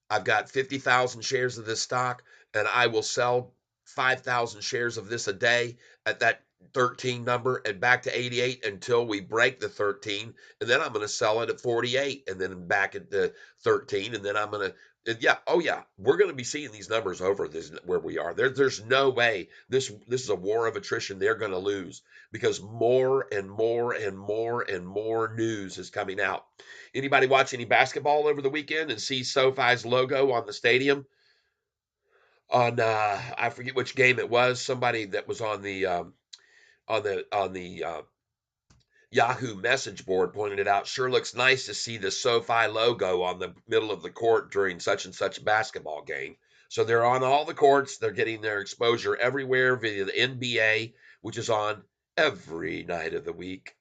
I've got 50,000 shares of this stock, and I will sell 5,000 shares of this a day at that 13 number and back to 88 until we break the 13. And then I'm going to sell it at 48 and then back at the 13. And then I'm going to, yeah, oh yeah, we're going to be seeing these numbers over this where we are. There's no way this is a war of attrition. They're going to lose because more and more and more and more news is coming out. Anybody watch any basketball over the weekend and see SoFi's logo on the stadium? On I forget which game it was. Somebody that was on the Yahoo message board pointed it out. Sure looks nice to see the SoFi logo on the middle of the court during such and such basketball game. So they're on all the courts. They're getting their exposure everywhere via the NBA, which is on every night of the week.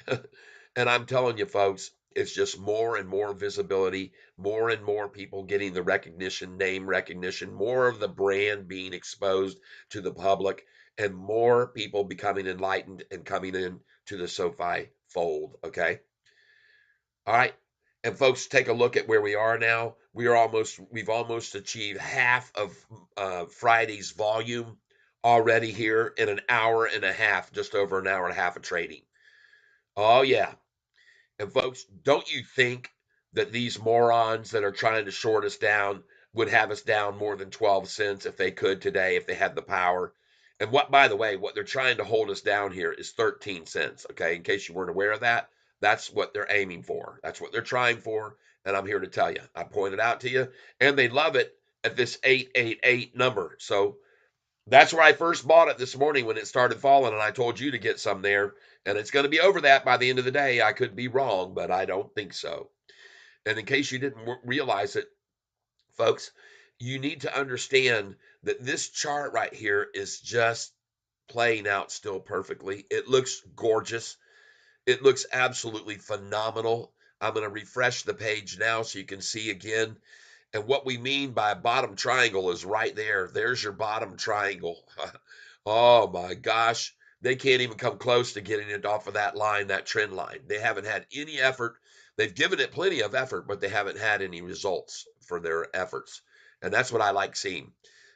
And I'm telling you, folks, it's just more and more visibility, more and more people getting the recognition, name recognition, more of the brand being exposed to the public, and more people becoming enlightened and coming in to the SoFi fold. Okay. All right. And folks, take a look at where we are now. We've almost achieved half of Friday's volume already here in an hour and a half, just over an hour and a half of trading. Oh, yeah. And folks, don't you think that these morons that are trying to short us down would have us down more than 12 cents if they could today, if they had the power? And by the way, what they're trying to hold us down here is 13 cents. Okay. In case you weren't aware of that, that's what they're aiming for. That's what they're trying for. And I'm here to tell you, I pointed out to you, and they love it at this 888 number. So that's where I first bought it this morning when it started falling, and I told you to get some there. And it's going to be over that by the end of the day. I could be wrong, but I don't think so. And in case you didn't realize it, folks, you need to understand that this chart right here is just playing out still perfectly. It looks gorgeous. It looks absolutely phenomenal. I'm going to refresh the page now so you can see again. And what we mean by bottom triangle is right there. There's your bottom triangle. Oh my gosh. They can't even come close to getting it off of that line, that trend line. They haven't had any effort. They've given it plenty of effort, but they haven't had any results for their efforts. And that's what I like seeing.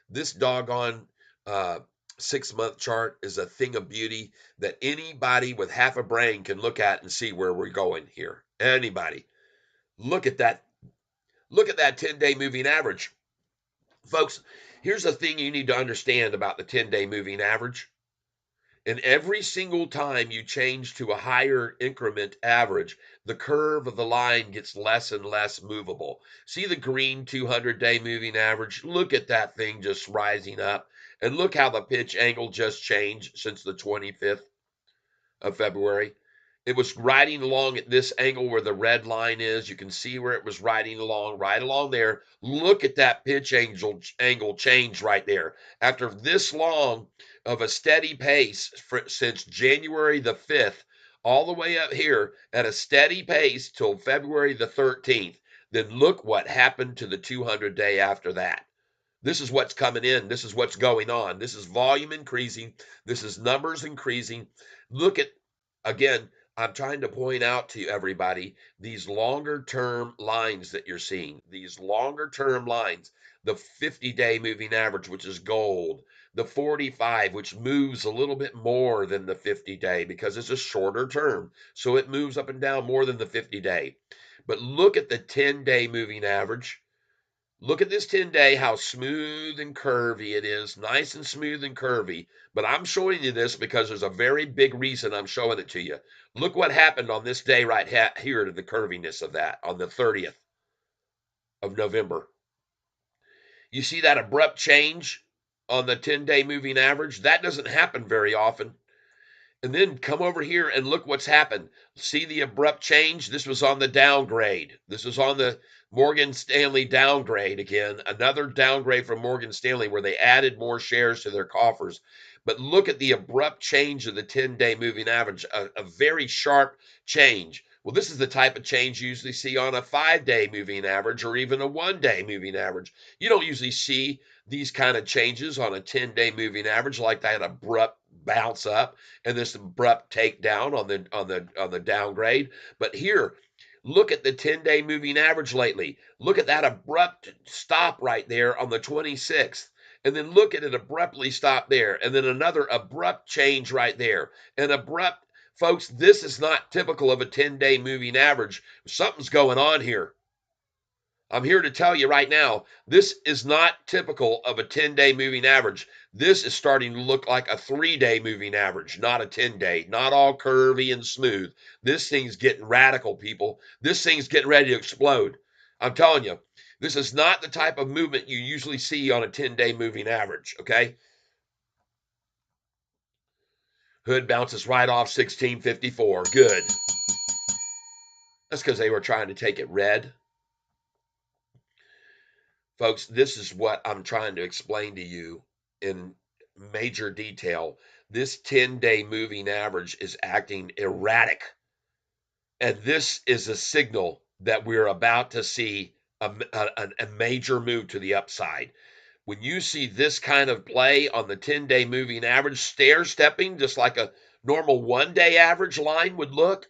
This doggone uh, 6 month chart is a thing of beauty that anybody with half a brain can look at and see where we're going here. Anybody. Look at that. Look at that 10-day moving average. Folks, here's the thing you need to understand about the 10-day moving average. And every single time you change to a higher increment average, the curve of the line gets less and less movable. See the green 200-day moving average? Look at that thing just rising up. And look how the pitch angle just changed since the 25th of February. It was riding along at this angle where the red line is. You can see where it was riding along, right along there. Look at that pitch angle change right there. After this long of a steady pace since January the 5th, all the way up here at a steady pace till February the 13th, then look what happened to the 200-day after that. This is what's coming in. This is what's going on. This is volume increasing. This is numbers increasing. Look at, again, I'm trying to point out to everybody these longer term lines that you're seeing, these longer term lines, the 50-day moving average, which is gold, the 45, which moves a little bit more than the 50-day because it's a shorter term. So it moves up and down more than the 50-day. But look at the 10-day moving average. Look at this 10-day, how smooth and curvy it is, nice and smooth and curvy. But I'm showing you this because there's a very big reason I'm showing it to you. Look what happened on this day right here to the curviness of that on the 30th of November. You see that abrupt change on the 10-day moving average? That doesn't happen very often. And then come over here and look what's happened. See the abrupt change? This was on the downgrade. This was on the Morgan Stanley downgrade again. Another downgrade from Morgan Stanley where they added more shares to their coffers. But look at the abrupt change of the 10-day moving average, a very sharp change. Well, this is the type of change you usually see on a 5-day moving average or even a 1-day moving average. You don't usually see these kind of changes on a 10-day moving average like that abrupt bounce up and this abrupt takedown on the downgrade. But here, look at the 10-day moving average lately. Look at that abrupt stop right there on the 26th. And then look at it abruptly stop there. And then another abrupt change right there. An abrupt, folks, this is not typical of a 10-day moving average. Something's going on here. I'm here to tell you right now, this is not typical of a 10-day moving average. This is starting to look like a 3-day moving average, not a 10-day, not all curvy and smooth. This thing's getting radical, people. This thing's getting ready to explode. I'm telling you, this is not the type of movement you usually see on a 10-day moving average, okay? Hood bounces right off 1654. Good. That's because they were trying to take it red. Folks, this is what I'm trying to explain to you in major detail. This 10-day moving average is acting erratic. And this is a signal that we're about to see a major move to the upside. When you see this kind of play on the 10-day moving average, stair stepping, just like a normal 1-day average line would look,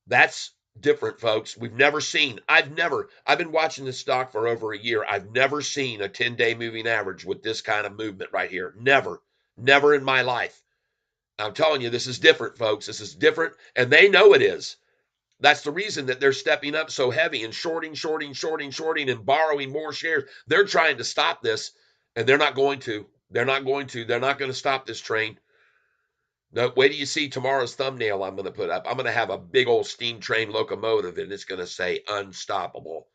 that's different, folks. I've been watching this stock for over a year. I've never seen a 10-day moving average with this kind of movement right here. Never in my life. I'm telling you, this is different, folks. This is different, and they know it is. That's the reason that they're stepping up so heavy and shorting, and borrowing more shares. They're trying to stop this, and they're not going to. They're not going to stop this train. No, wait till you see tomorrow's thumbnail I'm going to put up. I'm going to have a big old steam train locomotive, and it's going to say unstoppable.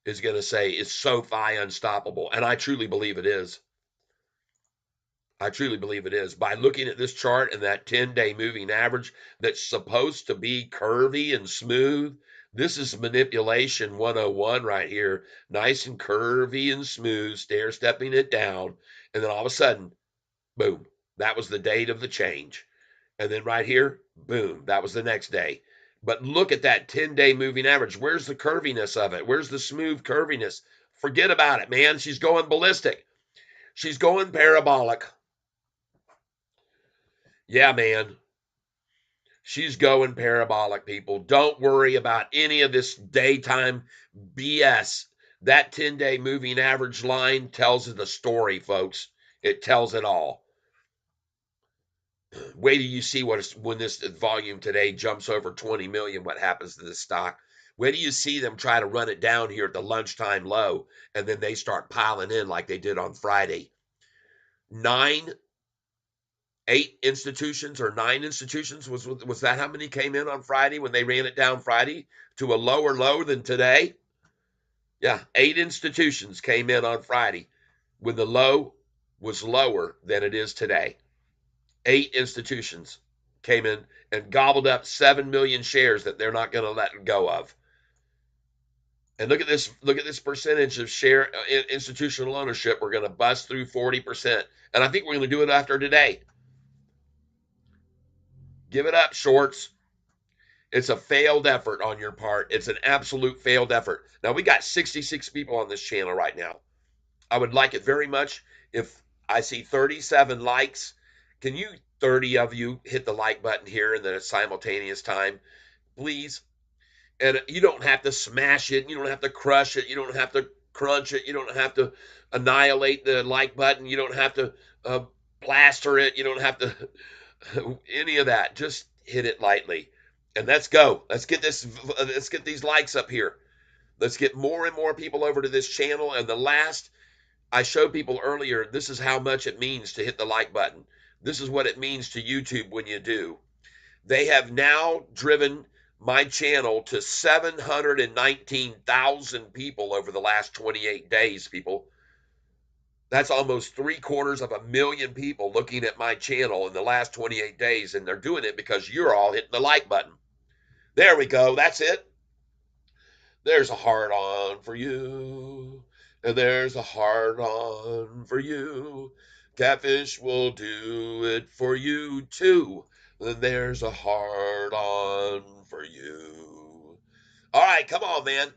It's going to say it's SoFi unstoppable. And I truly believe it is. I truly believe it is. By looking at this chart and that 10-day moving average that's supposed to be curvy and smooth, This is manipulation 101 right here. Nice and curvy and smooth, stair stepping it down. And then all of a sudden, boom, that was the date of the change. And then right here, boom, that was the next day. But look at that 10-day moving average. Where's the curviness of it? Where's the smooth curviness? Forget about it, man. She's going ballistic. She's going parabolic. Yeah, man. She's going parabolic, people. Don't worry about any of this daytime BS. That 10-day moving average line tells the story, folks. It tells it all. Wait till you see when this volume today jumps over 20 million, what happens to the stock. Wait till you see them try to run it down here at the lunchtime low, and then they start piling in like they did on Friday. 8 institutions was that how many came in on Friday when they ran it down Friday to a lower low than today? Yeah, 8 institutions came in on Friday when the low was lower than it is today. 8 institutions came in and gobbled up 7 million shares that they're not going to let go of. And look at this percentage of share institutional ownership. We're going to bust through 40%. And I think we're going to do it after today. Give it up, shorts. It's a failed effort on your part. It's an absolute failed effort. Now, we got 66 people on this channel right now. I would like it very much if I see 37 likes. Can you, 30 of you, hit the like button here in the simultaneous time, please? And you don't have to smash it. You don't have to crush it. You don't have to crunch it. You don't have to annihilate the like button. You don't have to plaster it. You don't have to any of that. Just hit it lightly. And let's go. Let's get these likes up here. Let's get more and more people over to this channel. And I showed people earlier, this is how much it means to hit the like button. This is what it means to YouTube when you do. They have now driven my channel to 719,000 people over the last 28 days, people. That's almost 750,000 people looking at my channel in the last 28 days, and they're doing it because you're all hitting the like button. There we go. That's it. There's a heart on for you, and there's a heart on for you. Catfish will do it for you too. Then there's a heart on for you. All right, come on, man.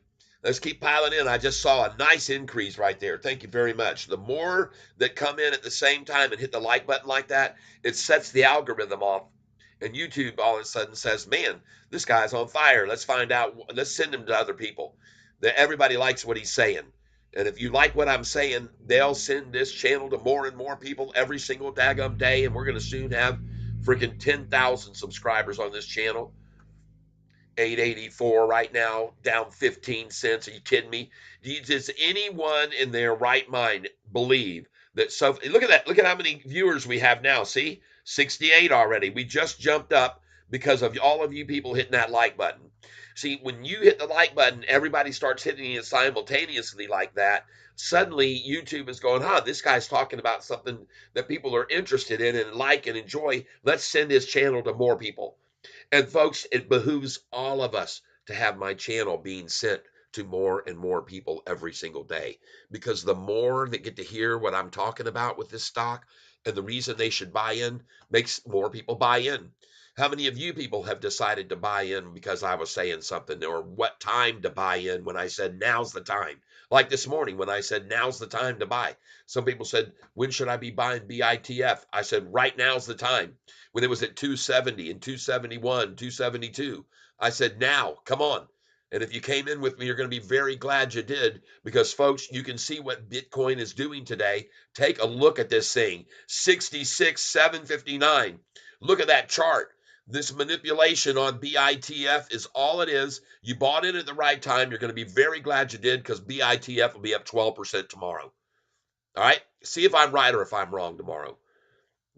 Let's keep piling in. I just saw a nice increase right there. Thank you very much. The more that come in at the same time and hit the like button like that, it sets the algorithm off. And YouTube all of a sudden says, man, this guy's on fire. Let's find out. Let's send him to other people. That everybody likes what he's saying. And if you like what I'm saying, they'll send this channel to more and more people every single daggum day. And we're going to soon have freaking 10,000 subscribers on this channel. 884 right now, down 15 cents. Are you kidding me? Does anyone in their right mind believe that? So look at that. Look at how many viewers we have now. See, 68 already. We just jumped up because of all of you people hitting that like button. See, when you hit the like button, everybody starts hitting it simultaneously like that. Suddenly, YouTube is going, this guy's talking about something that people are interested in and like and enjoy. Let's send his channel to more people. And folks, it behooves all of us to have my channel being sent to more and more people every single day, because the more that get to hear what I'm talking about with this stock and the reason they should buy in makes more people buy in. How many of you people have decided to buy in because I was saying something, or what time to buy in when I said now's the time? Like this morning when I said now's the time to buy. Some people said, when should I be buying BITF? I said, right now's the time. When it was at 270 and 271, 272, I said, now, come on. And if you came in with me, you're going to be very glad you did, because folks, you can see what Bitcoin is doing today. Take a look at this thing, 66,759. Look at that chart. This manipulation on BITF is all it is. You bought in at the right time. You're going to be very glad you did, because BITF will be up 12% tomorrow. All right? See if I'm right or if I'm wrong tomorrow.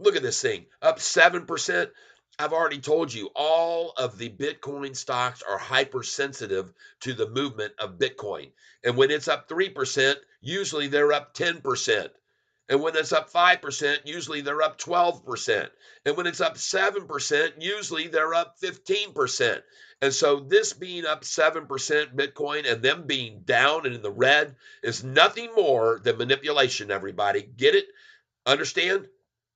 Look at this thing, up 7%. I've already told you, all of the Bitcoin stocks are hypersensitive to the movement of Bitcoin. And when it's up 3%, usually they're up 10%. And when it's up 5%, usually they're up 12%. And when it's up 7%, usually they're up 15%. And so this being up 7% Bitcoin and them being down and in the red is nothing more than manipulation, everybody. Get it? Understand?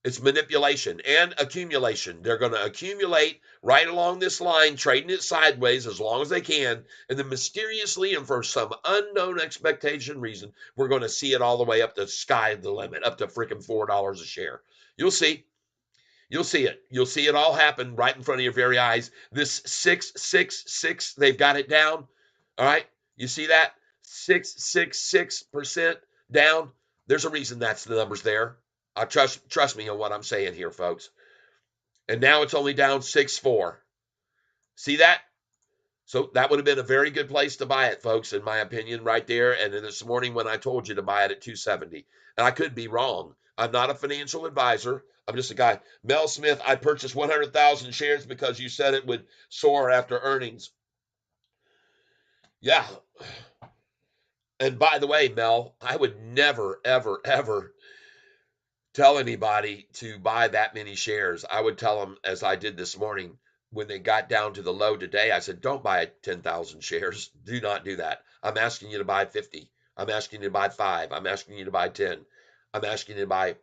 It's manipulation and accumulation. They're going to accumulate right along this line, trading it sideways as long as they can. And then mysteriously and for some unknown expectation reason, we're going to see it all the way up to sky the limit, up to freaking $4 a share. You'll see. You'll see it. You'll see it all happen right in front of your very eyes. This 666, they've got it down. All right. You see that? 666% down. There's a reason that's the numbers there. Trust me on what I'm saying here, folks. And now it's only down 6.4. See that? So that would have been a very good place to buy it, folks, in my opinion, right there. And then this morning when I told you to buy it at 270, and I could be wrong. I'm not a financial advisor. I'm just a guy. Mel Smith, I purchased 100,000 shares because you said it would soar after earnings. Yeah. And by the way, Mel, I would never, ever, ever tell anybody to buy that many shares. I would tell them, as I did this morning, when they got down to the low today, I said, don't buy 10,000 shares. Do not do that. I'm asking you to buy 50. I'm asking you to buy 5. I'm asking you to buy 10. I'm asking you to buy,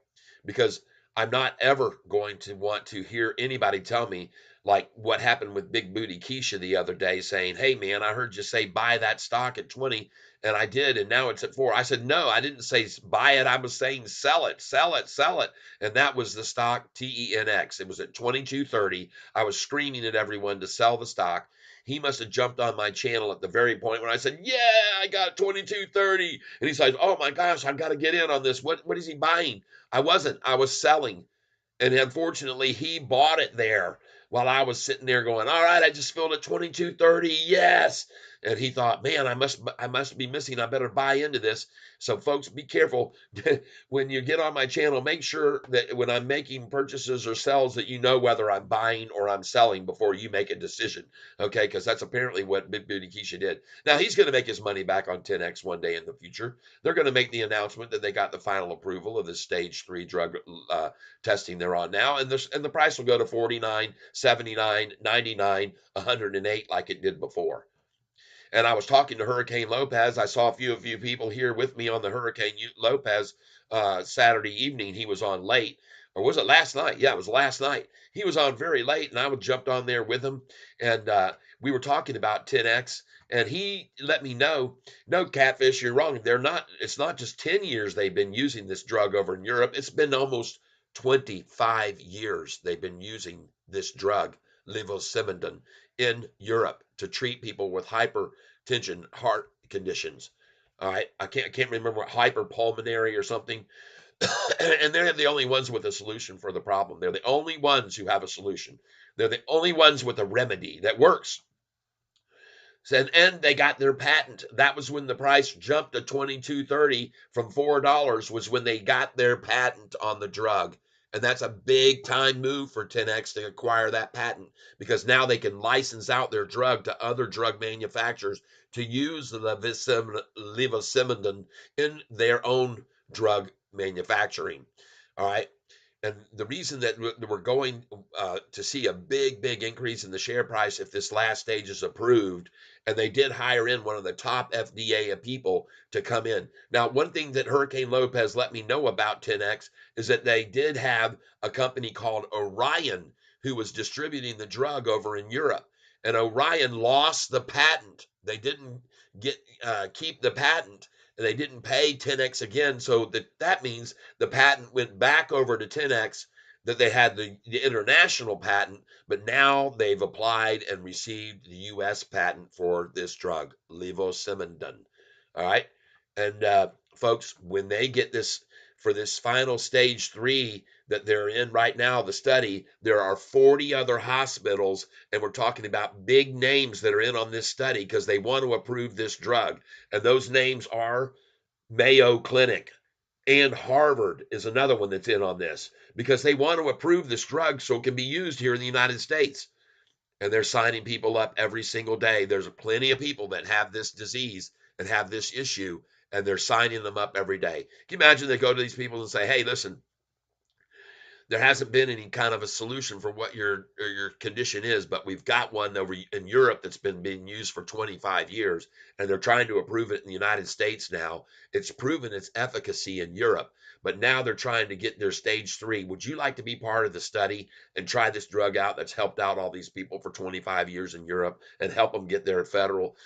because I'm not ever going to want to hear anybody tell me, like what happened with Big Booty Keisha the other day, saying, hey, man, I heard you say buy that stock at 20. And I did, and now it's at 4. I said, no, I didn't say buy it. I was saying sell it, sell it, sell it. And that was the stock TENX. It was at 22.30. I was screaming at everyone to sell the stock. He must have jumped on my channel at the very point when I said, yeah, I got 22.30. And he says, oh my gosh, I've got to get in on this. What is he buying? I wasn't. I was selling. And unfortunately, he bought it there while I was sitting there going, all right, I just filled at 22.30. Yes. And he thought, man, I must be missing. I better buy into this. So folks, be careful when you get on my channel. Make sure that when I'm making purchases or sells that you know whether I'm buying or I'm selling before you make a decision. Okay, because that's apparently what Big Booty Keisha did. Now he's going to make his money back on 10X one day in the future. They're going to make the announcement that they got the final approval of this stage 3 drug testing they're on now, and the price will go to 49, 79, 99, 108 like it did before. And I was talking to Hurricane Lopez. I saw a few people here with me on the Hurricane Lopez Saturday evening. He was on late, or was it last night? Yeah, it was last night. He was on very late, and I jumped on there with him, and we were talking about 10X. And he let me know, no, Catfish, you're wrong. They're not. It's not just 10 years they've been using this drug over in Europe. It's been almost 25 years they've been using this drug, levosimendan, in Europe to treat people with hypertension heart conditions. All right, I can't remember what, hyperpulmonary or something. And they're the only ones with a solution for the problem. They're the only ones who have a solution. They're the only ones with a remedy that works. And they got their patent. That was when the price jumped to 22.30 from $4, was when they got their patent on the drug. And that's a big time move for 10X to acquire that patent, because now they can license out their drug to other drug manufacturers to use the levosimendan in their own drug manufacturing. All right. And the reason that we're going to see a big increase in the share price if this last stage is approved, and they did hire in one of the top FDA people to come in. Now, one thing that Hurricane Lopez let me know about 10X is that they did have a company called Orion who was distributing the drug over in Europe. And Orion lost the patent. They didn't keep the patent. They didn't pay 10X again, so that means the patent went back over to 10X, that they had the international patent, but now they've applied and received the U.S. patent for this drug, levosimendan. All right, and folks, when they get this for this final stage 3 that they're in right now, the study, there are 40 other hospitals, and we're talking about big names that are in on this study because they want to approve this drug. And those names are Mayo Clinic, and Harvard is another one that's in on this, because they want to approve this drug so it can be used here in the United States. And they're signing people up every single day. There's plenty of people that have this disease and have this issue, and they're signing them up every day. Can you imagine they go to these people and say, hey, listen, there hasn't been any kind of a solution for what your condition is, but we've got one over in Europe that's been being used for 25 years, and they're trying to approve it in the United States now. It's proven its efficacy in Europe, but now they're trying to get their stage 3. Would you like to be part of the study and try this drug out that's helped out all these people for 25 years in Europe and help them get their federal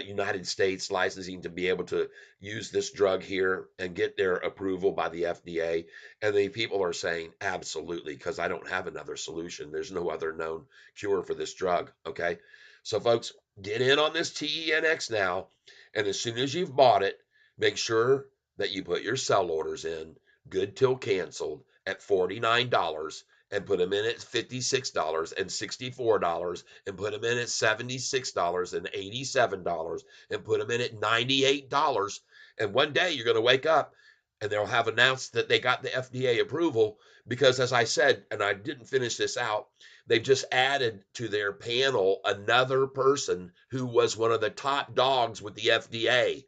United States licensing to be able to use this drug here and get their approval by the FDA? And the people are saying, absolutely, because I don't have another solution. There's no other known cure for this drug. Okay. So, folks, get in on this TENX now. And as soon as you've bought it, make sure that you put your sell orders in, good till canceled, at $49 and put them in at $56 and $64 and put them in at $76 and $87 and put them in at $98. And one day you're going to wake up and they'll have announced that they got the FDA approval because, as I said, and I didn't finish this out, they've just added to their panel another person who was one of the top dogs with the FDA.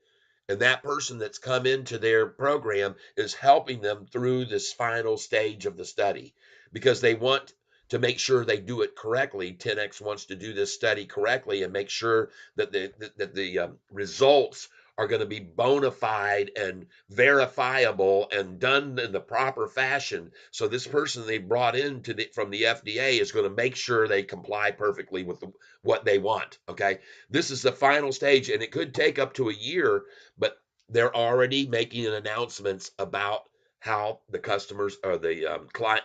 And that person that's come into their program is helping them through this final stage of the study because they want to make sure they do it correctly. 10X wants to do this study correctly and make sure that the results are going to be bona fide and verifiable and done in the proper fashion. So this person they brought in from the FDA is going to make sure they comply perfectly with what they want. Okay, this is the final stage, and it could take up to a year, but they're already making announcements about how the customers or the client.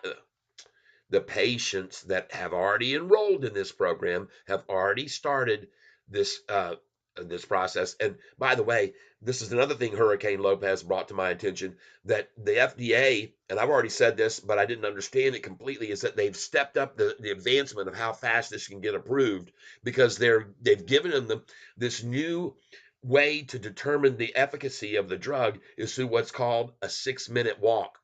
The patients that have already enrolled in this program have already started this this process. And by the way, this is another thing Hurricane Lopez brought to my attention, that the FDA, and I've already said this, but I didn't understand it completely, is that they've stepped up the advancement of how fast this can get approved because they've given them this new way to determine the efficacy of the drug is through what's called a 6-minute walk.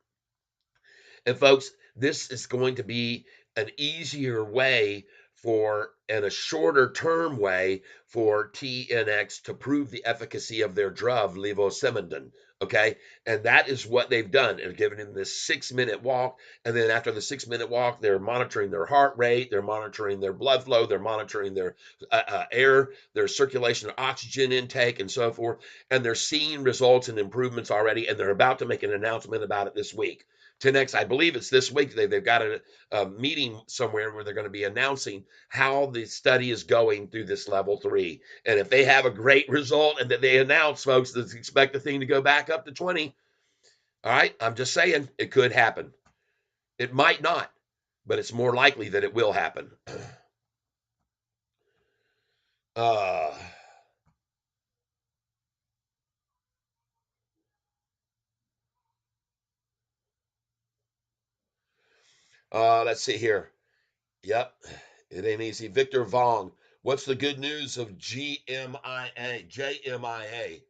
And folks, this is going to be an easier way and a shorter term way for TNX to prove the efficacy of their drug, levosimendan. Okay. And that is what they've done. They've given him this 6-minute walk. And then after the 6-minute walk, they're monitoring their heart rate, they're monitoring their blood flow, they're monitoring their air, their circulation, oxygen intake, and so forth. And they're seeing results and improvements already. And they're about to make an announcement about it this week. 10X, I believe it's this week. They've got a meeting somewhere where they're going to be announcing how the study is going through this level 3. And if they have a great result and that they announce, folks, let's expect the thing to go back up to 20. All right. I'm just saying it could happen. It might not, but it's more likely that it will happen. Uh, let's see here. Yep. It ain't easy. Victor Vong. What's the good news of GMIA? JMIA.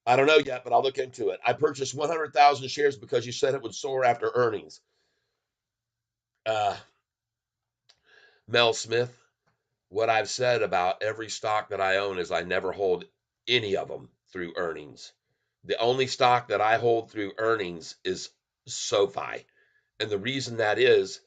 I don't know yet, but I'll look into it. I purchased 100,000 shares because you said it would soar after earnings. Uh, Mel Smith, what I've said about every stock that I own is I never hold any of them through earnings. The only stock that I hold through earnings is SoFi. And the reason that is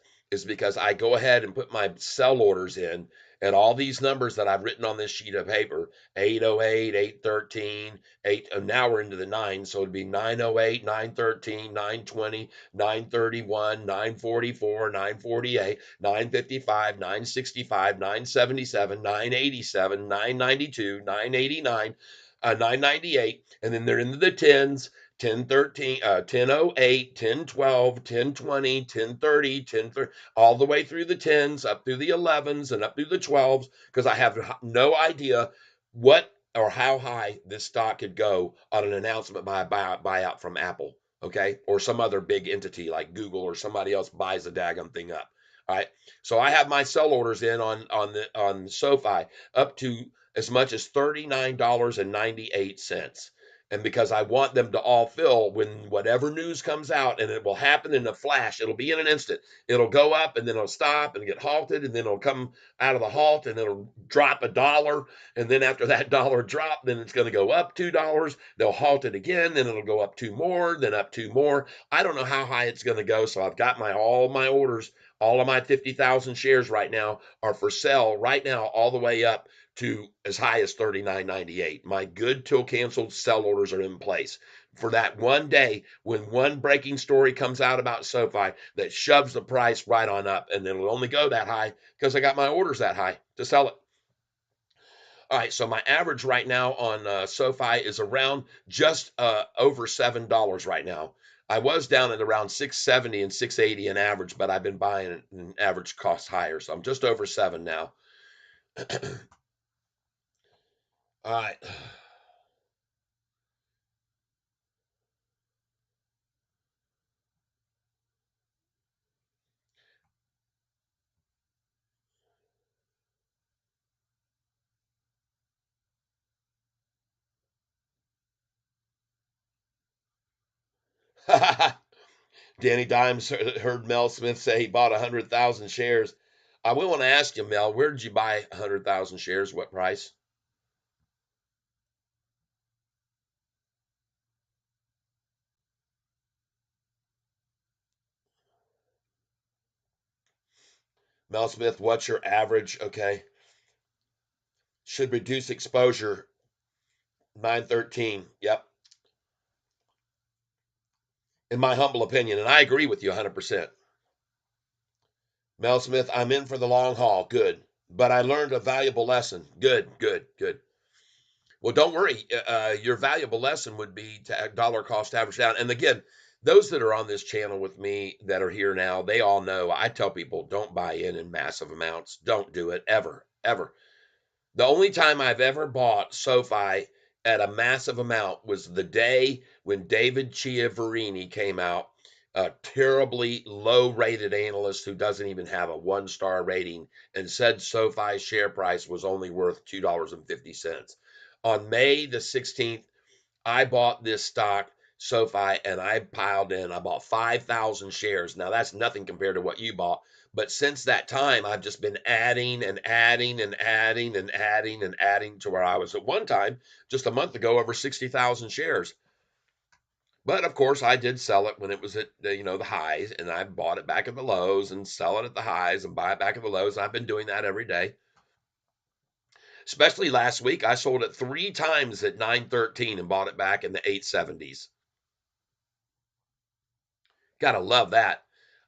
because I go ahead and put my sell orders in, and all these numbers that I've written on this sheet of paper, 808, 813, 8, and now we're into the 9, so it'd be 908, 913, 920, 931, 944, 948, 955, 965, 977, 987, 992, 989, 998, and then they're into the tens, 1013, 1008, 1012, 1020, 1030, 1030, all the way through the tens, up through the 11s, and up through the 12s, because I have no idea what or how high this stock could go on an announcement by a buyout from Apple, okay, or some other big entity like Google or somebody else buys the daggum thing up. All right, so I have my sell orders in on SoFi up to as much as $39.98. And because I want them to all fill when whatever news comes out, and it will happen in a flash, it'll be in an instant. It'll go up and then it'll stop and get halted, and then it'll come out of the halt and it'll drop $1. And then after that dollar drop, then it's going to go up $2. They'll halt it again, then it'll go up two more, then up two more. I don't know how high it's going to go. So I've got all my orders, all of my 50,000 shares right now are for sale right now, all the way up to as high as $39.98. My good till canceled sell orders are in place for that one day when one breaking story comes out about SoFi that shoves the price right on up, and it'll only go that high because I got my orders that high to sell it. All right, so my average right now on SoFi is around just over $7 right now. I was down at around 670 and 680 an average, but I've been buying an average cost higher, so I'm just over 7 now. All right. Danny Dimes heard Mel Smith say he bought 100,000 shares. I will want to ask you, Mel, where did you buy 100,000 shares? What price? Mel Smith, what's your average? Okay. Should reduce exposure. 913. Yep. In my humble opinion, and I agree with you 100%. Mel Smith, I'm in for the long haul. Good. But I learned a valuable lesson. Good, good, good. Well, don't worry. Your valuable lesson would be to dollar cost average down. And again, those that are on this channel with me that are here now, they all know I tell people don't buy in massive amounts. Don't do it ever, ever. The only time I've ever bought SoFi at a massive amount was the day when David Chiaverini came out, a terribly low rated analyst who doesn't even have a 1-star rating, and said SoFi's share price was only worth $2.50. On May the 16th, I bought this stock, SoFi, and I piled in. I bought 5,000 shares. Now, that's nothing compared to what you bought. But since that time, I've just been adding and adding and adding and adding and adding to where I was at one time, just a month ago, over 60,000 shares. But of course, I did sell it when it was at the highs, and I bought it back at the lows and sell it at the highs and buy it back at the lows. And I've been doing that every day. Especially last week, I sold it 3 times at 913 and bought it back in the 870s. Gotta love that.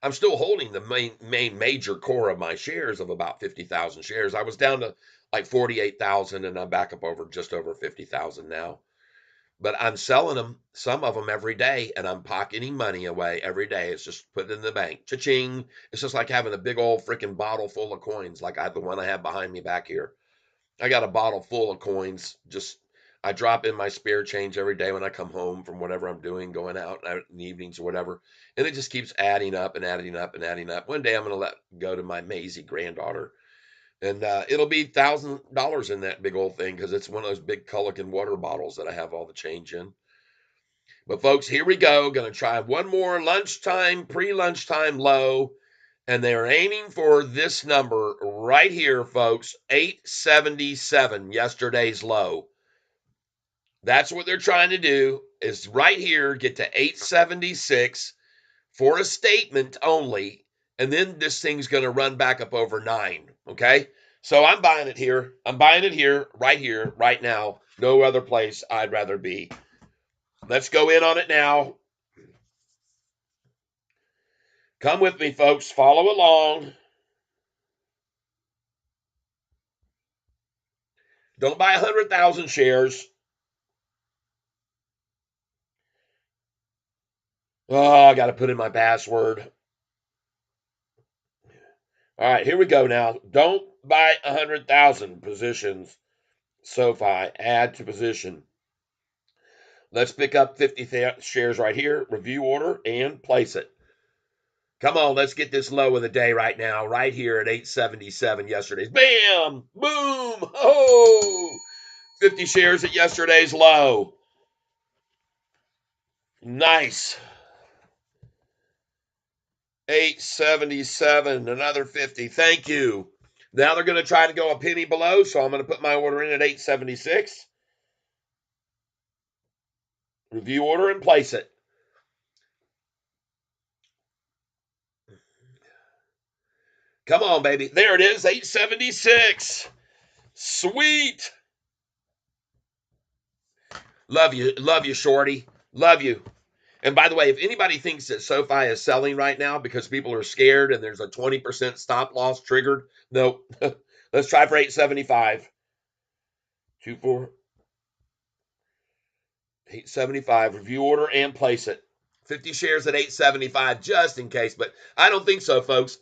I'm still holding the main major core of my shares of about 50,000 shares. I was down to like 48,000 and I'm back up over just over 50,000 now. But I'm selling them, some of them every day, and I'm pocketing money away every day. It's just put it in the bank. Cha-ching. It's just like having a big old freaking bottle full of coins, like the one I have behind me back here. I got a bottle full of coins. Just I drop in my spare change every day when I come home from whatever I'm doing, going out in the evenings or whatever, and it just keeps adding up and adding up and adding up. One day I'm going to let go to my Maisie granddaughter, and it'll be $1,000 in that big old thing because it's one of those big Culligan water bottles that I have all the change in. But folks, here we go. Going to try one more lunchtime, pre-lunchtime low. And they're aiming for this number right here, folks, 877, yesterday's low. That's what they're trying to do, is right here, get to 876 for a statement only, and then this thing's going to run back up over 9, okay? So I'm buying it here. I'm buying it here, right now. No other place I'd rather be. Let's go in on it now. Come with me, folks. Follow along. Don't buy 100,000 shares. Oh, I got to put in my password. All right, here we go now. Don't buy 100,000 positions. SoFi, add to position. Let's pick up 50 shares right here, review order, and place it. Come on, let's get this low of the day right now, right here at 877 yesterday's. Bam! Boom! Oh! 50 shares at yesterday's low. Nice. 877, another 50. Thank you. Now they're going to try to go a penny below, so I'm going to put my order in at 876. Review order and place it. Come on, baby. There it is, 876. Sweet. Love you, Shorty. Love you. And by the way, if anybody thinks that SoFi is selling right now because people are scared and there's a 20% stop loss triggered, nope. Let's try for 875. 24. 875. Review order and place it. 50 shares at 875 just in case, but I don't think so, folks.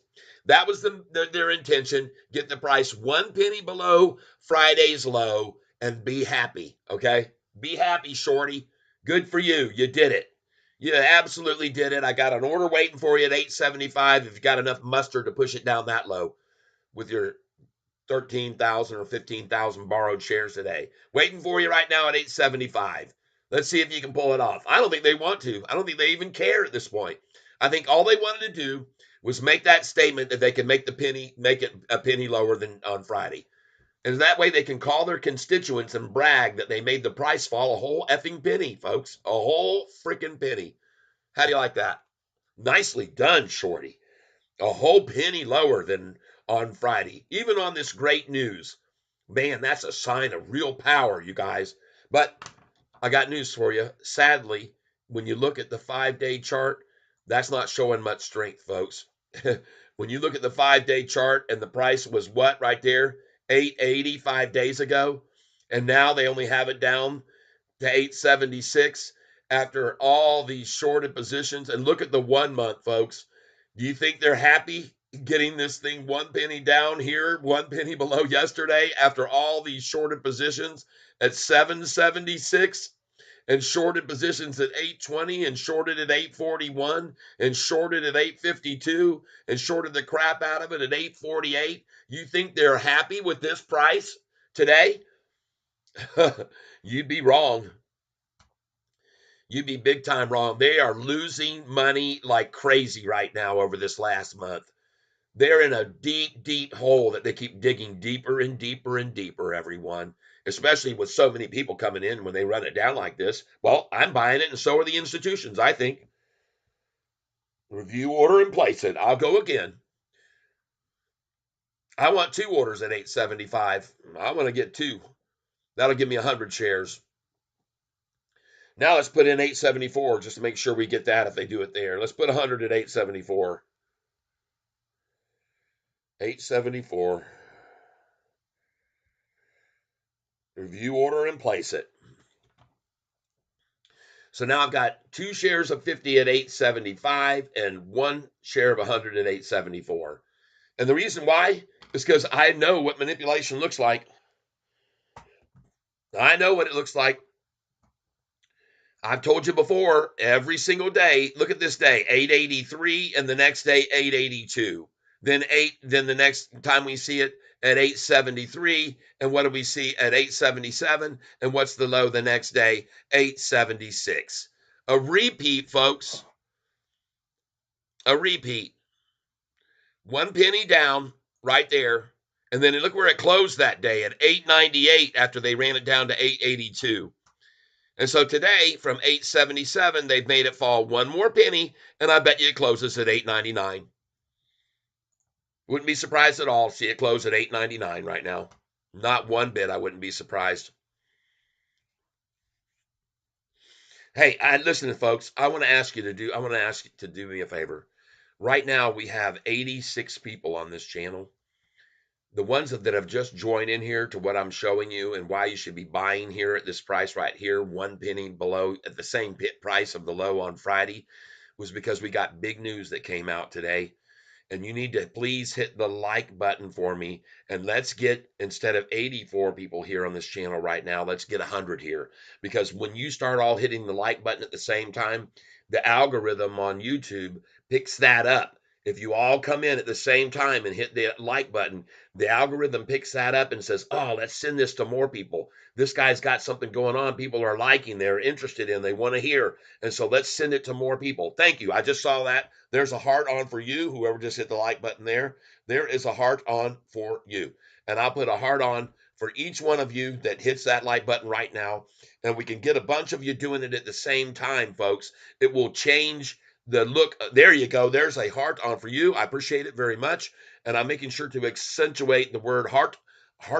That was their intention. Get the price 1 penny below Friday's low and be happy, okay? Be happy, Shorty. Good for you. You did it. You absolutely did it. I got an order waiting for you at 875 if you got enough mustard to push it down that low with your 13,000 or 15,000 borrowed shares today. Waiting for you right now at 875. Let's see if you can pull it off. I don't think they want to. I don't think they even care at this point. I think all they wanted to do was make that statement that they can make it a penny lower than on Friday. And that way they can call their constituents and brag that they made the price fall a whole effing penny, folks. A whole freaking penny. How do you like that? Nicely done, Shorty. A whole penny lower than on Friday, even on this great news. Man, that's a sign of real power, you guys. But I got news for you. Sadly, when you look at the 5-day chart, that's not showing much strength, folks. When you look at the 5-day chart and the price was what right there? 880 5 days ago. And now they only have it down to 876 after all these shorted positions. And look at the 1 month, folks. Do you think they're happy getting this thing 1 penny down here, 1 penny below yesterday after all these shorted positions at 776 and shorted positions at 820 and shorted at 841 and shorted at 852 and shorted the crap out of it at 848? You think they're happy with this price today? You'd be wrong. You'd be big time wrong. They are losing money like crazy right now over this last month. They're in a deep, deep hole that they keep digging deeper and deeper and deeper, everyone, especially with so many people coming in when they run it down like this. Well, I'm buying it, and so are the institutions, I think. Review order and place it. I'll go again. I want 2 orders at 875. I want to get 2. That'll give me 100 shares. Now let's put in 874 just to make sure we get that if they do it there. Let's put 100 at 874. 874. Review order and place it. So now I've got 2 shares of 50 at 875 and 1 share of 100 at 874. And the reason why is because I know what manipulation looks like. I know what it looks like. I've told you before, every single day, look at this day, 883, and the next day, 882. Then the next time we see it at 873, and what do we see at 877? And what's the low the next day? 876. A repeat, folks. A repeat. 1 penny down right there. And then look where it closed that day at 898 after they ran it down to 882. And so today, from 877, they've made it fall 1 more penny, and I bet you it closes at 899. Wouldn't be surprised at all to see it close at 899 right now. Not one bit, I wouldn't be surprised. Hey, listen, folks, I want to ask you to do me a favor. Right now, we have 86 people on this channel. The ones that have just joined in here to what I'm showing you and why you should be buying here at this price right here, 1 penny below at the same price of the low on Friday, was because we got big news that came out today. And you need to please hit the like button for me. And let's get, instead of 84 people here on this channel right now, let's get 100 here. Because when you start all hitting the like button at the same time, the algorithm on YouTube picks that up. If you all come in at the same time and hit the like button, the algorithm picks that up and says, oh, let's send this to more people. This guy's got something going on. People are liking, they're interested in, they want to hear. And so let's send it to more people. Thank you. I just saw that. There's a heart on for you. Whoever just hit the like button there, there is a heart on for you. And I'll put a heart on for each one of you that hits that like button right now. And we can get a bunch of you doing it at the same time, folks. It will change the look. There you go. There's a heart on for you. I appreciate it very much. And I'm making sure to accentuate the word heart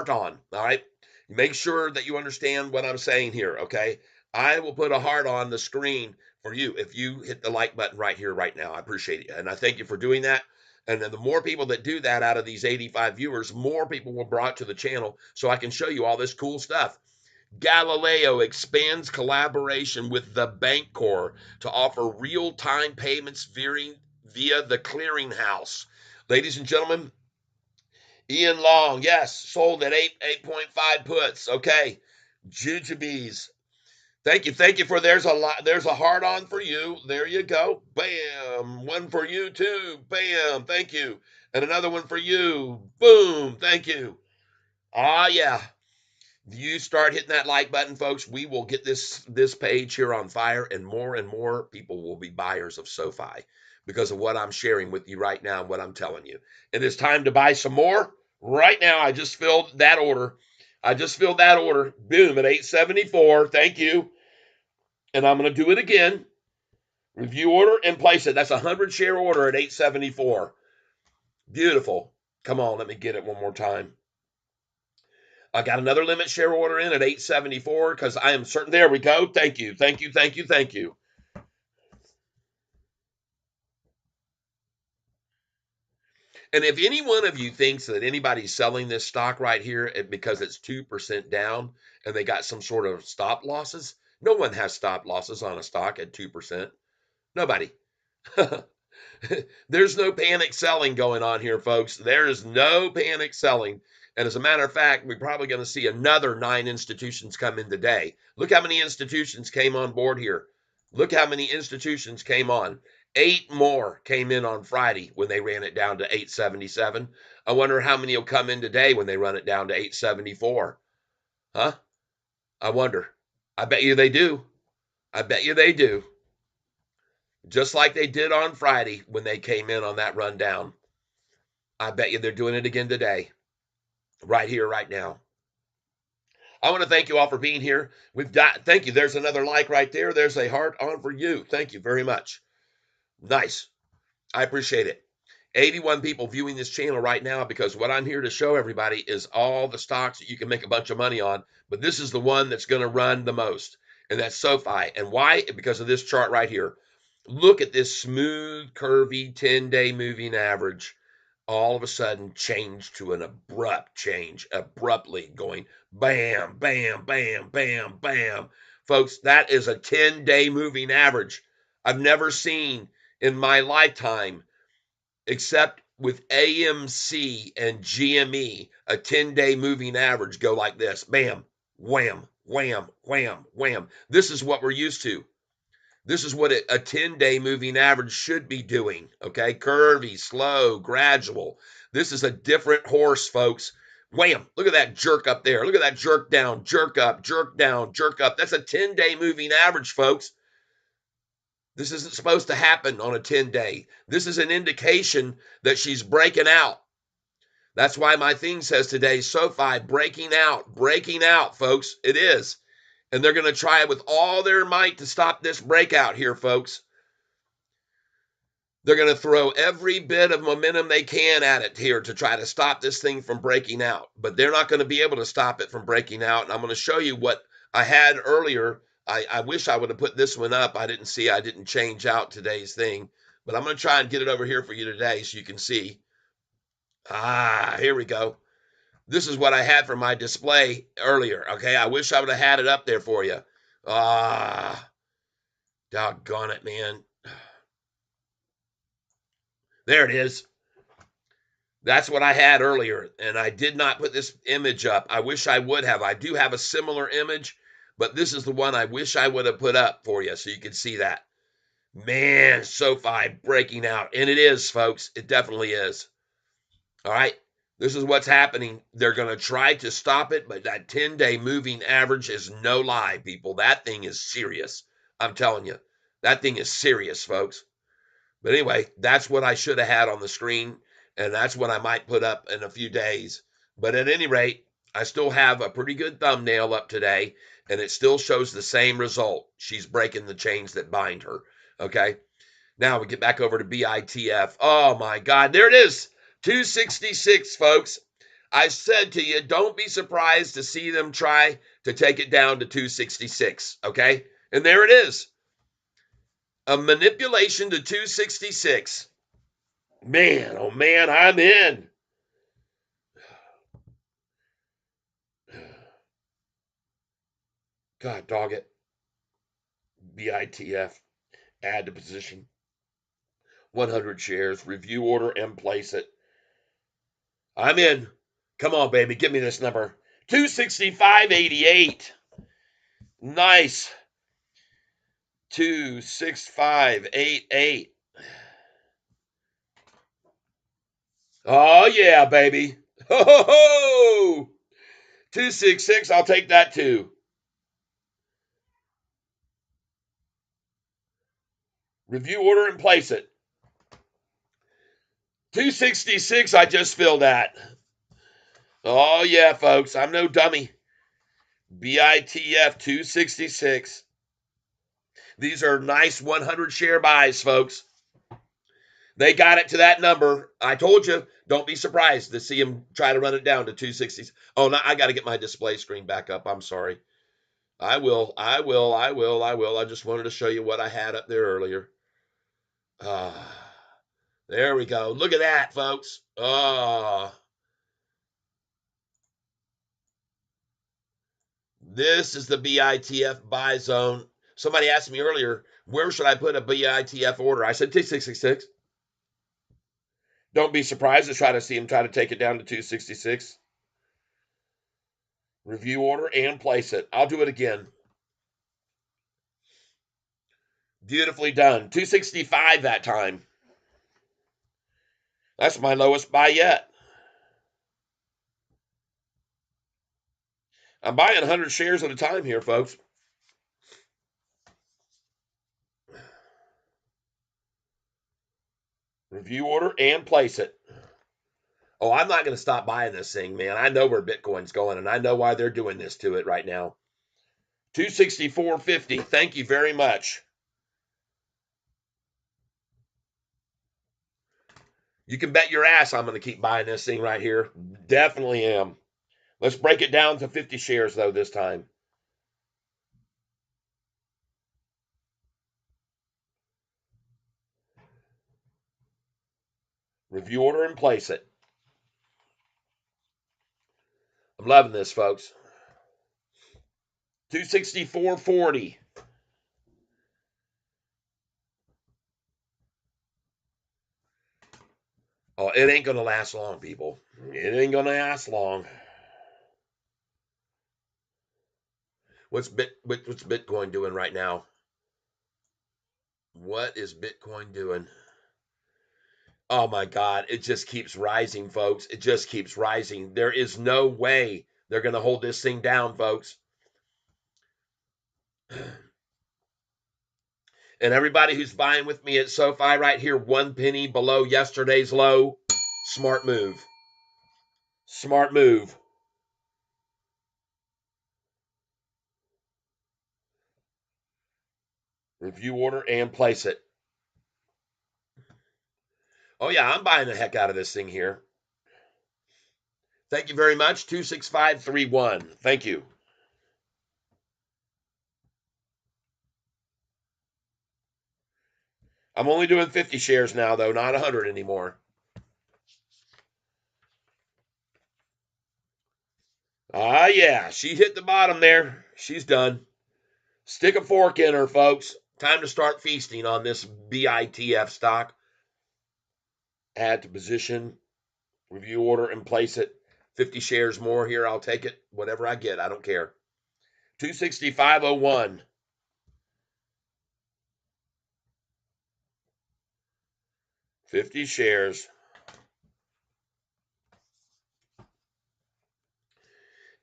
on. All right. Make sure that you understand what I'm saying here. Okay. I will put a heart on the screen for you if you hit the like button right here, right now. I appreciate it. And I thank you for doing that. And then the more people that do that out of these 85 viewers, more people will brought to the channel so I can show you all this cool stuff. Galileo expands collaboration with the Bank Corps to offer real-time payments via the clearinghouse. Ladies and gentlemen, Ian Long, yes, sold at 8.5 puts. Okay. Jujubes. Thank you for there's a heart on for you. There you go. Bam. One for you too. Bam. Thank you. And another one for you. Boom. Thank you. Ah, yeah. You start hitting that like button, folks, we will get this page here on fire, and more people will be buyers of SoFi because of what I'm sharing with you right now and what I'm telling you. It is time to buy some more. Right now, I just filled that order. Boom, at 874. Thank you. And I'm going to do it again. Review order and place it. That's a 100 share order at 874. Beautiful. Come on, let me get it one more time. I got another limit share order in at 874 because I am certain. There we go. Thank you. Thank you. Thank you. Thank you. And if any one of you thinks that anybody's selling this stock right here because it's 2% down and they got some sort of stop losses, no one has stop losses on a stock at 2%. Nobody. There's no panic selling going on here, folks. There is no panic selling. And as a matter of fact, we're probably going to see another 9 institutions come in today. Look how many institutions came on board here. Look how many institutions came on. 8 more came in on Friday when they ran it down to 877. I wonder how many will come in today when they run it down to 874. Huh? I wonder. I bet you they do. I bet you they do. Just like they did on Friday when they came in on that rundown. I bet you they're doing it again today. Right here, right now. I want to thank you all for being here. Thank you. There's another like right there. There's a heart on for you. Thank you very much. Nice. I appreciate it. 81 people viewing this channel right now because what I'm here to show everybody is all the stocks that you can make a bunch of money on, but this is the one that's going to run the most, and that's SoFi. And why? Because of this chart right here. Look at this smooth, curvy 10-day moving average. All of a sudden change to an abrupt change, abruptly going bam, bam, bam, bam, bam. Folks, that is a 10-day moving average. I've never seen in my lifetime, except with AMC and GME, a 10-day moving average go like this. Bam, wham, wham, wham, wham. This is what we're used to. This is what a 10-day moving average should be doing, okay? Curvy, slow, gradual. This is a different horse, folks. Wham, look at that jerk up there. Look at that jerk down, jerk up, jerk down, jerk up. That's a 10-day moving average, folks. This isn't supposed to happen on a 10-day. This is an indication that she's breaking out. That's why my thing says today, SoFi breaking out, folks. It is. And they're going to try it with all their might to stop this breakout here, folks. They're going to throw every bit of momentum they can at it here to try to stop this thing from breaking out. But they're not going to be able to stop it from breaking out. And I'm going to show you what I had earlier. I wish I would have put this one up. I didn't change out today's thing. But I'm going to try and get it over here for you today so you can see. Here we go. This is what I had for my display earlier, okay? I wish I would have had it up there for you. Doggone it, man. There it is. That's what I had earlier, and I did not put this image up. I wish I would have. I do have a similar image, but this is the one I wish I would have put up for you so you could see that. Man, SoFi breaking out. And it is, folks. It definitely is. All right. This is what's happening. They're going to try to stop it, but that 10-day moving average is no lie, people. That thing is serious. I'm telling you. That thing is serious, folks. But anyway, that's what I should have had on the screen, and that's what I might put up in a few days. But at any rate, I still have a pretty good thumbnail up today, and it still shows the same result. She's breaking the chains that bind her. Okay. Now we get back over to BITF. Oh my God, there it is. 266, folks. I said to you, don't be surprised to see them try to take it down to 266. Okay. And there it is. A manipulation to 266. Man, oh man, I'm in. God dog it. BITF. Add to position. 100 shares. Review order and place it. I'm in. Come on, baby. Give me this number. 265.88. Nice. 26588. Oh, yeah, baby. Ho, ho, ho. 266. I'll take that too. Review order and place it. 266. I just filled that. Oh, yeah, folks. I'm no dummy. BITF 266. These are nice 100 share buys, folks. They got it to that number. I told you, don't be surprised to see them try to run it down to 260s. Oh, no, I got to get my display screen back up. I'm sorry. I will. I just wanted to show you what I had up there earlier. There we go. Look at that, folks. This is the BITF buy zone. Somebody asked me earlier, where should I put a BITF order? I said 266. Don't be surprised to try to see him try to take it down to 266. Review order and place it. I'll do it again. Beautifully done. 265 that time. That's my lowest buy yet. I'm buying 100 shares at a time here, folks. Review order and place it. Oh, I'm not going to stop buying this thing, man. I know where Bitcoin's going, and I know why they're doing this to it right now. 264.50. Thank you very much. You can bet your ass I'm going to keep buying this thing right here. Definitely am. Let's break it down to 50 shares, though, this time. Review order and place it. I'm loving this, folks. 264.40. Oh, it ain't going to last long, people. It ain't going to last long. What's Bitcoin doing right now? What is Bitcoin doing? Oh my God, it just keeps rising, folks. It just keeps rising. There is no way they're going to hold this thing down, folks. And everybody who's buying with me at SoFi right here, 1 penny below yesterday's low, smart move. Smart move. Review order and place it. Oh yeah, I'm buying the heck out of this thing here. Thank you very much. 26531. Thank you. I'm only doing 50 shares now, though, not 100 anymore. Ah, yeah, she hit the bottom there. She's done. Stick a fork in her, folks. Time to start feasting on this BITF stock. Add to position, review order, and place it. 50 shares more here. I'll take it. Whatever I get, I don't care. 265.01. 50 shares.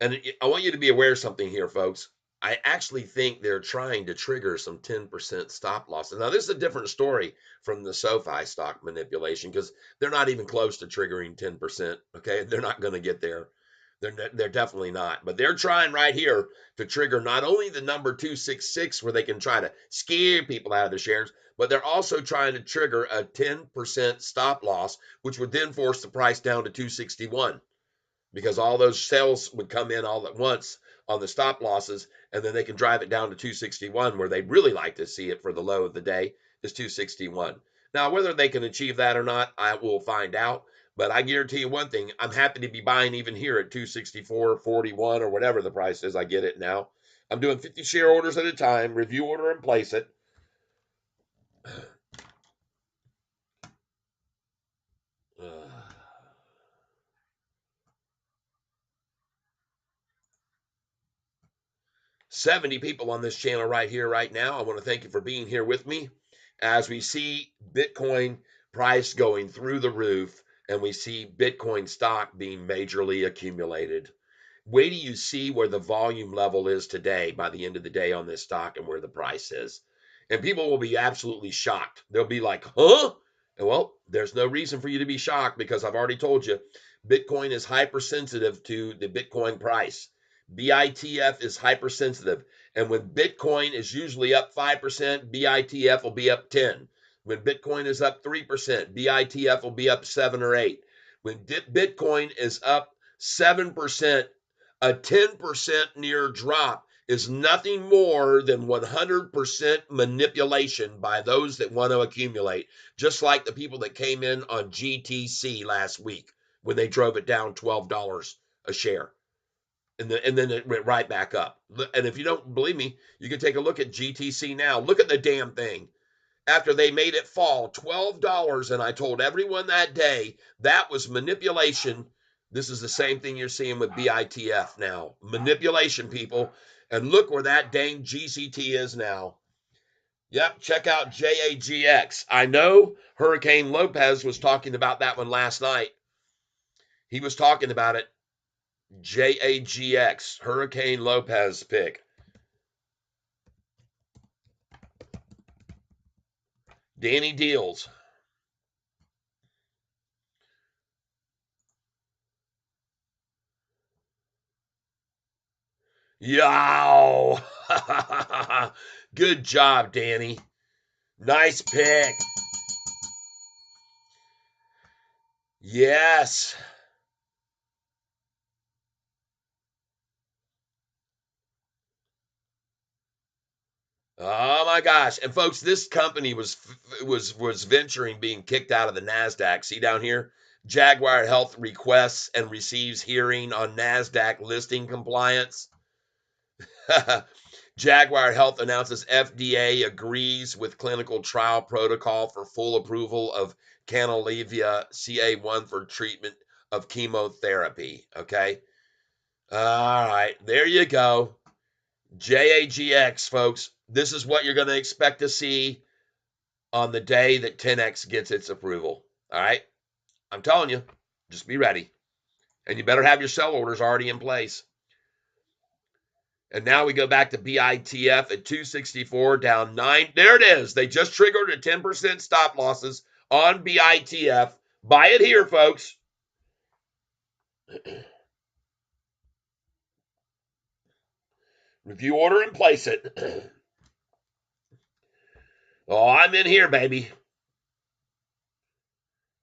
And I want you to be aware of something here, folks. I actually think they're trying to trigger some 10% stop losses. Now, this is a different story from the SoFi stock manipulation because they're not even close to triggering 10%. Okay. They're not going to get there. They're definitely not. But they're trying right here to trigger not only the number 266 where they can try to scare people out of the shares, but they're also trying to trigger a 10% stop loss, which would then force the price down to 261. Because all those sales would come in all at once on the stop losses, and then they can drive it down to 261, where they'd really like to see it for the low of the day is 261. Now, whether they can achieve that or not, I will find out. But I guarantee you one thing, I'm happy to be buying even here at 264.41 or whatever the price is. I get it now. I'm doing 50 share orders at a time, review order and place it. 70 people on this channel right here, right now. I want to thank you for being here with me as we see Bitcoin price going through the roof and we see Bitcoin stock being majorly accumulated. Wait till you see where the volume level is today by the end of the day on this stock and where the price is. And people will be absolutely shocked. They'll be like, huh? And well, there's no reason for you to be shocked because I've already told you Bitcoin is hypersensitive to the Bitcoin price. BITF is hypersensitive. And when Bitcoin is usually up 5%, BITF will be up 10. When Bitcoin is up 3%, BITF will be up 7 or 8. When Bitcoin is up 7%, a 10% near drop is nothing more than 100% manipulation by those that want to accumulate, just like the people that came in on GTC last week when they drove it down $12 a share. And then it went right back up. And if you don't believe me, you can take a look at GTC now. Look at the damn thing. After they made it fall $12, and I told everyone that day that was manipulation. This is the same thing you're seeing with BITF now. Manipulation, people. And look where that dang GCT is now. Yep, check out JAGX. I know Hurricane Lopez was talking about that one last night. He was talking about it. JAGX, Hurricane Lopez pick. Danny Deals. Yow! Good job, Danny. Nice pick. Yes. Oh my gosh. And folks, this company was venturing being kicked out of the Nasdaq. See down here? Jaguar Health requests and receives hearing on Nasdaq listing compliance. Jaguar Health announces FDA agrees with clinical trial protocol for full approval of Canalevia CA1 for treatment of chemotherapy. Okay. All right. There you go. JAGX, folks. This is what you're going to expect to see on the day that 10X gets its approval. All right. I'm telling you, just be ready. And you better have your sell orders already in place. And now we go back to BITF at 264, down 9. There it is. They just triggered a 10% stop losses on BITF. Buy it here, folks. Review order and place it. Oh, I'm in here, baby.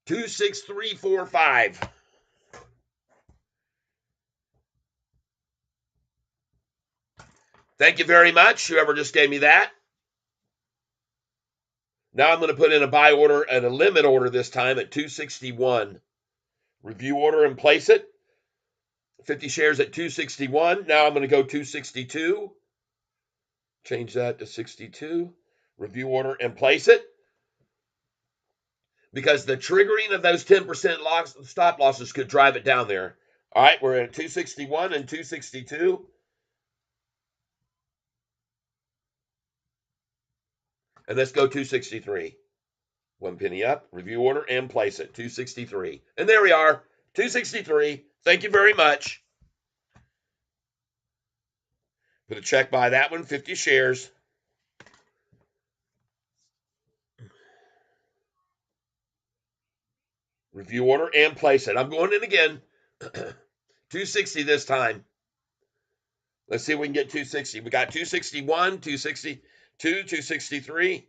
26345. Thank you very much, whoever just gave me that. Now I'm going to put in a buy order and a limit order this time at 261. Review order and place it. 50 shares at 261. Now I'm going to go 262. Change that to 62. Review order and place it. Because the triggering of those 10% stop losses could drive it down there. All right, we're at 261 and 262. And let's go 263. 1 penny up, review order, and place it. 263. And there we are. 263. Thank you very much. Put a check by that one, 50 shares. Review order and place it. I'm going in again. 260 this time. Let's see if we can get 260. We got 261, 262, 263.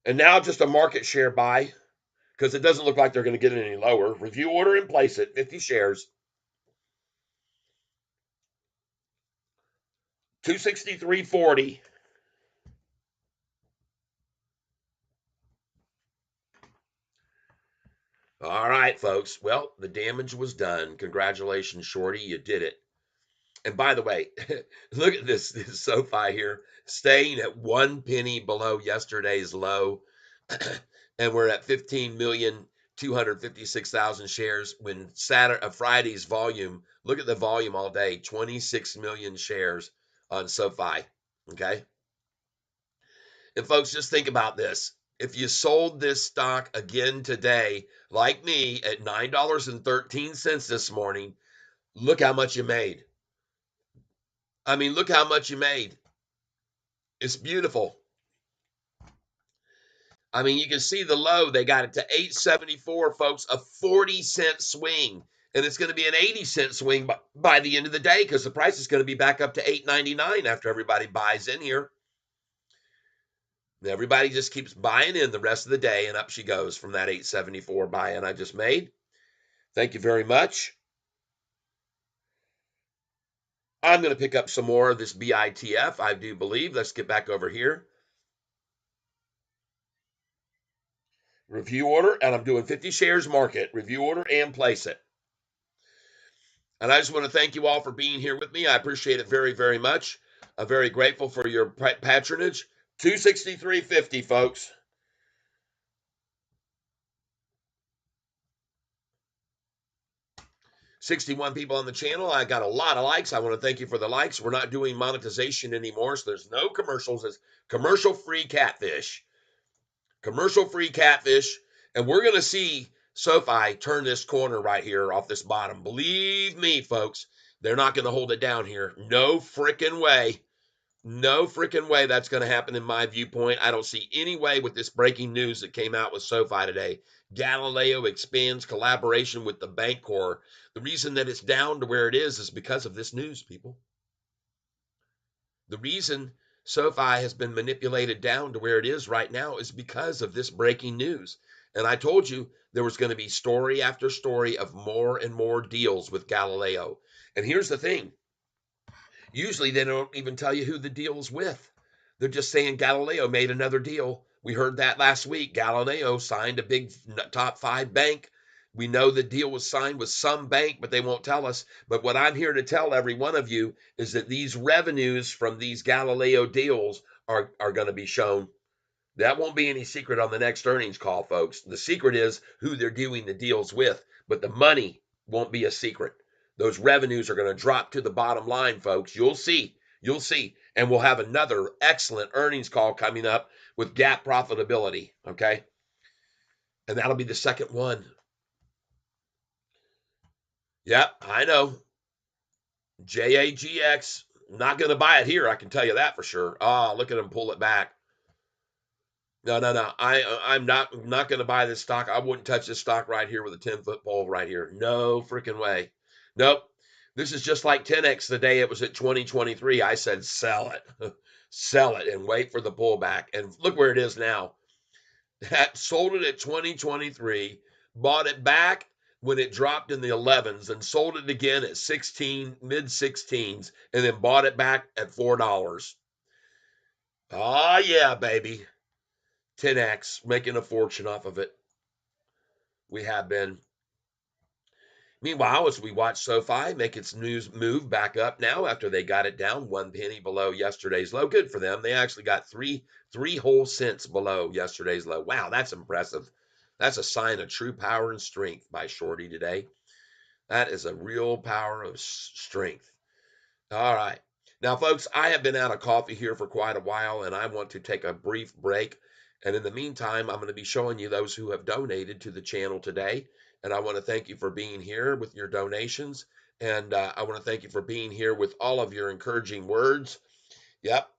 And now just a market share buy because it doesn't look like they're going to get it any lower. Review order and place it, 50 shares. 263.40. All right, folks. Well, the damage was done. Congratulations, Shorty. You did it. And by the way, look at this SoFi here, staying at 1 penny below yesterday's low. And we're at 15,256,000 shares when Friday's volume, look at the volume all day, 26 million shares on SoFi. Okay. And folks, just think about this. If you sold this stock again today, like me, at $9.13 this morning, look how much you made. I mean, look how much you made. It's beautiful. I mean, you can see the low. They got it to 874, folks, a 40-cent swing. And it's going to be an 80-cent swing by the end of the day because the price is going to be back up to $8.99 after everybody buys in here. Everybody just keeps buying in the rest of the day, and up she goes from that 874 buy-in I just made. Thank you very much. I'm going to pick up some more of this BITF, I do believe. Let's get back over here. Review order, and I'm doing 50 shares market. Review order and place it. And I just want to thank you all for being here with me. I appreciate it very, very much. I'm very grateful for your patronage. 263.50, folks. '61 people on the channel. I got a lot of likes. I want to thank you for the likes. We're not doing monetization anymore, so there's no commercials. It's commercial-free catfish. Commercial-free catfish. And we're going to see SoFi turn this corner right here off this bottom. Believe me, folks, they're not going to hold it down here. No freaking way. No freaking way that's going to happen in my viewpoint. I don't see any way with this breaking news that came out with SoFi today. Galileo expands collaboration with the bank core. The reason that it's down to where it is because of this news, people. The reason SoFi has been manipulated down to where it is right now is because of this breaking news. And I told you there was going to be story after story of more and more deals with Galileo. And here's the thing. Usually they don't even tell you who the deal is with. They're just saying Galileo made another deal. We heard that last week. Galileo signed a big top 5 bank. We know the deal was signed with some bank, but they won't tell us. But what I'm here to tell every one of you is that these revenues from these Galileo deals are going to be shown. That won't be any secret on the next earnings call, folks. The secret is who they're doing the deals with, but the money won't be a secret. Those revenues are going to drop to the bottom line, folks. You'll see. You'll see. And we'll have another excellent earnings call coming up with GAAP profitability, okay? And that'll be the second one. Yep, I know. JAGX. Not going to buy it here, I can tell you that for sure. Oh, look at them pull it back. No. I'm not going to buy this stock. I wouldn't touch this stock right here with a 10-foot pole right here. No freaking way. Nope. This is just like 10X the day it was at 2023. I said sell it. Sell it and wait for the pullback. And look where it is now. Sold it at 2023, bought it back when it dropped in the 11s and sold it again at 16, mid 16s, and then bought it back at $4. Oh yeah, baby. 10X, making a fortune off of it. We have been. Meanwhile, as we watch SoFi make its news move back up now after they got it down 1 penny below yesterday's low. Good for them. They actually got three whole cents below yesterday's low. Wow, that's impressive. That's a sign of true power and strength by Shorty today. That is a real power of strength. All right. Now, folks, I have been out of coffee here for quite a while, and I want to take a brief break. And in the meantime, I'm going to be showing you those who have donated to the channel today. And I want to thank you for being here with your donations. And I want to thank you for being here with all of your encouraging words. Yep.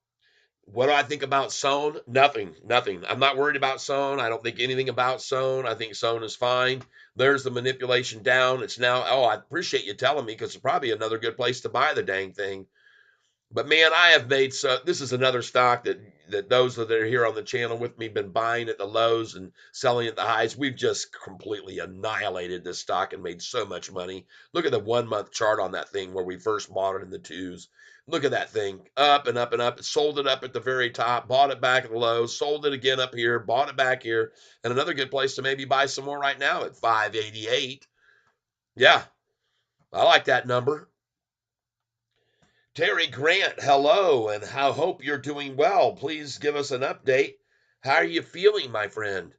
What do I think about Sohn? Nothing, nothing. I'm not worried about Sohn. I don't think anything about Sohn. I think Sohn is fine. There's the manipulation down. It's now, oh, I appreciate you telling me because it's probably another good place to buy the dang thing. But man, I have made so. This is another stock that those that are here on the channel with me been buying at the lows and selling at the highs. We've just completely annihilated this stock and made so much money. Look at the 1 month chart on that thing where we first bought it in the twos. Look at that thing, up and up and up. It sold it up at the very top, bought it back at the lows, sold it again up here, bought it back here, and another good place to maybe buy some more right now at 588. Yeah, I like that number. Terry Grant, hello, and I hope you're doing well. Please give us an update. How are you feeling, my friend?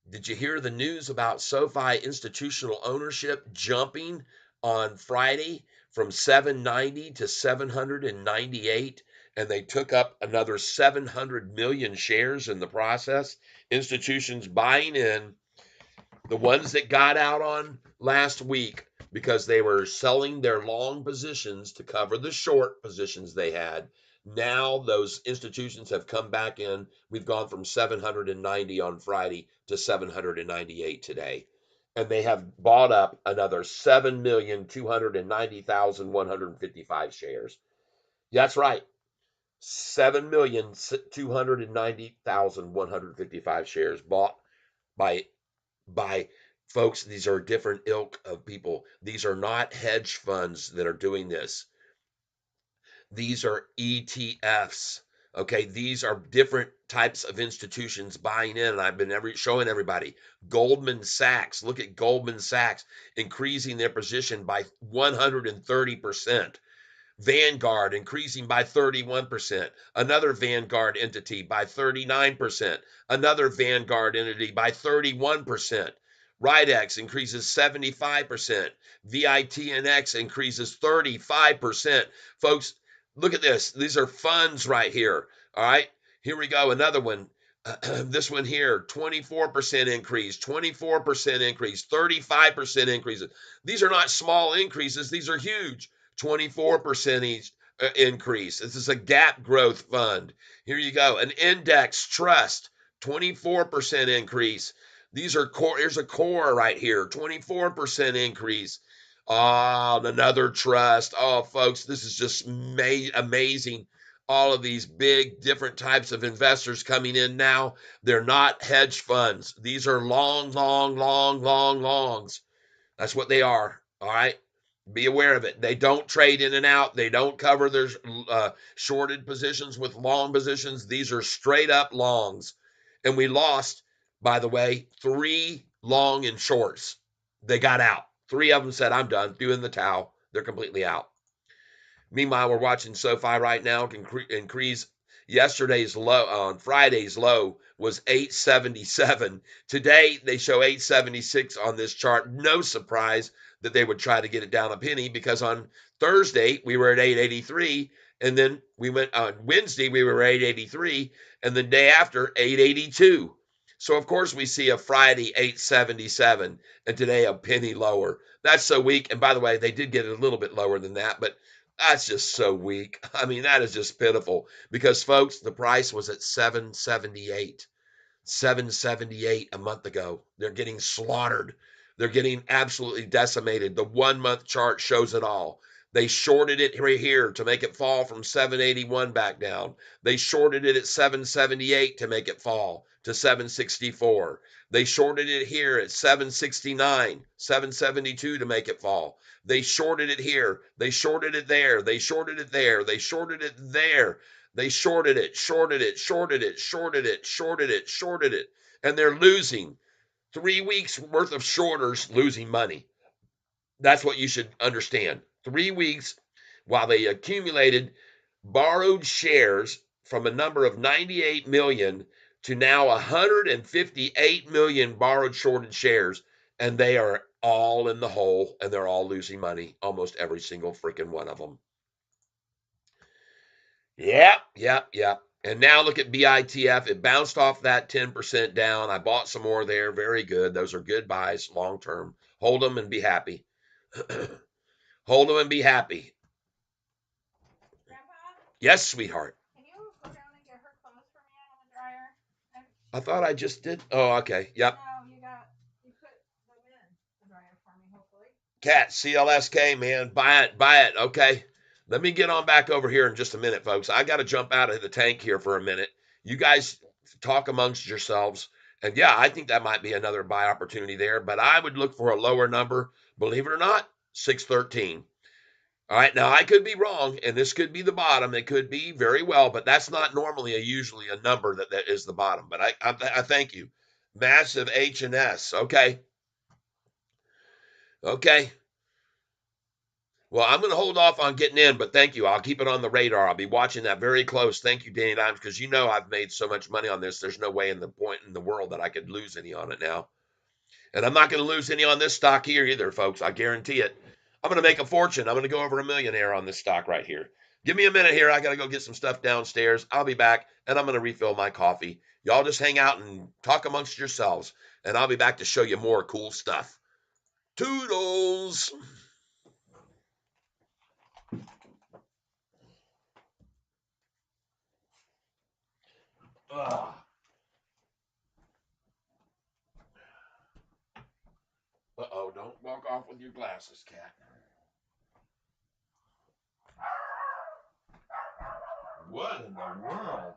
Did you hear the news about SoFi institutional ownership jumping on Friday from 790 to 798? And they took up another 700 million shares in the process. Institutions buying in. The ones that got out on last week because they were selling their long positions to cover the short positions they had. Now those institutions have come back in. We've gone from 790 on Friday to 798 today. And they have bought up another 7,290,155 shares. That's right. 7,290,155 shares bought by by folks. These are different ilk of people. These are not hedge funds that are doing this. These are ETFs. Okay, these are different types of institutions buying in. And I've been showing everybody. Goldman Sachs. Look at Goldman Sachs increasing their position by 130%. Vanguard increasing by 31%, another Vanguard entity by 39%, another Vanguard entity by 31%. Ridex increases 75%, VITNX increases 35%. Folks, look at this. These are funds right here. All right, here we go. Another one. This one here, 24% increase, 24% increase, 35% increases. These are not small increases, these are huge. 24% each increase. This is a gap growth fund. Here you go. An index trust, 24% increase. These are core. Here's a core right here, 24% increase. Another trust. Oh, folks, this is just amazing. All of these big different types of investors coming in now. They're not hedge funds. These are long, long, long, long, longs. That's what they are. All right. Be aware of it. They don't trade in and out. They don't cover their shorted positions with long positions. These are straight up longs. And we lost, by the way, 3 long and shorts. They got out. 3 of them said, I'm done. Threw in the towel. They're completely out. Meanwhile, we're watching SoFi right now increase. Yesterday's low on Friday's low was 877. Today they show 876 on this chart. No surprise that they would try to get it down a penny because on Thursday we were at 883 and then we went on Wednesday we were at 883 and the day after 882. So of course we see a Friday 877 and today a penny lower. That's so weak. And by the way, they did get it a little bit lower than that, but that's just so weak. I mean, that is just pitiful because folks, the price was at 778. 778 a month ago. They're getting slaughtered. They're getting absolutely decimated. The 1 month chart shows it all. They shorted it right here to make it fall from 781 back down. They shorted it at 778 to make it fall to 764. They shorted it here at 769, 772 to make it fall. They shorted it here. They shorted it there. They shorted it there. They shorted it there. They shorted it, shorted it, shorted it, shorted it, shorted it, shorted it, and they're losing. 3 weeks worth of shorters losing money. That's what you should understand. 3 weeks while they accumulated borrowed shares from a number of 98 million to now 158 million borrowed shorted shares, and they are all in the hole and they're all losing money, almost every single freaking one of them. Yep, yep, yep. And now look at BITF. It bounced off that 10% down. I bought some more there. Very good. Those are good buys long term. Hold them and be happy. Hold them and be happy. Grandpa? Yes, sweetheart. Can you go down and get her clothes for me out of the dryer? I thought I just did. Oh, okay. Yep. No, you put them in the dryer for me, hopefully. Cat, CLSK, man. Buy it. Buy it. Okay. Let me get on back over here in just a minute, folks. I got to jump out of the tank here for a minute. You guys talk amongst yourselves. And yeah, I think that might be another buy opportunity there, but I would look for a lower number. Believe it or not, 613. All right, now I could be wrong, and this could be the bottom. It could be very well, but that's not normally usually a number that is the bottom. But I thank you. Massive H and S. Okay, okay. Well, I'm going to hold off on getting in, but thank you. I'll keep it on the radar. I'll be watching that very close. Thank you, Danny Dimes, because you know I've made so much money on this. There's no way in the point in the world that I could lose any on it now. And I'm not going to lose any on this stock here either, folks. I guarantee it. I'm going to make a fortune. I'm going to go over a millionaire on this stock right here. Give me a minute here. I got to go get some stuff downstairs. I'll be back, and I'm going to refill my coffee. Y'all just hang out and talk amongst yourselves, and I'll be back to show you more cool stuff. Toodles! Ugh. Uh-oh, don't walk off with your glasses, cat. What in the world?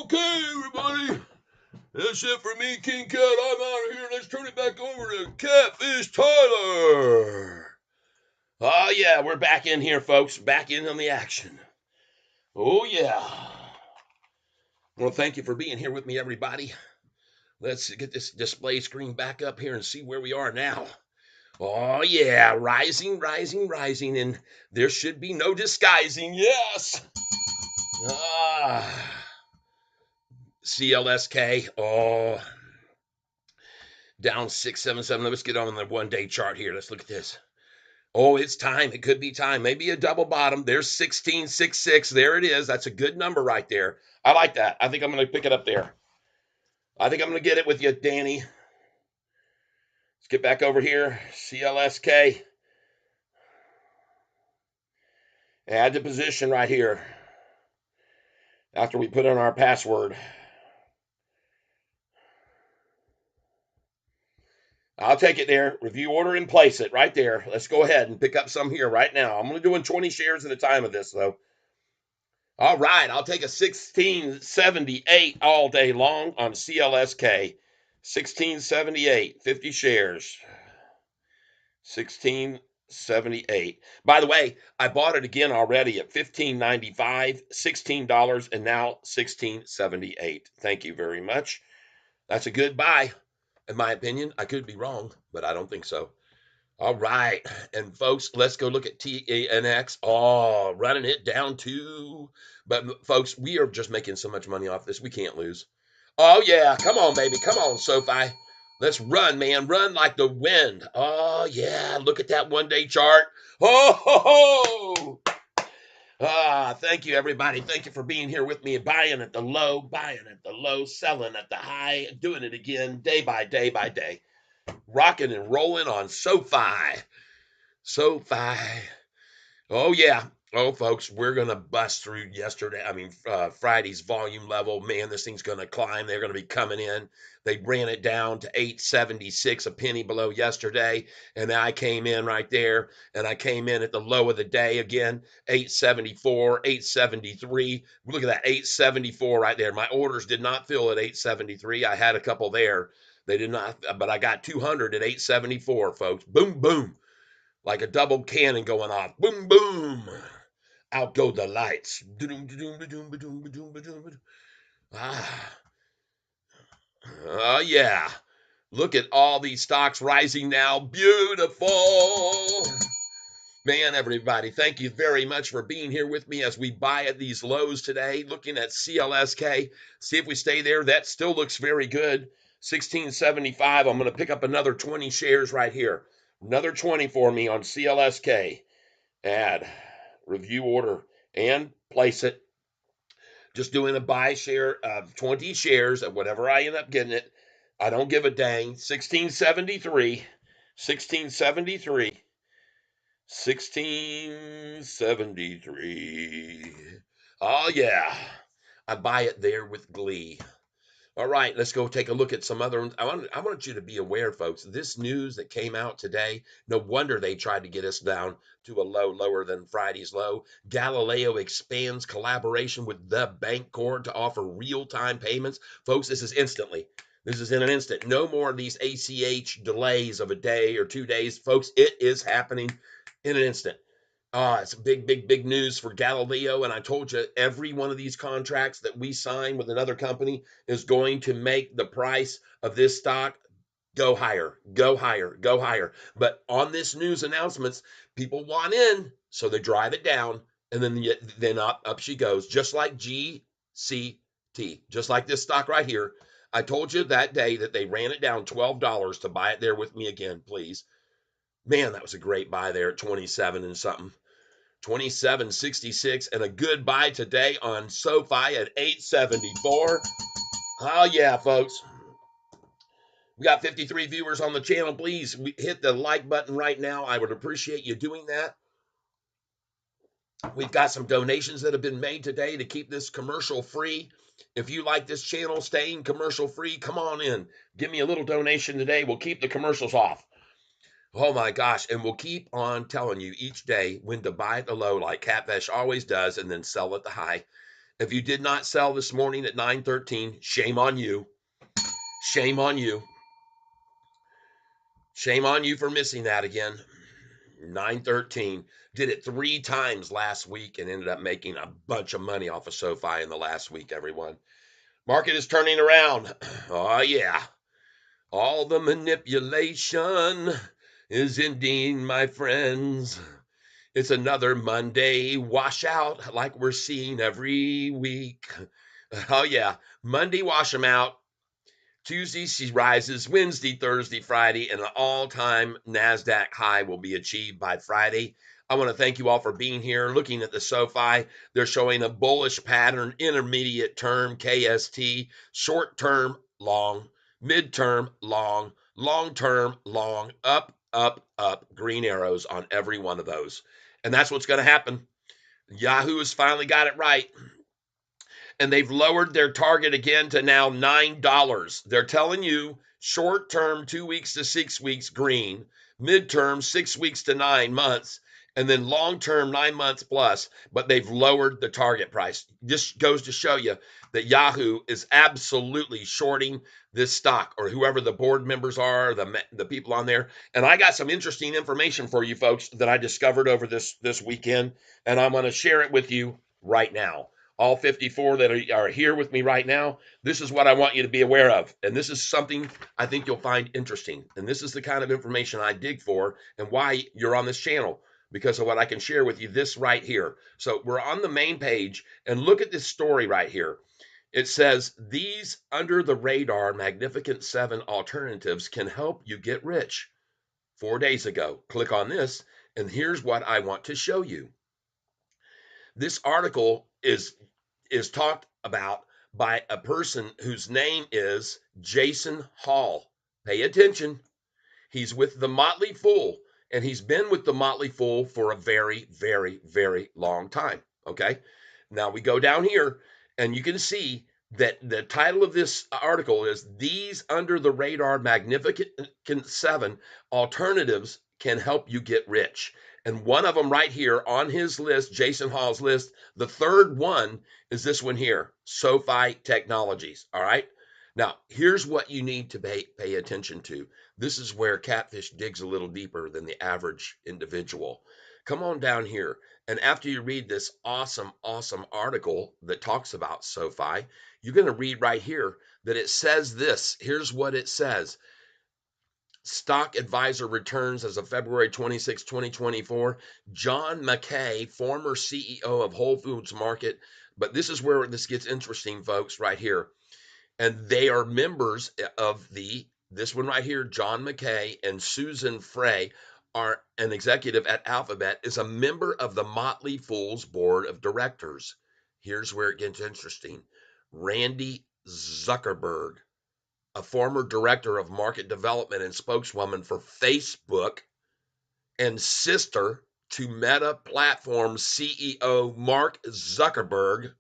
Okay, everybody. That's it for me, King Cat. I'm out of here. Let's turn it back over to Catfish Tyler. Oh, yeah, we're back in here, folks. Back in on the action. Oh, yeah. Well, thank you for being here with me, everybody. Let's get this display screen back up here and see where we are now. Oh, yeah, rising, rising, rising, and there should be no disguising. Yes. CLSK. Oh, down 677. Let's get on the 1-day chart here. Let's look at this. Oh, it's time. It could be time. Maybe a double bottom. There's 1666. There it is. That's a good number right there. I like that. I think I'm going to pick it up there. I think I'm going to get it with you, Danny. Let's get back over here. CLSK. Add the position right here after we put in our password. I'll take it there. Review order and place it right there. Let's go ahead and pick up some here right now. I'm only doing 20 shares at a time of this, though. All right, I'll take a 1678 all day long on CLSK. 1678, 50 shares. 1678. By the way, I bought it again already at $15.95, $16, and now $16.78. Thank you very much. That's a good buy, in my opinion. I could be wrong, but I don't think so. All right, and folks, let's go look at TANX. Oh, running it down too. But folks, we are just making so much money off this, we can't lose. Oh yeah, come on, baby, come on, SoFi. Let's run, man, run like the wind. Oh yeah, look at that 1-day chart. Ho ho ho! Thank you, everybody. Thank you for being here with me, buying at the low, selling at the high, doing it again, day by day by day. Rocking and rolling on SoFi. SoFi. Oh, yeah. Oh, folks, we're going to bust through Friday's volume level. Man, this thing's going to climb. They're going to be coming in. They ran it down to 876, a penny below yesterday. And I came in right there. And I came in at the low of the day again, 874, 873. Look at that, 874 right there. My orders did not fill at 873. I had a couple there. They did not, but I got 200 at 874, folks. Boom, boom. Like a double cannon going off. Boom, boom. Out go the lights. Yeah. Look at all these stocks rising now. Beautiful. Man, everybody, thank you very much for being here with me as we buy at these lows today. Looking at CLSK. See if we stay there. That still looks very good. 1675. I'm going to pick up another 20 shares right here. Another 20 for me on CLSK. Add, review order, and place it. Just doing a buy share of 20 shares of whatever I end up getting it. I don't give a dang. 1673. 1673. 1673. Oh, yeah. I buy it there with glee. All right, let's go take a look at some other. I want you to be aware, folks, this news that came out today, no wonder they tried to get us down to a low lower than Friday's low. Galileo expands collaboration with the Bancorp to offer real-time payments. Folks, this is instantly. This is in an instant. No more of these ACH delays of a day or 2 days. Folks, it is happening in an instant. It's big, big, big news for Galileo. And I told you, every one of these contracts that we sign with another company is going to make the price of this stock go higher, go higher, go higher. But on this news announcements, people want in, so they drive it down, and then up she goes, just like GCT, just like this stock right here. I told you that day that they ran it down $12 to buy it there with me again, please. Man, that was a great buy there at 27 and something. 27.66, and a good buy today on SoFi at 874. Oh yeah, folks. We got 53 viewers on the channel. Please hit the like button right now. I would appreciate you doing that. We've got some donations that have been made today to keep this commercial free. If you like this channel staying commercial free, come on in. Give me a little donation today. We'll keep the commercials off. Oh my gosh, and we'll keep on telling you each day when to buy at the low like Catfish always does and then sell at the high. If you did not sell this morning at 9:13, shame on you. Shame on you. Shame on you for missing that again. 9:13. Did it 3 times last week and ended up making a bunch of money off of SoFi in the last week, everyone. Market is turning around. Oh, yeah. All the manipulation is ending, my friends. It's another Monday washout like we're seeing every week. Oh, yeah. Monday, wash them out. Tuesday, she rises. Wednesday, Thursday, Friday, and an all-time NASDAQ high will be achieved by Friday. I want to thank you all for being here. Looking at the SoFi, they're showing a bullish pattern, intermediate term, KST, short term, long, midterm, long, long term, long, up, up, up, green arrows on every one of those. And that's what's going to happen. Yahoo has finally got it right, and they've lowered their target again to now $9. They're telling you short term, 2 weeks to 6 weeks, green, midterm, 6 weeks to 9 months, and then long term, 9 months plus. But they've lowered the target price. This goes to show you that Yahoo is absolutely shorting this stock, or whoever the board members are, the people on there. And I got some interesting information for you folks that I discovered over this weekend, and I'm going to share it with you right now. All 54 that are here with me right now, this is what I want you to be aware of. And this is something I think you'll find interesting. And this is the kind of information I dig for and why you're on this channel, because of what I can share with you this right here. So we're on the main page, and look at this story right here. It says, these under the radar Magnificent 7 alternatives can help you get rich. 4 days ago, click on this, and here's what I want to show you. This article is talked about by a person whose name is Jason Hall. Pay attention. He's with the Motley Fool, and he's been with the Motley Fool for a very, very, very long time. Okay. Now we go down here, and you can see that the title of this article is These Under the Radar Magnificent 7 Alternatives Can Help You Get Rich. And one of them right here on his list, Jason Hall's list, the third one is this one here, SoFi Technologies. All right. Now, here's what you need to pay attention to. This is where Catfish digs a little deeper than the average individual. Come on down here. And after you read this awesome, awesome article that talks about SoFi, you're going to read right here that it says this. Here's what it says. Stock advisor returns as of February 26, 2024. John Mackay, former CEO of Whole Foods Market. But this is where this gets interesting, folks, right here. And they are members of this one right here, John Mackay and Susan Frey are an executive at Alphabet, is a member of the Motley Fool's board of directors. Here's where it gets interesting. Randy Zuckerberg, a former director of market development and spokeswoman for Facebook and sister to Meta Platforms CEO Mark Zuckerberg,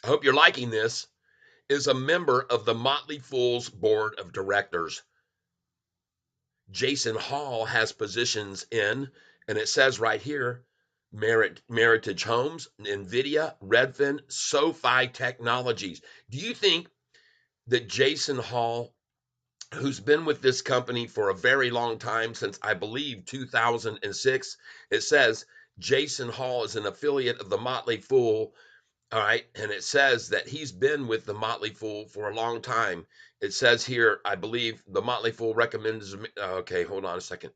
I hope you're liking this, is a member of the Motley Fool's board of directors. Jason Hall has positions in, and it says right here, Meritage Homes, NVIDIA, Redfin, SoFi Technologies. Do you think that Jason Hall, who's been with this company for a very long time, since I believe 2006, it says Jason Hall is an affiliate of the Motley Fool. All right. And it says that he's been with the Motley Fool for a long time. It says here, I believe the Motley Fool recommends. Okay, hold on a second.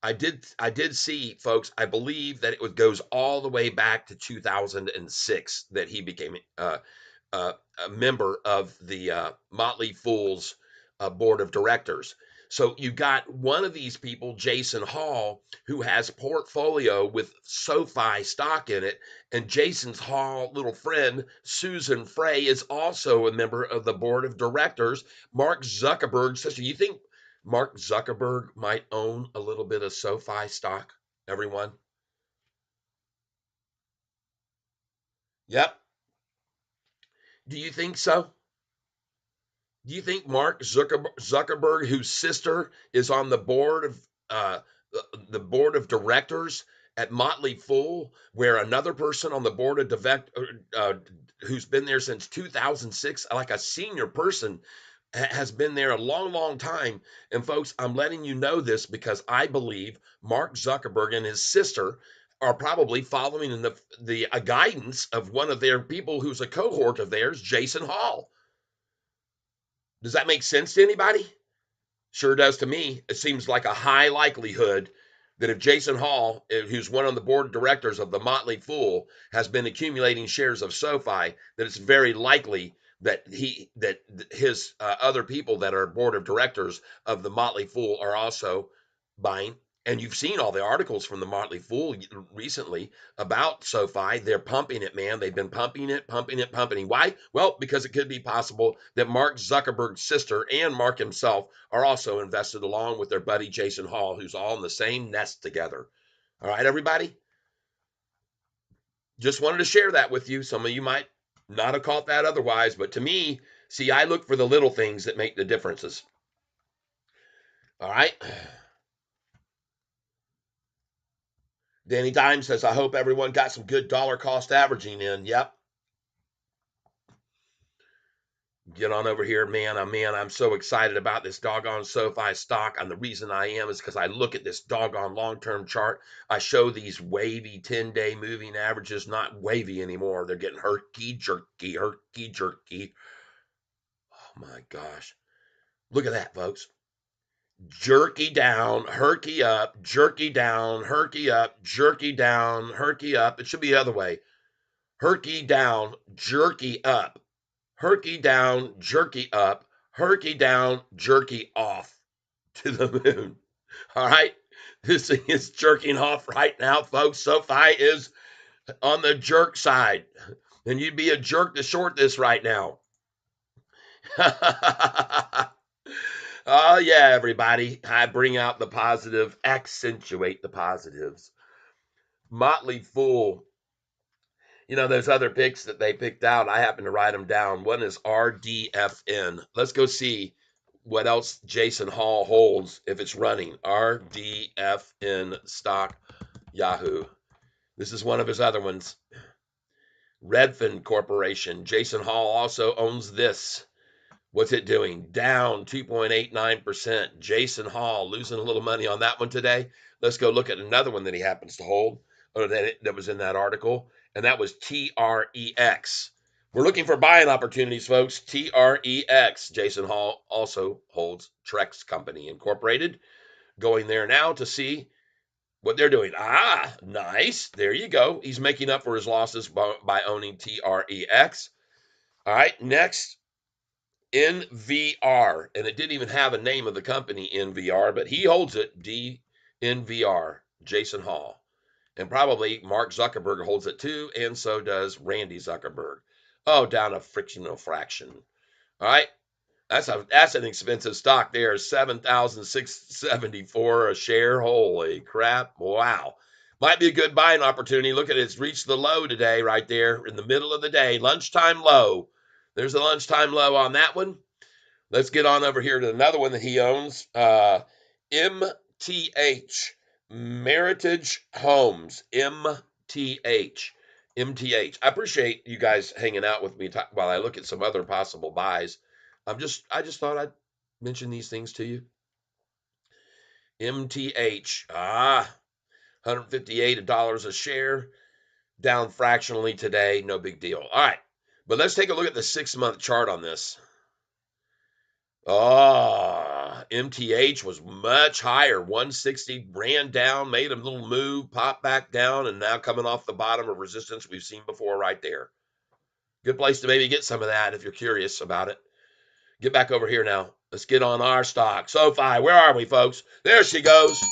I did see, folks. I believe that goes all the way back to 2006 that he became a member of the Motley Fool's board of directors. So you got one of these people, Jason Hall, who has portfolio with SoFi stock in it, and Jason's Hall little friend Susan Frey is also a member of the board of directors. Mark Zuckerberg's sister. You think Mark Zuckerberg might own a little bit of SoFi stock? Everyone. Yep. Do you think so? Do you think Mark Zuckerberg, whose sister is on the board of uh, the board of directors, at Motley Fool, where another person on the board of who's been there since 2006, like a senior person, has been there a long, long time. And folks, I'm letting you know this because I believe Mark Zuckerberg and his sister are probably following in the guidance of one of their people who's a cohort of theirs, Jason Hall. Does that make sense to anybody? Sure does to me. It seems like a high likelihood that if Jason Hall, who's one of the board of directors of the Motley Fool, has been accumulating shares of SoFi, that it's very likely that his other people that are board of directors of the Motley Fool are also buying. And you've seen all the articles from the Motley Fool recently about SoFi. They're pumping it, man. They've been pumping it, pumping it, pumping. Why? Well, because it could be possible that Mark Zuckerberg's sister and Mark himself are also invested along with their buddy Jason Hall, who's all in the same nest together. All right, everybody? Just wanted to share that with you. Some of you might not have caught that otherwise, but to me, see, I look for the little things that make the differences. All right? Danny Dime says, I hope everyone got some good dollar cost averaging in. Yep. Get on over here, man. I'm so excited about this doggone SoFi stock. And the reason I am is because I look at this doggone long-term chart. I show these wavy 10-day moving averages, not wavy anymore. They're getting herky-jerky. Oh, my gosh. Look at that, folks. Jerky down, herky up, jerky down, herky up, jerky down, herky up. It should be the other way. Herky down, jerky up. Herky down, jerky up, herky down, jerky off to the moon. All right. This thing is jerking off right now, folks. SoFi is on the jerk side. And you'd be a jerk to short this right now. Oh, yeah, everybody. I bring out the positive, accentuate the positives. Motley Fool. You know, there's other picks that they picked out. I happen to write them down. One is RDFN. Let's go see what else Jason Hall holds if it's running. RDFN stock Yahoo. This is one of his other ones. Redfin Corporation. Jason Hall also owns this. What's it doing? Down 2.89%. Jason Hall losing a little money on that one today. Let's go look at another one that he happens to hold, or that was in that article, and that was TREX. We're looking for buying opportunities, folks. TREX. Jason Hall also holds Trex Company Incorporated. Going there now to see what they're doing. Ah, nice. There you go. He's making up for his losses by owning TREX. All right, next. NVR, and it didn't even have a name of the company, NVR, but he holds it, DNVR, Jason Hall. And probably Mark Zuckerberg holds it too, and so does Randy Zuckerberg. Oh, down a frictional fraction. All right, that's an expensive stock there, 7,674 a share. Holy crap! Wow, might be a good buying opportunity. Look at it; it's reached the low today, right there in the middle of the day, lunchtime low. There's a lunchtime low on that one. Let's get on over here to another one that he owns. MTH, Meritage Homes. MTH. I appreciate you guys hanging out with me while I look at some other possible buys. I just thought I'd mention these things to you. MTH. $158 a share. Down fractionally today. No big deal. All right. But let's take a look at the 6-month chart on this. MTH was much higher. 160 ran down, made a little move, popped back down, and now coming off the bottom of resistance we've seen before right there. Good place to maybe get some of that if you're curious about it. Get back over here now. Let's get on our stock. SoFi, where are we, folks? There she goes.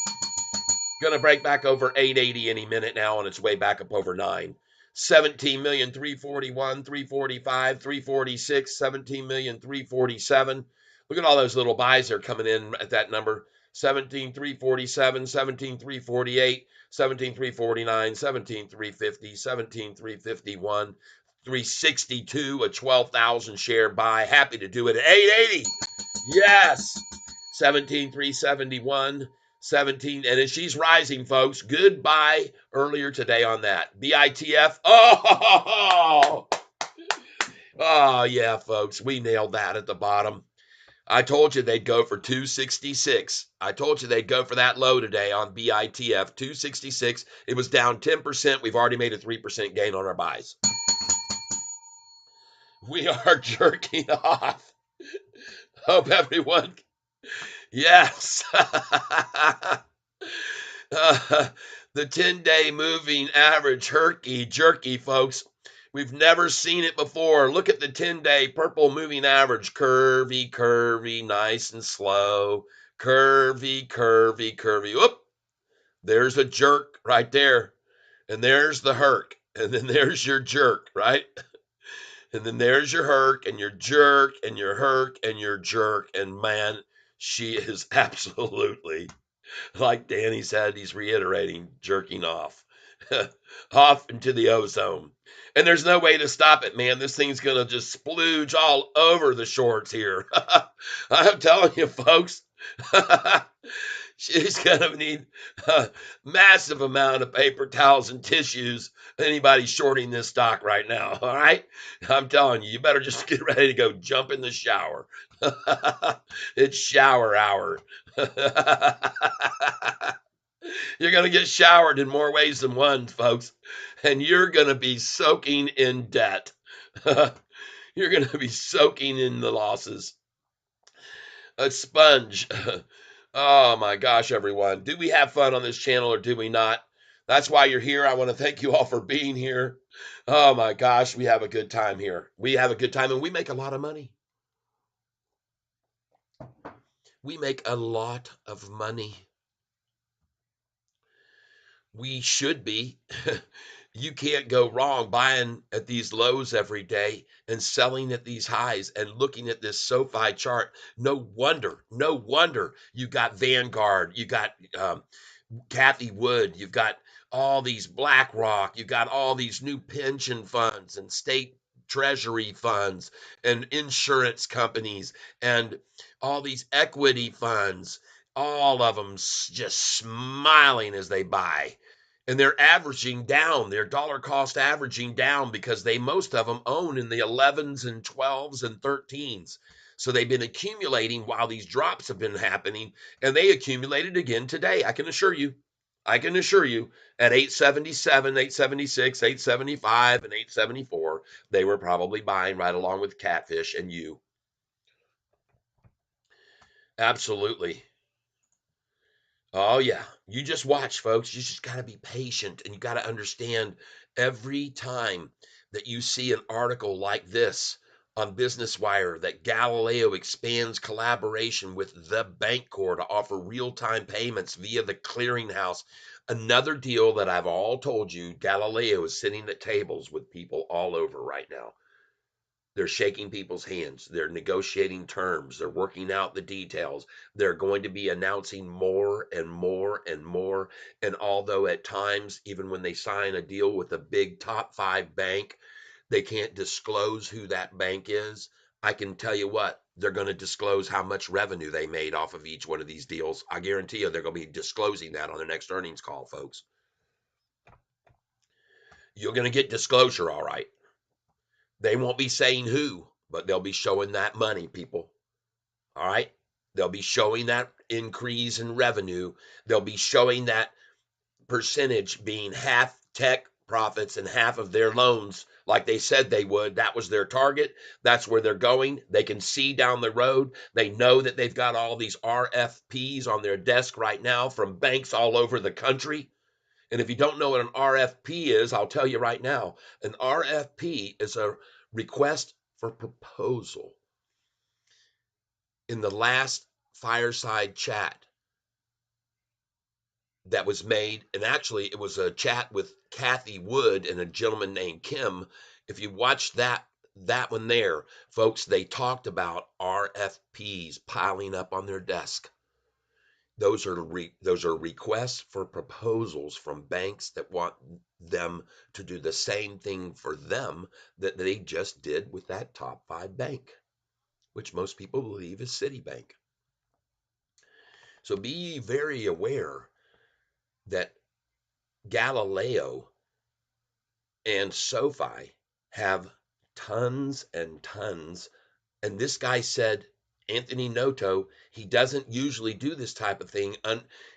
Going to break back over 880 any minute now on its way back up over 9. 17,341, 345, 346, 17,347. Look at all those little buys that are coming in at that number. 17,347, 17,348, 17,349, 17,350, 17,351, 362, a 12,000 share buy. Happy to do it at 880. Yes. 17,371, 17, and she's rising, folks. Goodbye earlier today on that. BITF. Oh, oh yeah, folks. We nailed that at the bottom. I told you they'd go for 266. I told you they'd go for that low today on BITF, 266. It was down 10%. We've already made a 3% gain on our buys. We are jerking off. Hope everyone. Yes. The 10-day moving average jerky, folks. We've never seen it before. Look at the 10-day purple moving average. Curvy, nice and slow. Curvy. Whoop. There's a jerk right there. And there's the herc. And then there's your jerk, right? And then there's your herc and your jerk and your herc and your jerk. And man, she is absolutely, like Danny said, he's reiterating, jerking off. Off into the ozone. And there's no way to stop it, man. This thing's going to just splooge all over the shorts here. I'm telling you, folks. She's going to need a massive amount of paper towels and tissues. Anybody shorting this stock right now, all right? I'm telling you, you better just get ready to go jump in the shower. It's shower hour. You're going to get showered in more ways than one, folks, and you're going to be soaking in debt. You're going to be soaking in the losses. A sponge. Oh my gosh, everyone. Do we have fun on this channel or do we not? That's why you're here. I want to thank you all for being here. Oh my gosh, we have a good time here. We have a good time and we make a lot of money. We make a lot of money. We should be. You can't go wrong buying at these lows every day and selling at these highs and looking at this SoFi chart. No wonder you got Vanguard, you got Kathy Wood, you've got all these BlackRock, you've got all these new pension funds and state treasury funds and insurance companies and all these equity funds, all of them just smiling as they buy. And they're averaging down, their dollar cost averaging down because they, most of them own in the 11s and 12s and 13s. So they've been accumulating while these drops have been happening, and they accumulated again today. I can assure you at 877, 876, 875, and 874, they were probably buying right along with Catfish and you. Absolutely. Oh, yeah. You just watch, folks. You just got to be patient and you got to understand every time that you see an article like this on Business Wire that Galileo expands collaboration with the Bank Corps to offer real-time payments via the clearinghouse. Another deal that I've all told you, Galileo is sitting at tables with people all over right now. They're shaking people's hands. They're negotiating terms. They're working out the details. They're going to be announcing more and more and more. And although at times, even when they sign a deal with a big top 5 bank, they can't disclose who that bank is, I can tell you what, they're going to disclose how much revenue they made off of each one of these deals. I guarantee you they're going to be disclosing that on their next earnings call, folks. You're going to get disclosure, all right. They won't be saying who, but they'll be showing that money, people. All right. They'll be showing that increase in revenue. They'll be showing that percentage being half tech profits and half of their loans, like they said they would. That was their target. That's where they're going. They can see down the road. They know that they've got all these RFPs on their desk right now from banks all over the country. And if you don't know what an RFP is, I'll tell you right now. An RFP is a request for proposal. In the last fireside chat that was made, and actually it was a chat with Kathy Wood and a gentleman named Kim. If you watch that one there, folks, they talked about RFPs piling up on their desk. Those are requests for proposals from banks that want them to do the same thing for them that they just did with that top 5 bank, which most people believe is Citibank. So be very aware that Galileo and SoFi have tons and tons. And this guy said, Anthony Noto, he doesn't usually do this type of thing.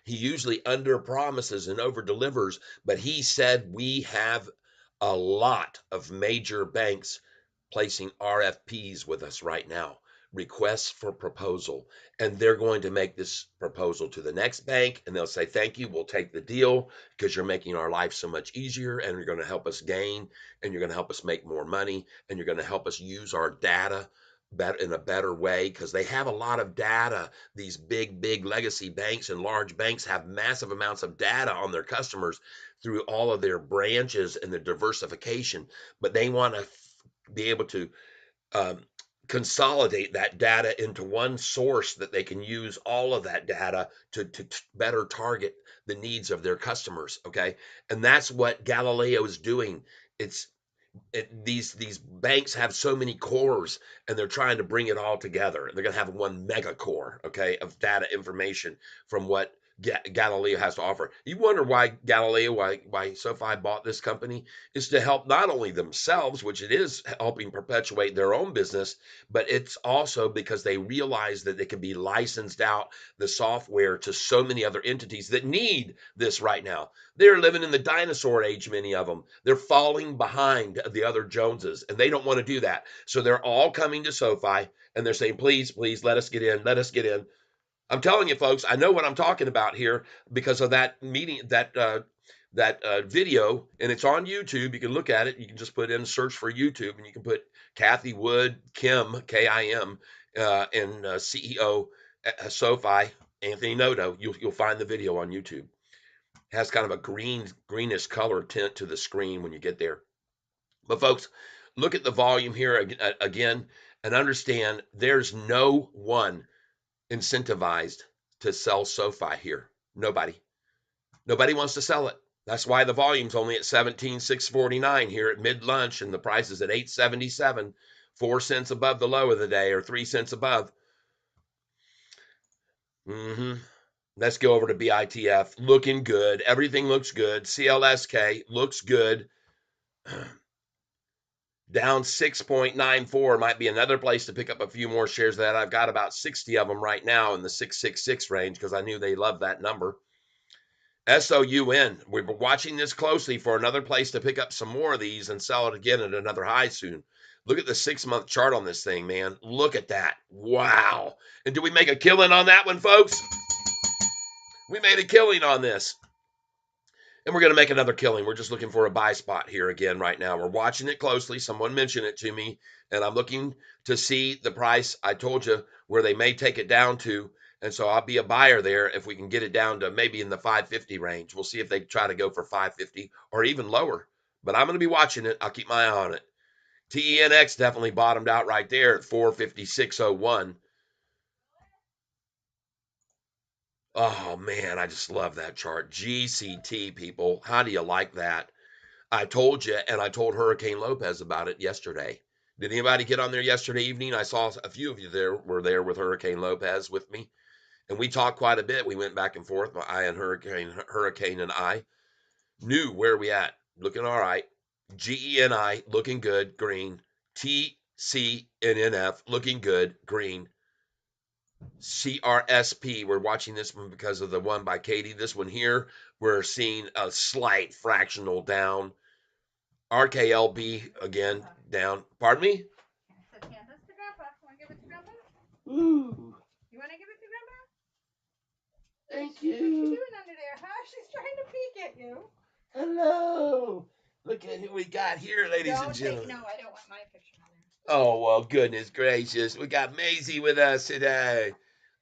He usually under promises and over delivers. But he said we have a lot of major banks placing RFPs with us right now, requests for proposal. And they're going to make this proposal to the next bank and they'll say, thank you, we'll take the deal because you're making our life so much easier and you're going to help us gain and you're going to help us make more money and you're going to help us use our data better in a better way because they have a lot of data. These big legacy banks and large banks have massive amounts of data on their customers through all of their branches and the diversification, but they want to be able to um, consolidate that data into one source that they can use all of that data to better target the needs of their customers. Okay. And that's what Galileo is doing. It's these banks have so many cores and they're trying to bring it all together. They're going to have one mega core, okay, of data information from what Galileo has to offer. You wonder why Galileo, why SoFi bought this company, is to help not only themselves, which it is helping perpetuate their own business, but it's also because they realize that they can be licensed out the software to so many other entities that need this right now. They're living in the dinosaur age, many of them. They're falling behind the other Joneses, and they don't want to do that. So they're all coming to SoFi, and they're saying, please, please, let us get in, let us get in. I'm telling you, folks, I know what I'm talking about here because of that meeting, that video, and it's on YouTube. You can look at it. You can just put in search for YouTube, and you can put Kathy Wood, Kim, Kim, and CEO SoFi, Anthony Noto. You'll find the video on YouTube. Has kind of a greenish color tint to the screen when you get there. But folks, look at the volume here again and understand there's no one incentivized to sell SoFi here. Nobody. Nobody wants to sell it. That's why the volume's only at 17,649 here at mid lunch and the price is at 877, 4 cents above the low of the day or 3 cents above. Let's go over to BITF. Looking good. Everything looks good. CLSK looks good. Down 6.94 might be another place to pick up a few more shares of that. I've got about 60 of them right now in the 666 range because I knew they loved that number. SOUN. We've been watching this closely for another place to pick up some more of these and sell it again at another high soon. Look at the 6-month chart on this thing, man. Look at that. Wow. And did we make a killing on that one, folks? We made a killing on this. And we're going to make another killing. We're just looking for a buy spot here again right now. We're watching it closely. Someone mentioned it to me, and I'm looking to see the price. I told you where they may take it down to, and so I'll be a buyer there if we can get it down to maybe in the 550 range. We'll see if they try to go for 550 or even lower, but I'm going to be watching it. I'll keep my eye on it. TENX definitely bottomed out right there at 456.01. Oh, man, I just love that chart. GCT, people. How do you like that? I told you, and I told Hurricane Lopez about it yesterday. Did anybody get on there yesterday evening? I saw a few of you were there with Hurricane Lopez with me, and we talked quite a bit. We went back and forth, I and Hurricane and I. New, where are we at? Looking all right. GENI, looking good, green. TCNNF, looking good, green. CRSP, we're watching this one because of the one by Katie. This one here, we're seeing a slight fractional down. RKLB again down. Pardon me? I said, hand this to Grandpa. Want to give it to Grandpa? Ooh, You want to give it to Grandpa? thank What's she you. doing under there, huh? She's trying to peek at you. Hello. Look at who we got here, ladies and gentlemen. No, I don't want my picture on there. Oh, well, goodness gracious. We got Maisie with us today.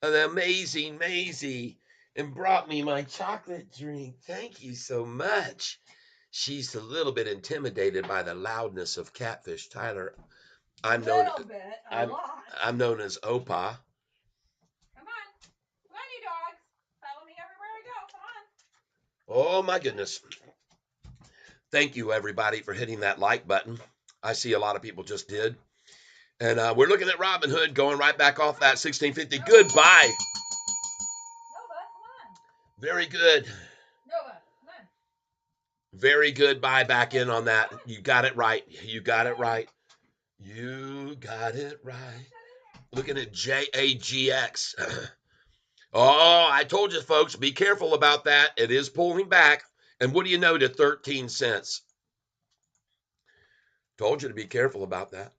An amazing Maisie. And brought me my chocolate drink. Thank you so much. She's a little bit intimidated by the loudness of Catfish. Tyler, I'm known lot. I'm known as Opa. Come on. Come on, you dogs. Follow me everywhere I go. Come on. Oh, my goodness. Thank you, everybody, for hitting that like button. I see a lot of people just did. And we're looking at Robinhood going right back off that 1650. Goodbye. No, bud. Very good. Nova, come on. Very good buy back in on that. You got it right. You got it right. You got it right. Looking at JAGX. Oh, I told you, folks, be careful about that. It is pulling back. And what do you know to 13 cents? Told you to be careful about that.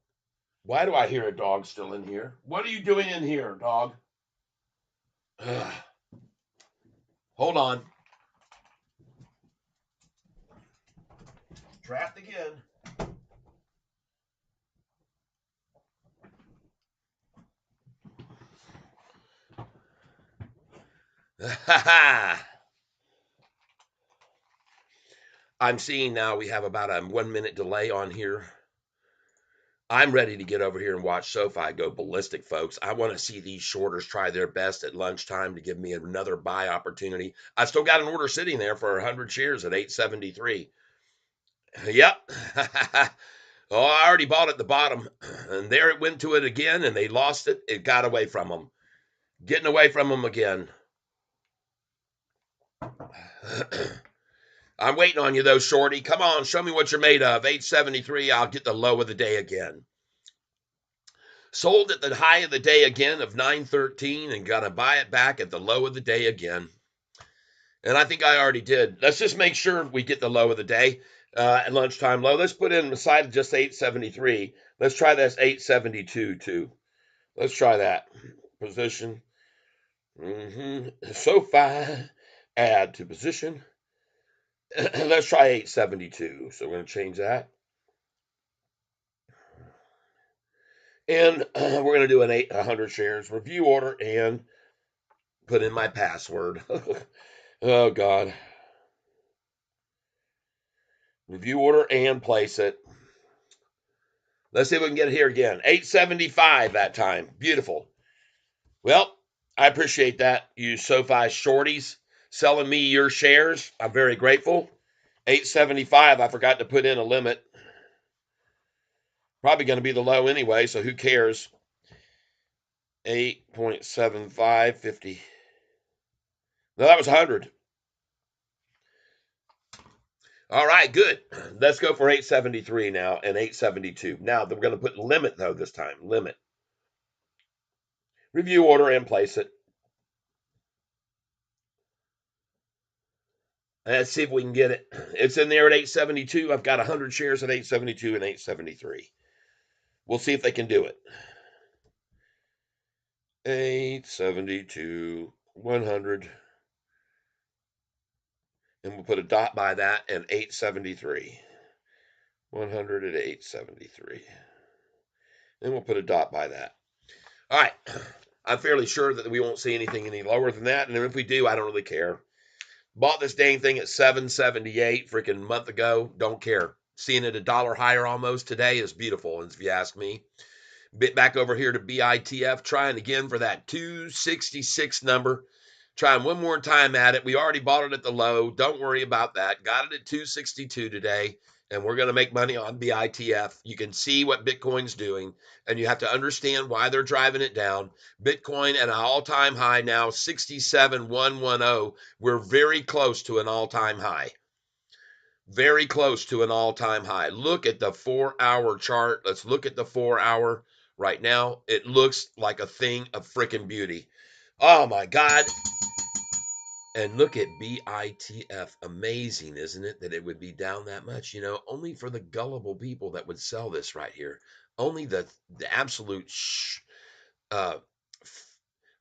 Why do I hear a dog still in here? What are you doing in here, dog? Ugh. Hold on. Trapped again. I'm seeing now we have about a 1 minute delay on here. I'm ready to get over here and watch SoFi go ballistic, folks. I want to see these shorters try their best at lunchtime to give me another buy opportunity. I still got an order sitting there for 100 shares at 873. Yep. Oh, I already bought at the bottom, and there it went to it again, and they lost it. It got away from them. Getting away from them again. I'm waiting on you, though, Shorty. Come on, show me what you're made of. 873, I'll get the low of the day again. Sold at the high of the day again of 913 and got to buy it back at the low of the day again. And I think I already did. Let's just make sure we get the low of the day at lunchtime low. Let's put in the side of just 873. Let's try this 872 too. Let's try that. Position. SoFi. Add to position. Let's try 872. So we're going to change that. And we're going to do an 100 shares review order and put in my password. Oh, God. Review order and place it. Let's see if we can get it here again. 875 that time. Beautiful. Well, I appreciate that, you SoFi shorties selling me your shares. I'm very grateful. 875, I forgot to put in a limit. Probably going to be the low anyway, so who cares? 8.7550. No, that was 100. All right, good. Let's go for 873 now and 872. Now, we're going to put limit, though, this time. Limit. Review order and place it. Let's see if we can get it. It's in there at 872. I've got 100 shares at 872 and 873. We'll see if they can do it. 872, 100. And we'll put a dot by that and 873. 100 at 873. And we'll put a dot by that. All right. I'm fairly sure that we won't see anything any lower than that. And if we do, I don't really care. Bought this dang thing at 778 freaking month ago. Don't care. Seeing it $1 higher almost today is beautiful, if you ask me. Bit back over here to BITF, trying again for that 266 number. Trying one more time at it. We already bought it at the low. Don't worry about that. Got it at 262 today, and we're going to make money on BITF. You can see what Bitcoin's doing, and you have to understand why they're driving it down. Bitcoin at an all-time high now, 67,110. We're very close to an all-time high. Very close to an all-time high. Look at the 4-hour chart. Let's look at the 4-hour right now. It looks like a thing of freaking beauty. Oh, my God. And look at BITF. Amazing, isn't it, that it would be down that much? You know, only for the gullible people that would sell this right here. Only the absolute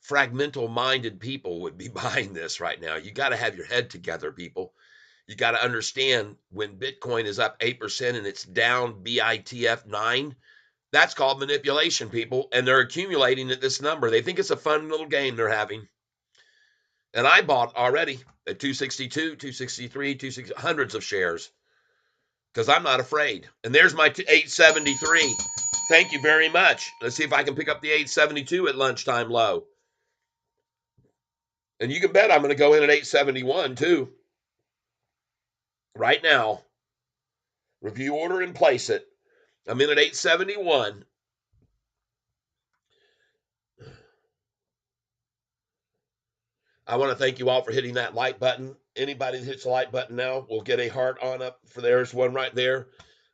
fragmental-minded people would be buying this right now. You got to have your head together, people. You got to understand when Bitcoin is up 8% and it's down BITF 9, that's called manipulation, people. And they're accumulating at this number. They think it's a fun little game they're having. And I bought already at 262, 263, 260, hundreds of shares because I'm not afraid. And there's my 873. Thank you very much. Let's see if I can pick up the 872 at lunchtime low. And you can bet I'm going to go in at 871 too. Right now. Review order and place it. I'm in at 871. I want to thank you all for hitting that like button. Anybody that hits the like button now will get a heart on up for there's one right there.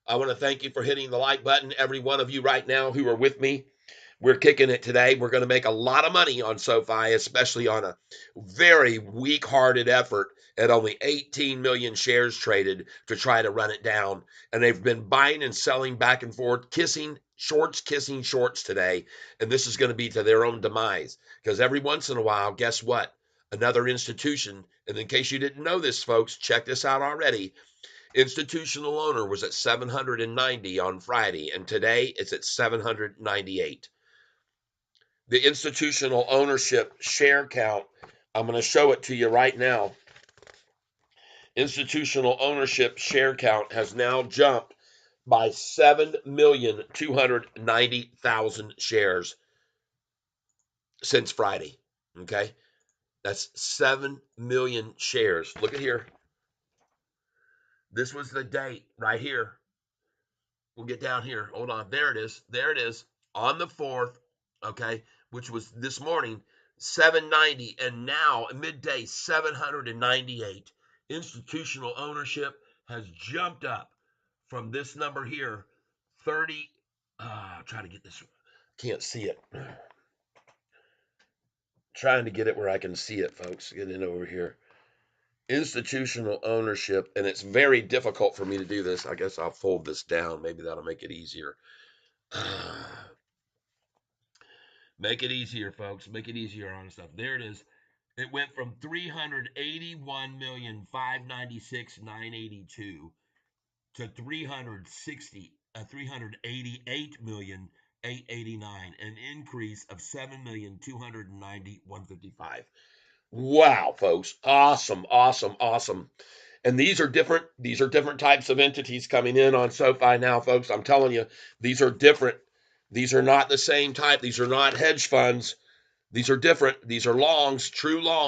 I want to thank you for hitting the like button, every one of you right now who are with me. We're kicking it today. We're going to make a lot of money on SoFi, especially on a very weak-hearted effort at only 18 million shares traded to try to run it down. And they've been buying and selling back and forth, kissing shorts today. And this is going to be to their own demise. Because every once in a while, guess what? Another institution, and in case you didn't know this, folks, check this out already. Institutional owner was at 790 on Friday, and today it's at 798. The institutional ownership share count, I'm going to show it to you right now. Institutional ownership share count has now jumped by 7,290,000 shares since Friday. Okay? That's 7 million shares. Look at here. This was the date right here. We'll get down here. Hold on. There it is. There it is. On the 4th, okay, which was this morning, 790, and now at midday, 798. Institutional ownership has jumped up from this number here, 30. Trying to get this. Can't see it. Trying to get it where I can see it, folks. Get it over here. Institutional ownership, and it's very difficult for me to do this. I guess I'll fold this down. Maybe that'll make it easier. Make it easier, folks. Make it easier on stuff. There it is. It went from 381,596,982 to 388,889, an increase of 7,290,155. Wow, folks. Awesome, awesome, awesome. And these are different types of entities coming in on SoFi now, folks. I'm telling you, these are different. These are not the same type. These are not hedge funds. These are different. These are longs, true longs.